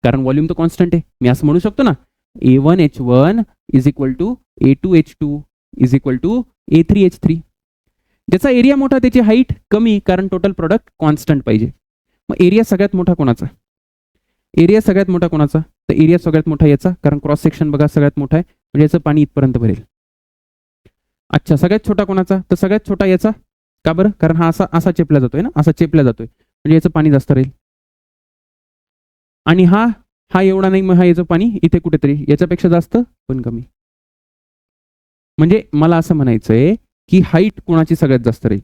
कारण व्हॉल्यूम तर कॉन्स्टंट आहे. मी असं म्हणू शकतो ना, A1H1 is equal to A2H2 is equal to A3H3. ज्याचा एरिया मोठा त्याची हाईट कमी, कारण टोटल प्रोडक्ट कॉन्स्टंट पाहिजे. मग एरिया सगळ्यात मोठा कोणाचा? एरिया सगळ्यात मोठा कोणाचा? तर एरिया सगळ्यात मोठा याचा, कारण क्रॉस सेक्शन बघा सगळ्यात मोठा आहे, म्हणजे याचं पाणी इथपर्यंत भरेल. अच्छा, सगळ्यात छोटा कोणाचा? तर सगळ्यात छोटा याचा. का बरं? कारण हा असा असा चेपला जातोय ना, असा चेपला जातोय, म्हणजे याचं पाणी जास्त राहील. आणि हा एवढा नाही, मग हा याचं पाणी इथे कुठेतरी याच्यापेक्षा जास्त पण कमी. म्हणजे मला असं म्हणायचंय की हाईट कोणाची सगळ्यात जास्त राहील?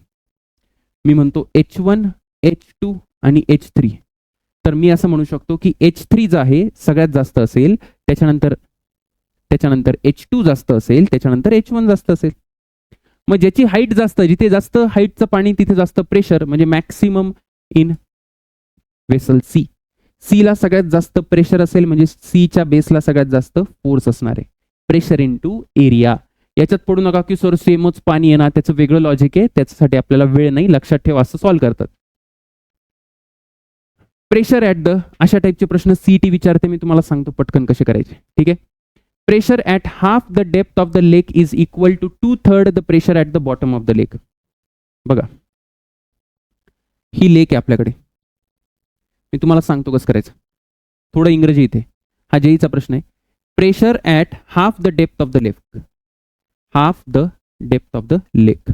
मी म्हणतो H1, H2 आणि H3. तर मी असं म्हणू शकतो की H3 जो आहे सगळ्यात जास्त असेल, त्याच्यानंतर H2 जास्त असेल, त्याच्यानंतर H1 जास्त असेल. मग ज्याची हाईट जास्त, जिथे जास्त हाईटचं पाणी तिथे जास्त प्रेशर, म्हणजे maximum in vessel C. C ला सगळ्यात जास्त प्रेशर असेल, म्हणजे सीच्या बेसला सगळ्यात जास्त फोर्स असणार आहे. Pressure into area. याच्यात पडू नका की सर सेमच पाणी आहे ना, त्याचं वेगळं लॉजिक आहे, त्याच्यासाठी आपल्याला वेळ नाही, लक्षात ठेवा. असं सॉल्व्ह करतात. प्रेशर ॲट द, अशा टाईपचे प्रश्न सीईटी विचारते, मी तुम्हाला सांगतो पटकन कसे करायचे. ठीक आहे. Pressure at half the depth of the lake is equal to 2/3 the pressure at the bottom of the lake. बघा, ही लेक आहे आपल्याकडे, मी तुम्हाला सांगतो कसं करायचं. थोडं इंग्रजी इथे, हा जेईचा प्रश्न आहे. Pressure at half the depth of the lake, half the depth of the lake,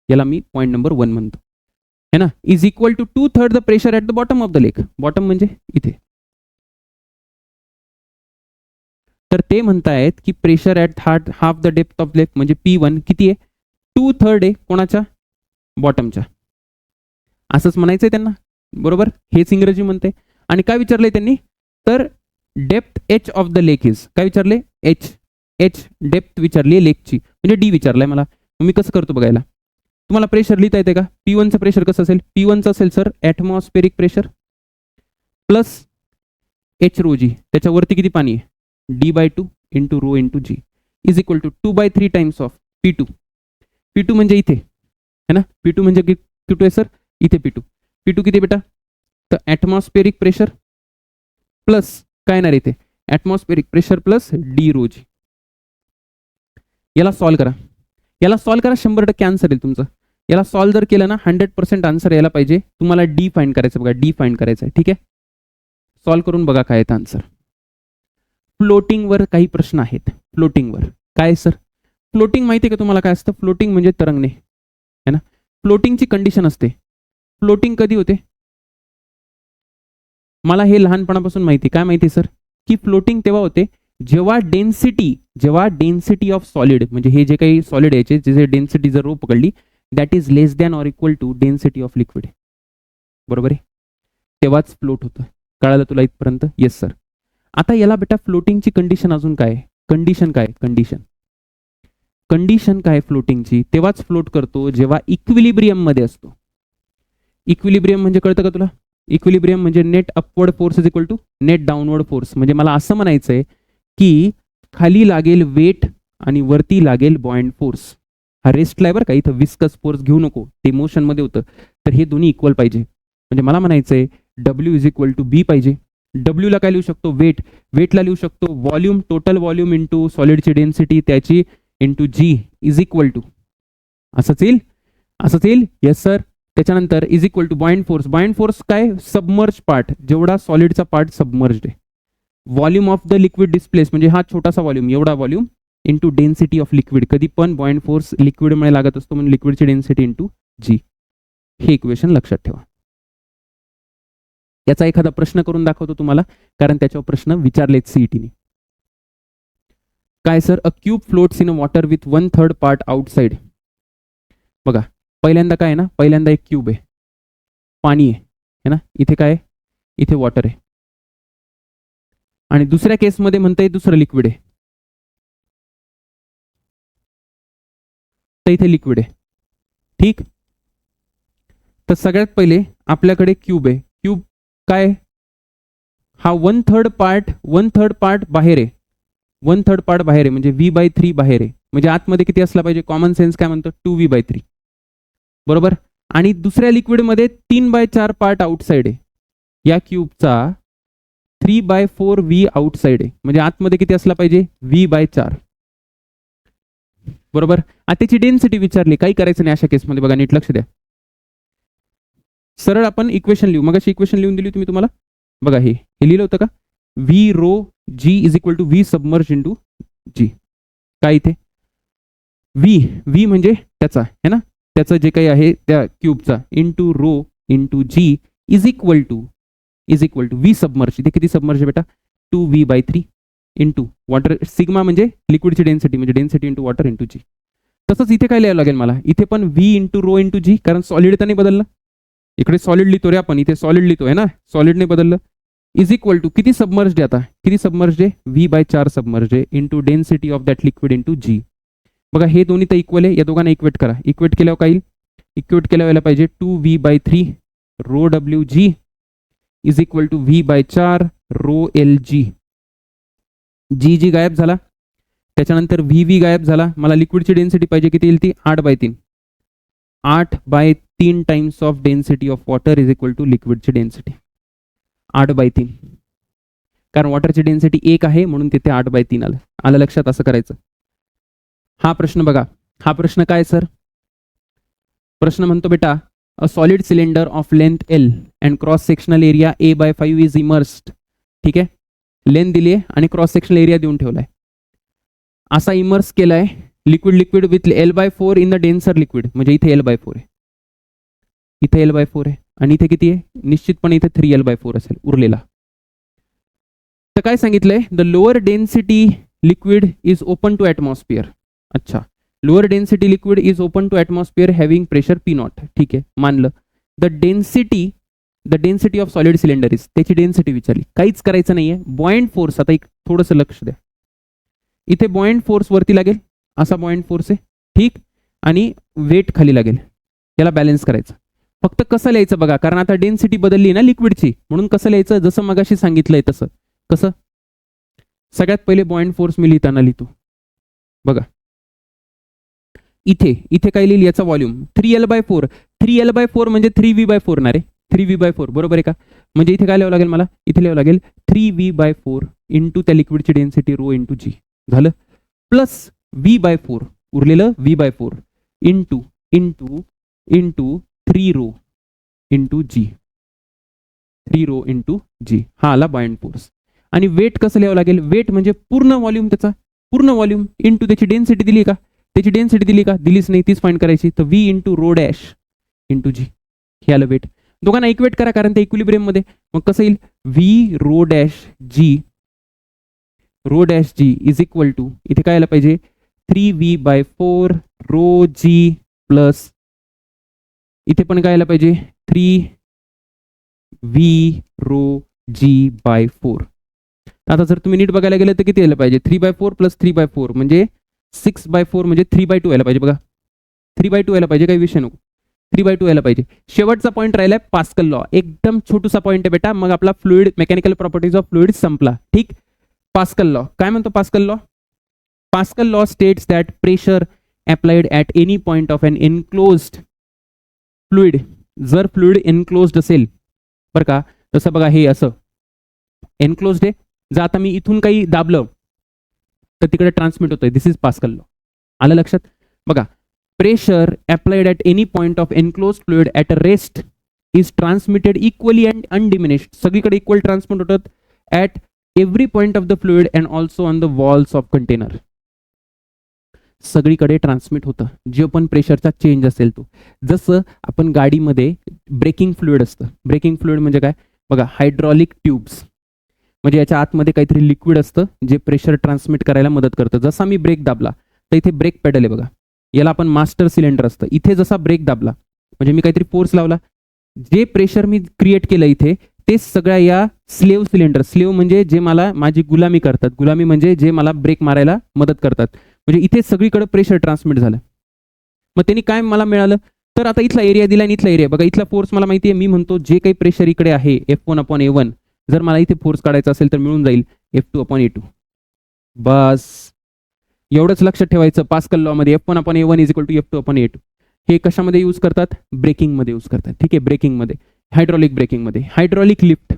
याला मी पॉईंट नंबर 1 म्हणतो, है ना, is equal to 2/3 the pressure at the bottom of the lake. Bottom म्हणजे इथे. तर ते म्हणतायत की pressure at half the depth of lake म्हणजे P1 किती आहे? 2/3 आहे कोणाच्या, बॉटमच्या. असंच म्हणायचंय त्यांना, बरोबर, हेच इंग्रजी म्हणते. आणि काय विचारलंय त्यांनी, तर depth H of the lake is, काय विचारले, एच डेप्थ विचारली लेकची, म्हणजे डी विचारलाय मला. मी कसं करतो बघायला, तुम्हाला प्रेशर लिहिता येते का, P1चं प्रेशर कसं असेल, P1चं असेल sir atmospheric pressure plus H rho g, त्याच्यावरती किती पाणी आहे, D/2 into rho into g is equal to 2/3 times of P2 म्हणजे इथे है ना, P2 म्हणजे Q2 आहे सर, इथे P2 किती बेटा, तर ॲटमॉस्फेरिक प्रेशर प्लस काय येणार इथे, atmospheric pressure plus D rho g. याला सॉल्व करा, 100% आन्सर येईल तुमचं. याला सॉल्व जर केलं ना 100% आन्सर यायला पाहिजे. तुम्हाला डी फाइंड करायचं, बघा डी फाइंड करायचं आहे, ठीक आहे. सॉल्व करून बघा काय येतं आन्सर. फ्लोटिंगवर काही प्रश्न आहेत. फ्लोटिंगवर काय सर, फ्लोटिंग माहिती आहे का तुम्हाला काय असतं, फ्लोटिंग म्हणजे तरंगणे है ना. फ्लोटिंगची कंडिशन असते, फ्लोटिंग कधी होते, मला हे लहानपणापासून माहिती, काय माहिती सर, की फ्लोटिंग तेव्हा होते जेव्हा डेन्सिटी ऑफ सॉलिड, म्हणजे हे जे काही सॉलिड यायचे जे डेन्सिटी जर रो पकडली that is less than or equal to density of liquid, बरोबर आहे, तेव्हाच फ्लोट होतं. कळालं तुला इथपर्यंत, येस सर. आता याला बेटा फ्लोटिंगची कंडिशन अजून काय, कंडिशन काय फ्लोटिंगची, तेव्हाच फ्लोट करतो जेव्हा इक्विलिब्रियम मध्ये असतो. इक्विलिब्रियम म्हणजे कळतं का तुला, इक्विलिब्रियम म्हणजे net upward force is equal to net downward force. म्हणजे मला असं म्हणायचंय की खाली लागेल वेट आणि वरती लागेल बॉइंट फोर्स. हा रेस्टला आहे बरं का, इथं विस्कस फोर्स घेऊ नको, ते मोशन मध्ये होतं, तर हे दोन्ही इक्वल पाहिजे. म्हणजे मला म्हणायचंय W is equal to B पाहिजे. W ला काय लिहू शकतो, वेटला लिहू शकतो व्हॉल्यूम, टोटल व्हॉल्यूम इंटू सॉलिडची डेन्सिटी त्याची into g is equal to, असंच येईल, येस सर. त्याच्यानंतर is equal to buoyant force काय, सबमर्ज पार्ट, जेवढा सॉलिडचा पार्ट सबमर्ज्ड आहे, volume of the liquid displace, म्हणजे हा छोटासा व्हॉल्यूम, एवढा volume into density of liquid. कधी पण बॉइंट फोर्स लिक्विडमुळे लागत असतो, म्हणून लिक्विडची डेन्सिटी इंटू जी. हे इक्वेशन लक्षात ठेवा. याचा एखादा प्रश्न करून दाखवतो तुम्हाला, कारण त्याच्यावर प्रश्न विचारलेत सीईटीने. काय sir, a cube floats in a water with 1/3 part outside. बघा पहिल्यांदा काय आहे ना, पहिल्यांदा एक क्यूब आहे, पाणी आहे ना, इथे काय आहे, इथे वॉटर आहे, आणि दुसऱ्या केसमध्ये म्हणता दुसरं लिक्विड आहे, तर इथे लिक्विड आहे, ठीक. तर सगळ्यात पहिले आपल्याकडे क्यूब आहे, क्यूब काय, हा 1/3 पार्ट बाहेर आहे, 1/3 पार्ट बाहेर आहे, म्हणजे V/3 बाहेर आहे, म्हणजे आतमध्ये किती असला पाहिजे, कॉमन सेन्स काय म्हणतो 2V/3, बरोबर. आणि दुसऱ्या लिक्विडमध्ये 3/4 पार्ट आउटसाइड आहे, या क्यूबचा 3/4V आउटसाइड आहे, म्हणजे आतमध्ये किती असला पाहिजे V/4, बरोबर. आता त्याची डेन्सिटी विचारली, काही करायचं नाही अशा केसमध्ये, बघा नीट लक्ष द्या. सरळ आपण इक्वेशन लिहू, मग अशी इक्वेशन लिहून दिली तुम्ही तुम्हाला, बघा हे लिहिलं होतं का, V rho G is equal to V submerge into g. काय इथे V म्हणजे त्याचा है ना, त्याचं जे काही आहे त्या क्यूबचा into rho into g is equal to V submerge. इथे किती सबमर्ज आहे बेटा, 2V/3 इंटू वॉटर, सिग्मा म्हणजे लिक्विडची डेन्सिटी, म्हणजे डेन्सिटी इंटू वॉटर इंटू जी. तसंच इथे काय लिहावं लागेल मला, इथे पण V into rho into G, कारण सॉलिड तर नाही बदललं, इकडे सॉलिड लिहितो रे आपण, इथे सॉलिड लिहितो आहे ना, सॉलिड नाही बदललं, इज इक्वल टू किती सबमर्ज आहे, आता किती सबमर्ज आहे, V/4 सबमर्ज आहे into density of that liquid into g. बघा हे दोन्ही तर इक्वल आहे, या दोघांना इक्वेट करा, इक्वेट केल्यावर काय येईल, इक्वेट केल्यावर यायला पाहिजे 2V/3 rho WG is equal to V/4 rho LG. G गायब झाला, त्याच्यानंतर VV गायब झाला, मला लिक्विडची डेन्सिटी पाहिजे, किती येईल ती 8/3 times of density of water is equal to लिक्विडची डेन्सिटी 8/3, कारण वॉटरची डेन्सिटी 1 आहे म्हणून तिथे 8/3 आलं लक्षात, असं करायचं. हा प्रश्न बघा, हा प्रश्न काय सर, प्रश्न म्हणतो बेटा a solid cylinder of length L and cross sectional area A/5 is immersed. ठीक आहे, लेंथ दिली आहे आणि क्रॉस सेक्शनल एरिया देऊन ठेवलाय, असा इमर्स केलाय liquid with L/4 in the denser liquid, म्हणजे इथे L/4 आहे, इथे L/4 आहे, आणि इथे किती आहे, निश्चितपणे इथे 3L/4 असेल उरलेला. तर काय सांगितलंय, the lower density liquid is open to atmosphere. अच्छा, lower density liquid is open to atmosphere having pressure P not. ठीक आहे, मानलं. The density of solid cylinder is, त्याची डेन्सिटी विचारली, काहीच करायचं नाहीये. बॉइंट फोर्स, आता एक थोडंसं लक्ष द्या, इथे बॉइंट फोर्स वरती लागेल, असा बॉइंट फोर्स आहे, ठीक, आणि वेट खाली लागेल, याला बॅलन्स करायचं. फक्त कसं लिहायचं बघा, कारण आता डेन्सिटी बदलली ना लिक्विडची, म्हणून कसं लिहायचं, जसं मगाशी सांगितलंय तसं. कसं, सगळ्यात पहिले बॉइंट फोर्स मी लिहिताना लिहितो बघा, इथे काय लिहिलं, याचा व्हॉल्यूम 3L/4. 3L/4 म्हणजे 3V/4 ना रे, 3V/4 बरोबर आहे का. म्हणजे इथे काय लिहावं लागेल मला, इथे लिहावं लागेल 3V/4 इंटू त्या लिक्विडची डेन्सिटी रो इंटू जी झालं, प्लस V/4 उरलेलं V/4 into into into 3 rho into g, 3 rho into g, हा आला बॉइंट फोर्स. आणि वेट कसं लिहावं लागेल, वेट म्हणजे पूर्ण व्हॉल्यूम, त्याचा पूर्ण व्हॉल्यूम इंटू त्याची डेन्सिटी दिली का, त्याची डेन्सिटी दिली का, दिलीच नाही, तीच फाइंड करायची. तर V into rho dash into g, हे आलं वेट. दोघांना इक्वेट करा, कारण ते इक्विलिब्रियम मध्ये. मग कसं येईल, V rho dash g is equal to, इथे काय आलं पाहिजे, 3V/4 रो जी प्लस, इथे पण काय आलं पाहिजे, 3V रो G/4. आता जर तुम्ही नीट बघायला गेलं तर किती यायला पाहिजे, 3/4 प्लस 3/4 म्हणजे 6/4 म्हणजे 3/2 यायला पाहिजे बघा, 3/2 यायला पाहिजे, काही विषय नको, 3/2 यायला पाहिजे. शेवटचा पॉईंट राहिलाय पास्कल लॉ, एकदम छोटूसा पॉईंट आहे बेटा, मग आपला fluid mechanical properties of fluid संपला. ठीक, पास्कल लॉ काय म्हणतो, Pascal law states that pressure applied at any point of an enclosed fluid, जर फ्लुइड एनक्लोज्ड असेल बरं का, तसं बघा हे असं एनक्लोज्ड आहे, जर आता मी इथून काही दाबलं तर तिकडे ट्रान्समिट होतोय, दिस इज पास्कल लॉ. आलं लक्षात बघा, pressure applied at any point of enclosed fluid at a rest is transmitted equally and undiminished, सगळीकडे इक्वल ट्रान्समिट होतात at every point of the fluid and also on the walls of container, सगळीकडे ट्रान्समिट होतं जे पण प्रेशरचा चेंज असेल तो. जसं आपण गाडीमध्ये ब्रेकिंग फ्लुइड असतं, ब्रेकिंग फ्लुइड म्हणजे काय बघा, हायड्रॉलिक ट्यूब्स, म्हणजे याच्या आतमध्ये काहीतरी लिक्विड असतं जे प्रेशर ट्रान्समिट करायला मदत करतं. जसा मी ब्रेक दाबला तर इथे ब्रेक पेडल आहे बघा, याला आपण मास्टर सिलेंडर असतं, इथे जसा ब्रेक दाबला म्हणजे मी काहीतरी फोर्स लावला, जे प्रेशर मी क्रिएट केलं इथे ते सगळ्या या स्लेव्ह सिलेंडर, स्लेव्ह म्हणजे जे मला माझी गुलामी करतात, गुलामी म्हणजे जे मला ब्रेक मारायला मदत करतात, म्हणजे इथे सगळीकडे प्रेशर ट्रान्समिट झालं. मग त्यांनी काय मला मिळालं, तर आता इथला एरिया दिला आणि इथला एरिया बघा, इथला फोर्स मला माहिती आहे, मी म्हणतो जे काही प्रेशर इकडे आहे F1/A1, जर मला इथे फोर्स काढायचा असेल तर मिळून जाईल F2/A2. बस एवढंच लक्षात ठेवायचं, पास्कल लॉ मध्ये F1/A1 is equal to F2/A2. हे कशामध्ये यूज करतात, ब्रेकिंग मध्ये यूज करतात. ठीक आहे, ब्रेकिंग मध्ये, हायड्रॉलिक ब्रेकिंग मध्ये. हायड्रॉलिक लिफ्ट,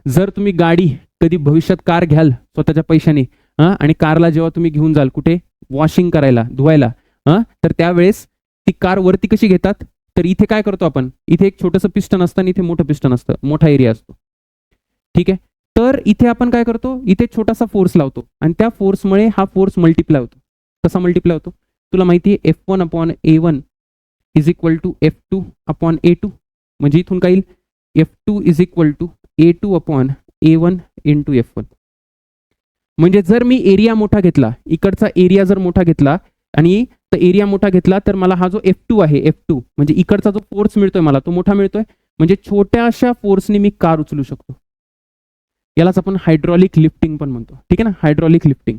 जर तुम्ही गाडी कधी भविष्यात कार घ्याल स्वतःच्या पैशाने आणि कारला जेव्हा तुम्ही घेऊन जाल कुठे वॉशिंग करायला, धुवायला, तर त्यावेळेस ती कार वरती कशी घेतात, तर इथे काय करतो आपण, इथे एक छोटंसं पिस्टन असतं आणि इथे मोठं पिस्टन असतं, मोठा एरिया असतो. ठीक आहे, तर इथे आपण काय करतो, इथे छोटासा फोर्स लावतो आणि त्या फोर्समुळे हा फोर्स मल्टिप्लाय होतो. कसा मल्टिप्लाय होतो तुला माहिती आहे, F1/A1 is equal to F2/A2, म्हणजे इथून काय येईल, F2 is equal to A2/A1 into F1. म्हणजे जर मी एरिया मोठा घेतला, इकडचा एरिया जर मोठा घेतला आणि एरिया मोठा घेतला, तर मला हा जो F2 आहे, F2 म्हणजे इकडचा जो फोर्स मिळतोय मला तो मोठा मिळतोय, म्हणजे छोट्याशा फोर्सने मी कार उचलू शकतो. यालाच आपण हायड्रॉलिक लिफ्टिंग पण म्हणतो. ठीक आहे ना, हायड्रॉलिक लिफ्टिंग.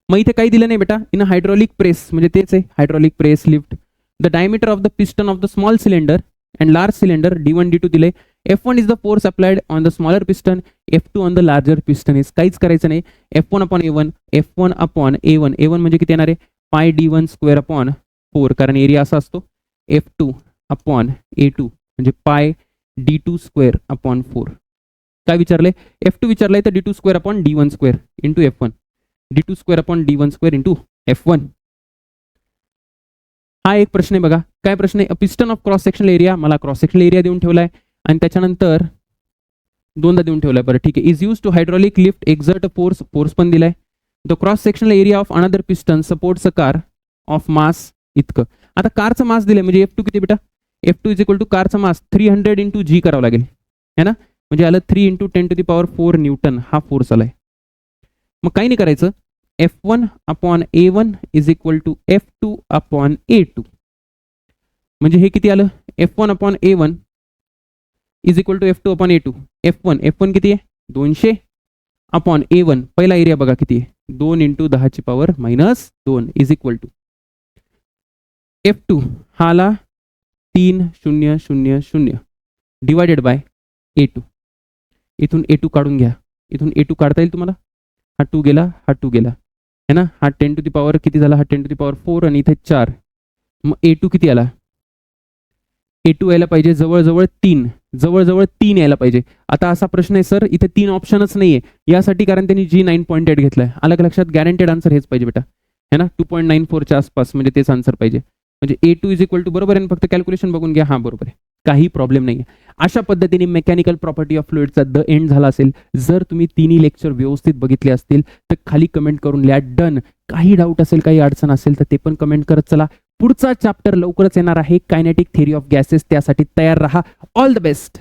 मग इथे काही दिलं नाही बेटा, इन हायड्रॉलिक प्रेस म्हणजे तेच आहे, hydraulic press lift. The diameter of the piston of the small cylinder and large cylinder D1 D2 दिले. F1 is the force applied on the smaller piston, F2 on the larger piston. Is काहीच करायचं नाही, F1/A1 A1 म्हणजे किती येणार आहे, पाय D1² कारण एरिया असा असतो, F2/A2 म्हणजे पाय D2²/4. काय विचारलंय, F2 विचारलंय तर D2²/D1² into F1, D2²/D1² into F1. हा एक प्रश्न आहे बघा, काय प्रश्न आहे, piston of cross sectional area, मला क्रॉस सेक्शनल एरिया देऊन ठेवलाय आणि त्याच्यानंतर दोनदा देऊन ठेवलाय. बरं ठीक आहे, is use to hydraulic lift exert force पण दिलाय. The cross sectional area of another piston supports a car of mass इतकं. आता कारचं मास दिलंय म्हणजे F2 किती बेटा, F2 इज इक्वल टू कारचा मास 300 इंटू जी करावं लागेल है ना, म्हणजे आलं 3 × 10⁴ न्यूटन हा फोर्स आलाय. मग काही नाही करायचं, F1 upon A1 is equal to F2 upon A2. म्हणजे हे किती आलं? F1 upon A1 is equal to F2 upon A2. F1 किती आहे? 200 अपॉन A1 पहिला एरिया बघा किती आहे? 2 into 10⁻⁻2 is equal to F2 हा आला 3000 डिवायडेड बाय A2. इथून A2 काढून घ्या. इथून A2 काढता येईल तुम्हाला? हा 2 गेला, हा 2 गेला है ना. हा 10 टू दी पॉवर किती झाला? हा 10 टू दी पॉवर 4 आणि इथे 4. मग A2 किती आला? A2 यायला पाहिजे जवळजवळ 3 यायला पाहिजे. आता असा प्रश्न आहे सर, इथे 3 ऑप्शनच नाहीये यासाठी, कारण त्यांनी G9 पॉईंट 8 घेतलाय. आलं का लक्षात? गॅरंटेड आन्सर हेच पाहिजे बेटा है ना. 2.94 च्या आसपास म्हणजे तेच आन्सर पाहिजे. म्हणजे A2 इज इक्वल टू बरोबर आहे. फक्त कॅल्क्युलेशन बघून घ्या. हा बरोबर आहे, काही प्रॉब्लेम नाही. अशा पद्धतीने मेकॅनिकल प्रॉपर्टी ऑफ फ्लुइडचा द एंड झाला असेल. जर तुम्ही तिन्ही लेक्चर व्यवस्थित बघितले असतील तर खाली कमेंट करून लिहा डन. काही डाऊट असेल, काही अडचण असेल तर ते पण कमेंट करत चला. पुढचा चॅप्टर लवकरच येणार आहे, कायनेटिक थिअरी ऑफ गॅसेस. त्यासाठी तयार रहा. All the best.